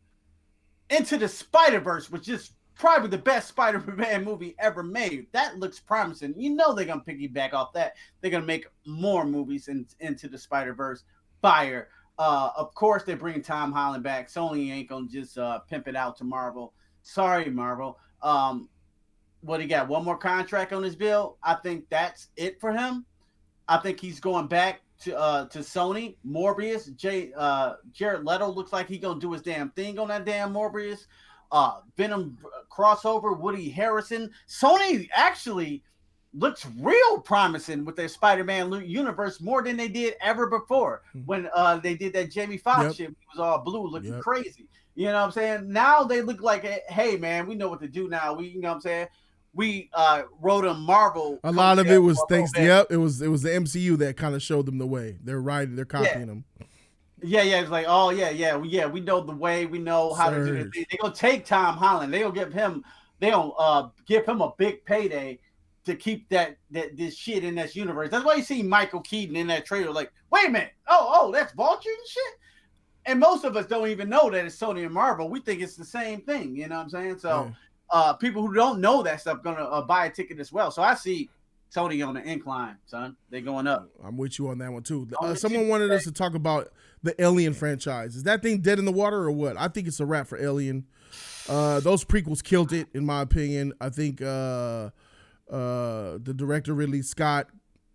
Into the Spider-Verse, which is probably the best Spider-Man movie ever made. That looks promising. You know they're going to piggyback off that. They're going to make more movies into the Spider-Verse. Fire. Of course, they're bringing Tom Holland back. Sony ain't going to just pimp it out to Marvel. Sorry, Marvel. What, he got one more contract on his bill? I think that's it for him. I think he's going back to Sony. Morbius, Jared Leto looks like he's gonna do his damn thing on that damn Morbius. Venom crossover, Woody Harrison. Sony actually looks real promising with their Spider-Man universe more than they did ever before. When they did that Jamie Foxx shit, he was all blue looking crazy. You know what I'm saying? Now they look like, hey man, we know what to do now. You know what I'm saying? We wrote a Marvel. A lot of it was thanks. Yep, it was the MCU that kind of showed them the way. They're copying them. Yeah. It's like, oh yeah. We know the way. We know how to do it. They're gonna take Tom Holland. They'll give him a big payday to keep this shit in this universe. That's why you see Michael Keaton in that trailer. Like, wait a minute. Oh, that's Vulture and shit. And most of us don't even know that it's Sony and Marvel. We think it's the same thing. You know what I'm saying? So. Yeah. people who don't know that stuff gonna buy a ticket as well. So I see Tony on the incline, son. They going up. I'm with you on that one too. On the Someone wanted us to talk about the Alien franchise. Is that thing dead in the water or what? I think it's a wrap for Alien. Those prequels killed it, in my opinion. I think the director Ridley Scott,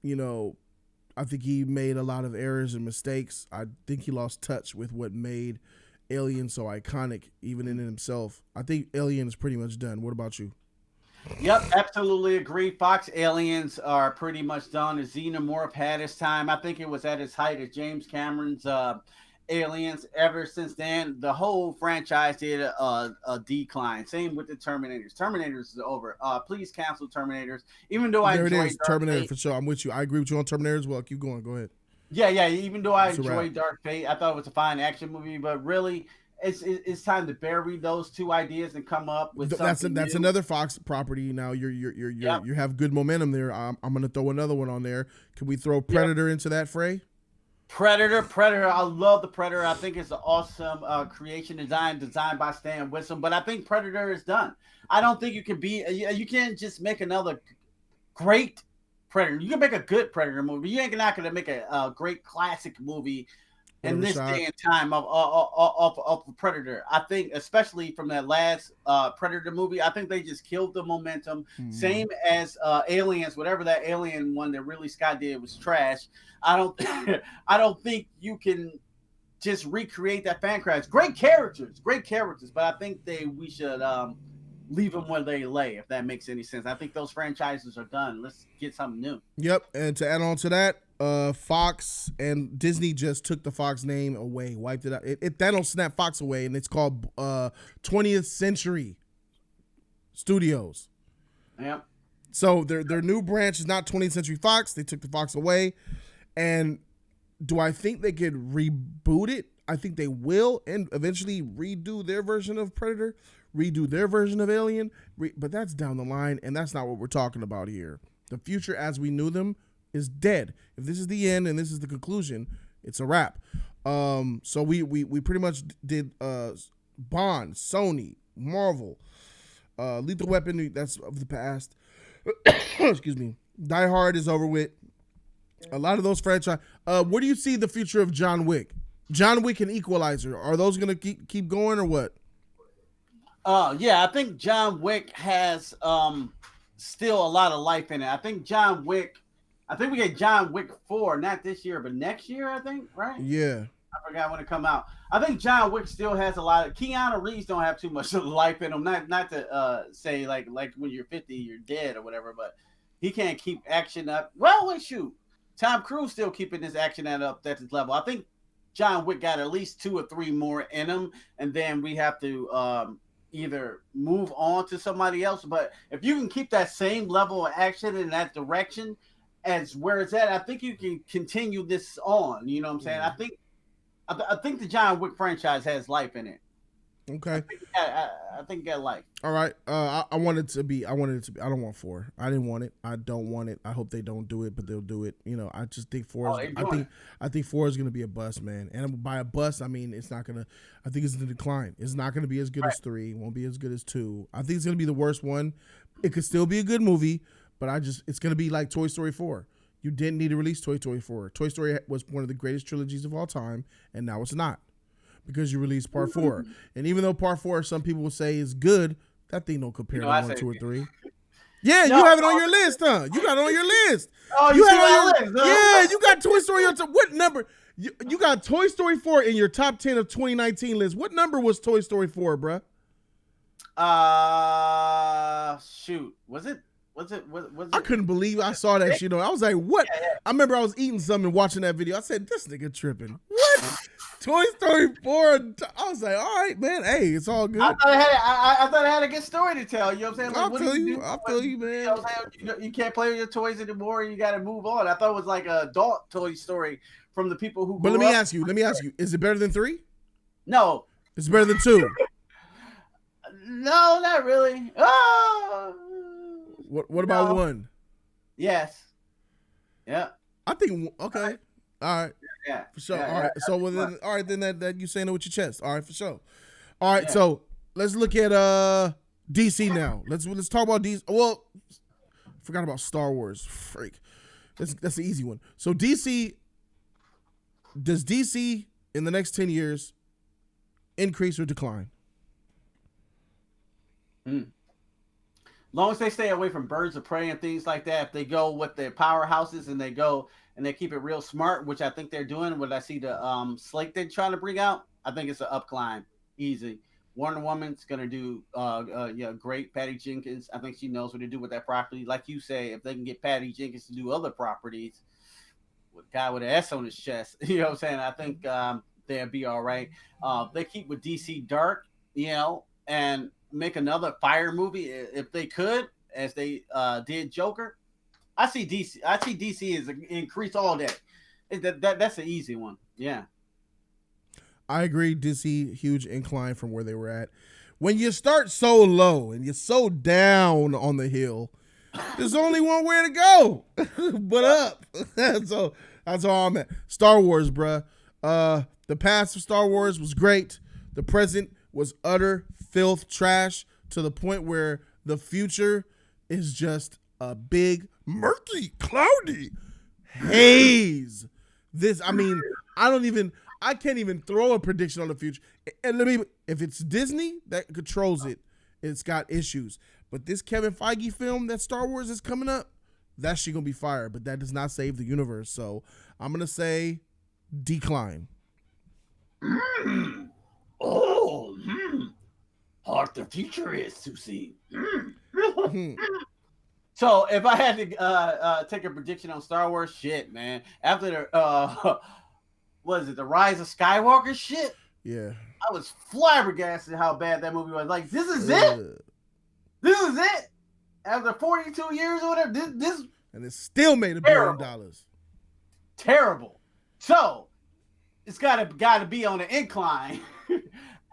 I think he made a lot of errors and mistakes. I think he lost touch with what made Alien so iconic, even in himself. I think Alien is pretty much done. What about you? Yep, absolutely agree. Fox Aliens are pretty much done. The Xenomorph had his time. I think it was at its height as James Cameron's Aliens. Ever since then, the whole franchise did a decline. Same with the Terminators. Terminators is over. Please cancel Terminators. Even though I enjoy Terminator for sure. I'm with you. I agree with you on Terminator as well. Keep going. Go ahead. Yeah. Even though I enjoyed Dark Fate, I thought it was a fine action movie, but really, it's time to bury those two ideas and come up with something that's new. another Fox property. Now you have good momentum there. I'm gonna throw another one on there. Can we throw Predator into that fray? Predator. I love the Predator. I think it's an awesome creation designed by Stan Winston. But I think Predator is done. I don't think you can you can't just make another great Predator. You can make a good Predator movie. You ain't not gonna make a great classic movie in this day and time of Predator. I think, especially from that last Predator movie, I think they just killed the momentum. Same as Aliens, whatever that Alien one that Ridley Scott did was trash. I don't think you can just recreate that fan crash. Great characters, but I think we should leave them where they lay, if that makes any sense. I think those franchises are done. Let's get something new. Yep, and to add on to that, Fox and Disney just took the Fox name away, wiped it out. They don't snap Fox away, and it's called 20th Century Studios. Yep. So their new branch is not 20th Century Fox. They took the Fox away, and do I think they could reboot it? I think they will, and eventually redo their version of Predator, redo their version of Alien, but that's down the line, and that's not what we're talking about here. The future as we knew them is dead. If this is the end and this is the conclusion, it's a wrap. So we pretty much did Bond, Sony, Marvel, Lethal Weapon, that's of the past. Excuse me. Die Hard is over with. A lot of those franchise. Where do you see the future of John Wick? John Wick and Equalizer, are those going to keep going or what? Yeah, I think John Wick has still a lot of life in it. I think we get John Wick 4, not this year, but next year, I think, right? Yeah. I forgot when it come out. I think John Wick still has a lot of Keanu Reeves don't have too much life in him. Not to say like when you're 50, you're dead or whatever, but he can't keep action up. Well, shoot. Tom Cruise still keeping his action up at this level. I think John Wick got at least 2 or 3 more in him, and then we have to either move on to somebody else. But if you can keep that same level of action in that direction as where it's at, I think you can continue this on. You know what I'm saying? I think the John Wick franchise has life in it. Okay. I think it got life. All right. I wanted it to be. I don't want 4. I didn't want it. I don't want it. I hope they don't do it, but they'll do it. I just think 4 is. I think 4 is going to be a bust, man. And by a bust, I mean it's not going to. I think it's in decline. It's not going to be as good as 3. Won't be as good as 2. I think it's going to be the worst one. It could still be a good movie, but it's going to be like Toy Story 4. You didn't need to release Toy Story 4. Toy Story was one of the greatest trilogies of all time, and now it's not. Because you released part 4. And even though part 4, some people will say is good, that thing don't compare to 1, 2, or 3. Yeah, you have it on your list, huh? You got it on your list. Oh, you have it on your list. Yeah, you got Toy Story on top. What number? You got Toy Story 4 in your top 10 of 2019 list. What number was Toy Story 4, bruh? Shoot. Was it? I couldn't believe I saw that shit on. I was like, what? Yeah. I remember I was eating something and watching that video. I said, this nigga tripping. What? Toy Story 4. I was like, all right, man. Hey, it's all good. I thought I had a good story to tell. You know what I'm saying? Like, I'll tell you, man. You know what I'm saying? You can't play with your toys anymore. You got to move on. I thought it was like an adult Toy Story from the people who. But let me ask you. Is it better than 3? No. It's better than 2. No, not really. Oh. What about 1? Yes. Yeah. I think okay. All right. Yeah. For sure. Yeah, all right. So then that you saying it with your chest. All right, for sure. All right. Yeah. So let's look at DC now. Let's talk about DC. Well, forgot about Star Wars. Freak. That's the easy one. So DC, does DC in the next 10 years increase or decline? Long as they stay away from Birds of Prey and things like that, if they go with their powerhouses and they go and they keep it real smart, which I think they're doing. What I see the slate they're trying to bring out, I think it's an up climb, easy. Wonder Woman's gonna do great. Patty Jenkins, I think she knows what to do with that property. Like you say, if they can get Patty Jenkins to do other properties, with a guy with an S on his chest, you know what I'm saying? I think they'll be all right. They keep with DC Dark, and make another fire movie if they could, as they did Joker. I see DC is increase all that. That's an easy one. Yeah. I agree. DC huge incline from where they were at. When you start so low and you're so down on the hill, there's only one way to go, but up. that's all I'm at. Star Wars, bruh. The past of Star Wars was great. The present was utter filth trash to the point where the future is just a big murky cloudy haze. I can't even throw a prediction on the future. And if it's Disney that controls it, it's got issues. But this Kevin Feige film that Star Wars is coming up, that shit gonna be fire. But that does not save the universe. So I'm gonna say decline. Hard the future is to see. So if I had to take a prediction on Star Wars, shit, man. After the the Rise of Skywalker shit? Yeah. I was flabbergasted how bad that movie was. Like, this is it? This is it? After 42 years or whatever, this and it still made $1 billion. Terrible. So it's gotta be on the incline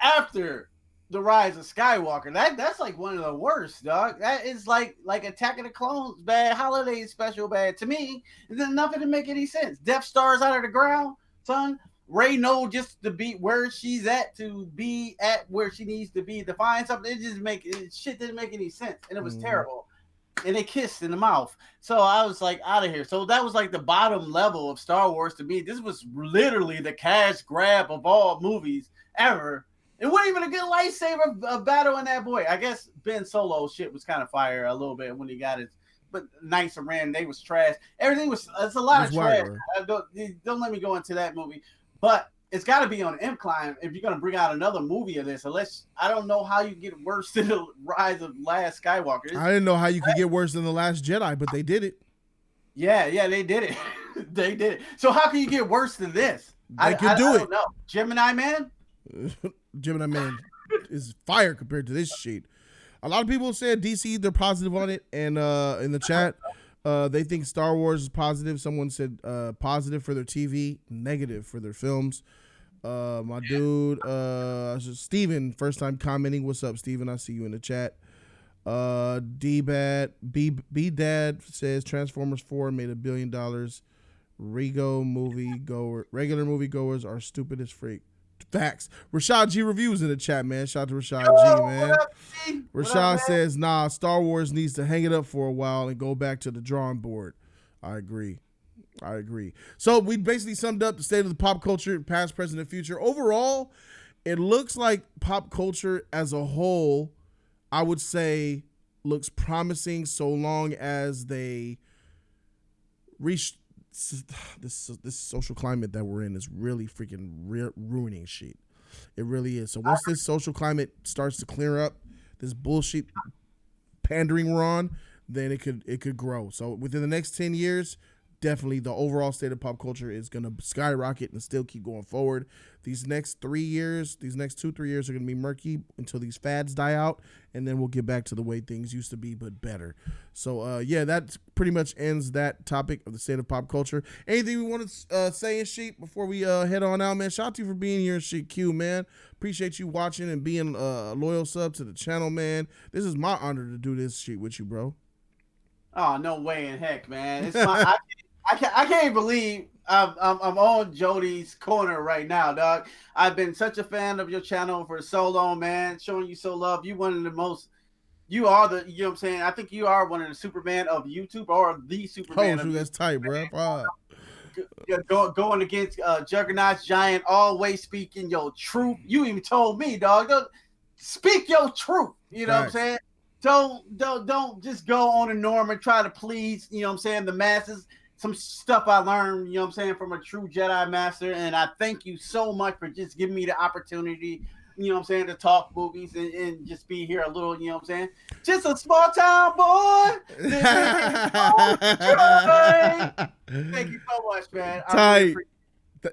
after the Rise of Skywalker. That's like one of the worst, dog. That is like Attack of the Clones bad, Holiday Special bad. To me, there's nothing to make any sense. Death Star's out of the ground, son. Rey knows just to be where she's at, to be at where she needs to be, to find something. Shit didn't make any sense, and it was terrible. And they kissed in the mouth. So I was like, out of here. So that was like the bottom level of Star Wars to me. This was literally the cash grab of all movies ever. It wasn't even a good lightsaber battle in that boy. I guess Ben Solo shit was kind of fire a little bit when he got his, but Knights of Ren, they was trash. Everything was, it's a lot of trash. Don't let me go into that movie. But it's got to be on incline if you're going to bring out another movie of this. Unless, I don't know how you get worse than the Rise of Last Skywalker. I didn't know how you could get worse than The Last Jedi, but they did it. Yeah, they did it. They did it. So how can you get worse than this? They could do it. I don't know. Gemini Man? Gemini Man is fire compared to this shit. A lot of people said DC, they're positive on it, and in the chat, they think Star Wars is positive. Someone said positive for their TV, negative for their films. My dude, Steven, first time commenting. What's up, Steven? I see you in the chat. D-Bad, B-Dad says Transformers 4 made $1 billion. Regular moviegoers are stupid as freak. Facts. Rashad G reviews in the chat, man. Shout out to Rashad G, man. What up, G? Rashad says, nah, Star Wars needs to hang it up for a while and go back to the drawing board. I agree. So we basically summed up the state of the pop culture, past, present, and future. Overall, it looks like pop culture as a whole, I would say, looks promising so long as they reach this social climate that we're in is really freaking ruining shit. It really is. So once this social climate starts to clear up, this bullshit pandering we're on, then it could grow. So within the next 10 years, definitely the overall state of pop culture is going to skyrocket and still keep going forward. These next 3 years, these next 2-3 years are going to be murky until these fads die out, and then we'll get back to the way things used to be, but better. So, yeah, that pretty much ends that topic of the state of pop culture. Anything we want to say, Sheep, before we head on out, man? Shout out to you for being here, Sheep Q, man. Appreciate you watching and being a loyal sub to the channel, man. This is my honor to do this shit with you, bro. Oh, no way in heck, man. It's my... I can't believe I'm on Jody's corner right now, dog. I've been such a fan of your channel for so long, man. Showing you so love. You one of the most you are the, you know what I'm saying? I think you are one of the Superman of YouTube, or the Superman Oh, of shoot, YouTube. that's tight, bro. Going against Juggernaut's giant, always speaking your truth. You even told me, dog, speak your truth. You know what I'm Facts. saying? Don't just go on a norm and try to please, you know what I'm saying, the masses. Some stuff I learned, you know what I'm saying, from a true Jedi master. And I thank you so much for just giving me the opportunity, you know what I'm saying, to talk movies and just be here a little, you know what I'm saying? Just a small town boy. Thank you so much, man. I really Tight. appreciate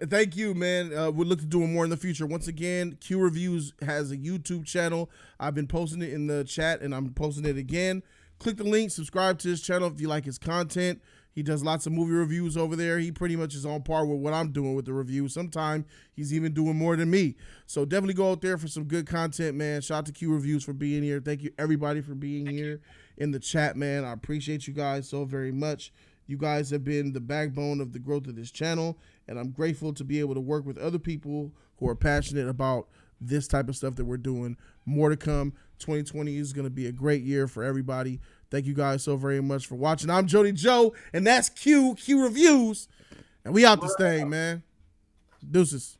Thank you, man. We'll look to doing more in the future. Once again, Q Reviews has a YouTube channel. I've been posting it in the chat, and I'm posting it again. Click the link, subscribe to his channel if you like his content. He does lots of movie reviews over there. He pretty much is on par with what I'm doing with the reviews. Sometimes he's even doing more than me. So definitely go out there for some good content, man. Shout out to Q Reviews for being here. Thank you, everybody, for being here in the chat, man. I appreciate you guys so very much. You guys have been the backbone of the growth of this channel, and I'm grateful to be able to work with other people who are passionate about this type of stuff that we're doing. More to come. 2020 is going to be a great year for everybody. Thank you guys so very much for watching. I'm Jody Joe, and that's Q Reviews, and we out this thing, man. Deuces.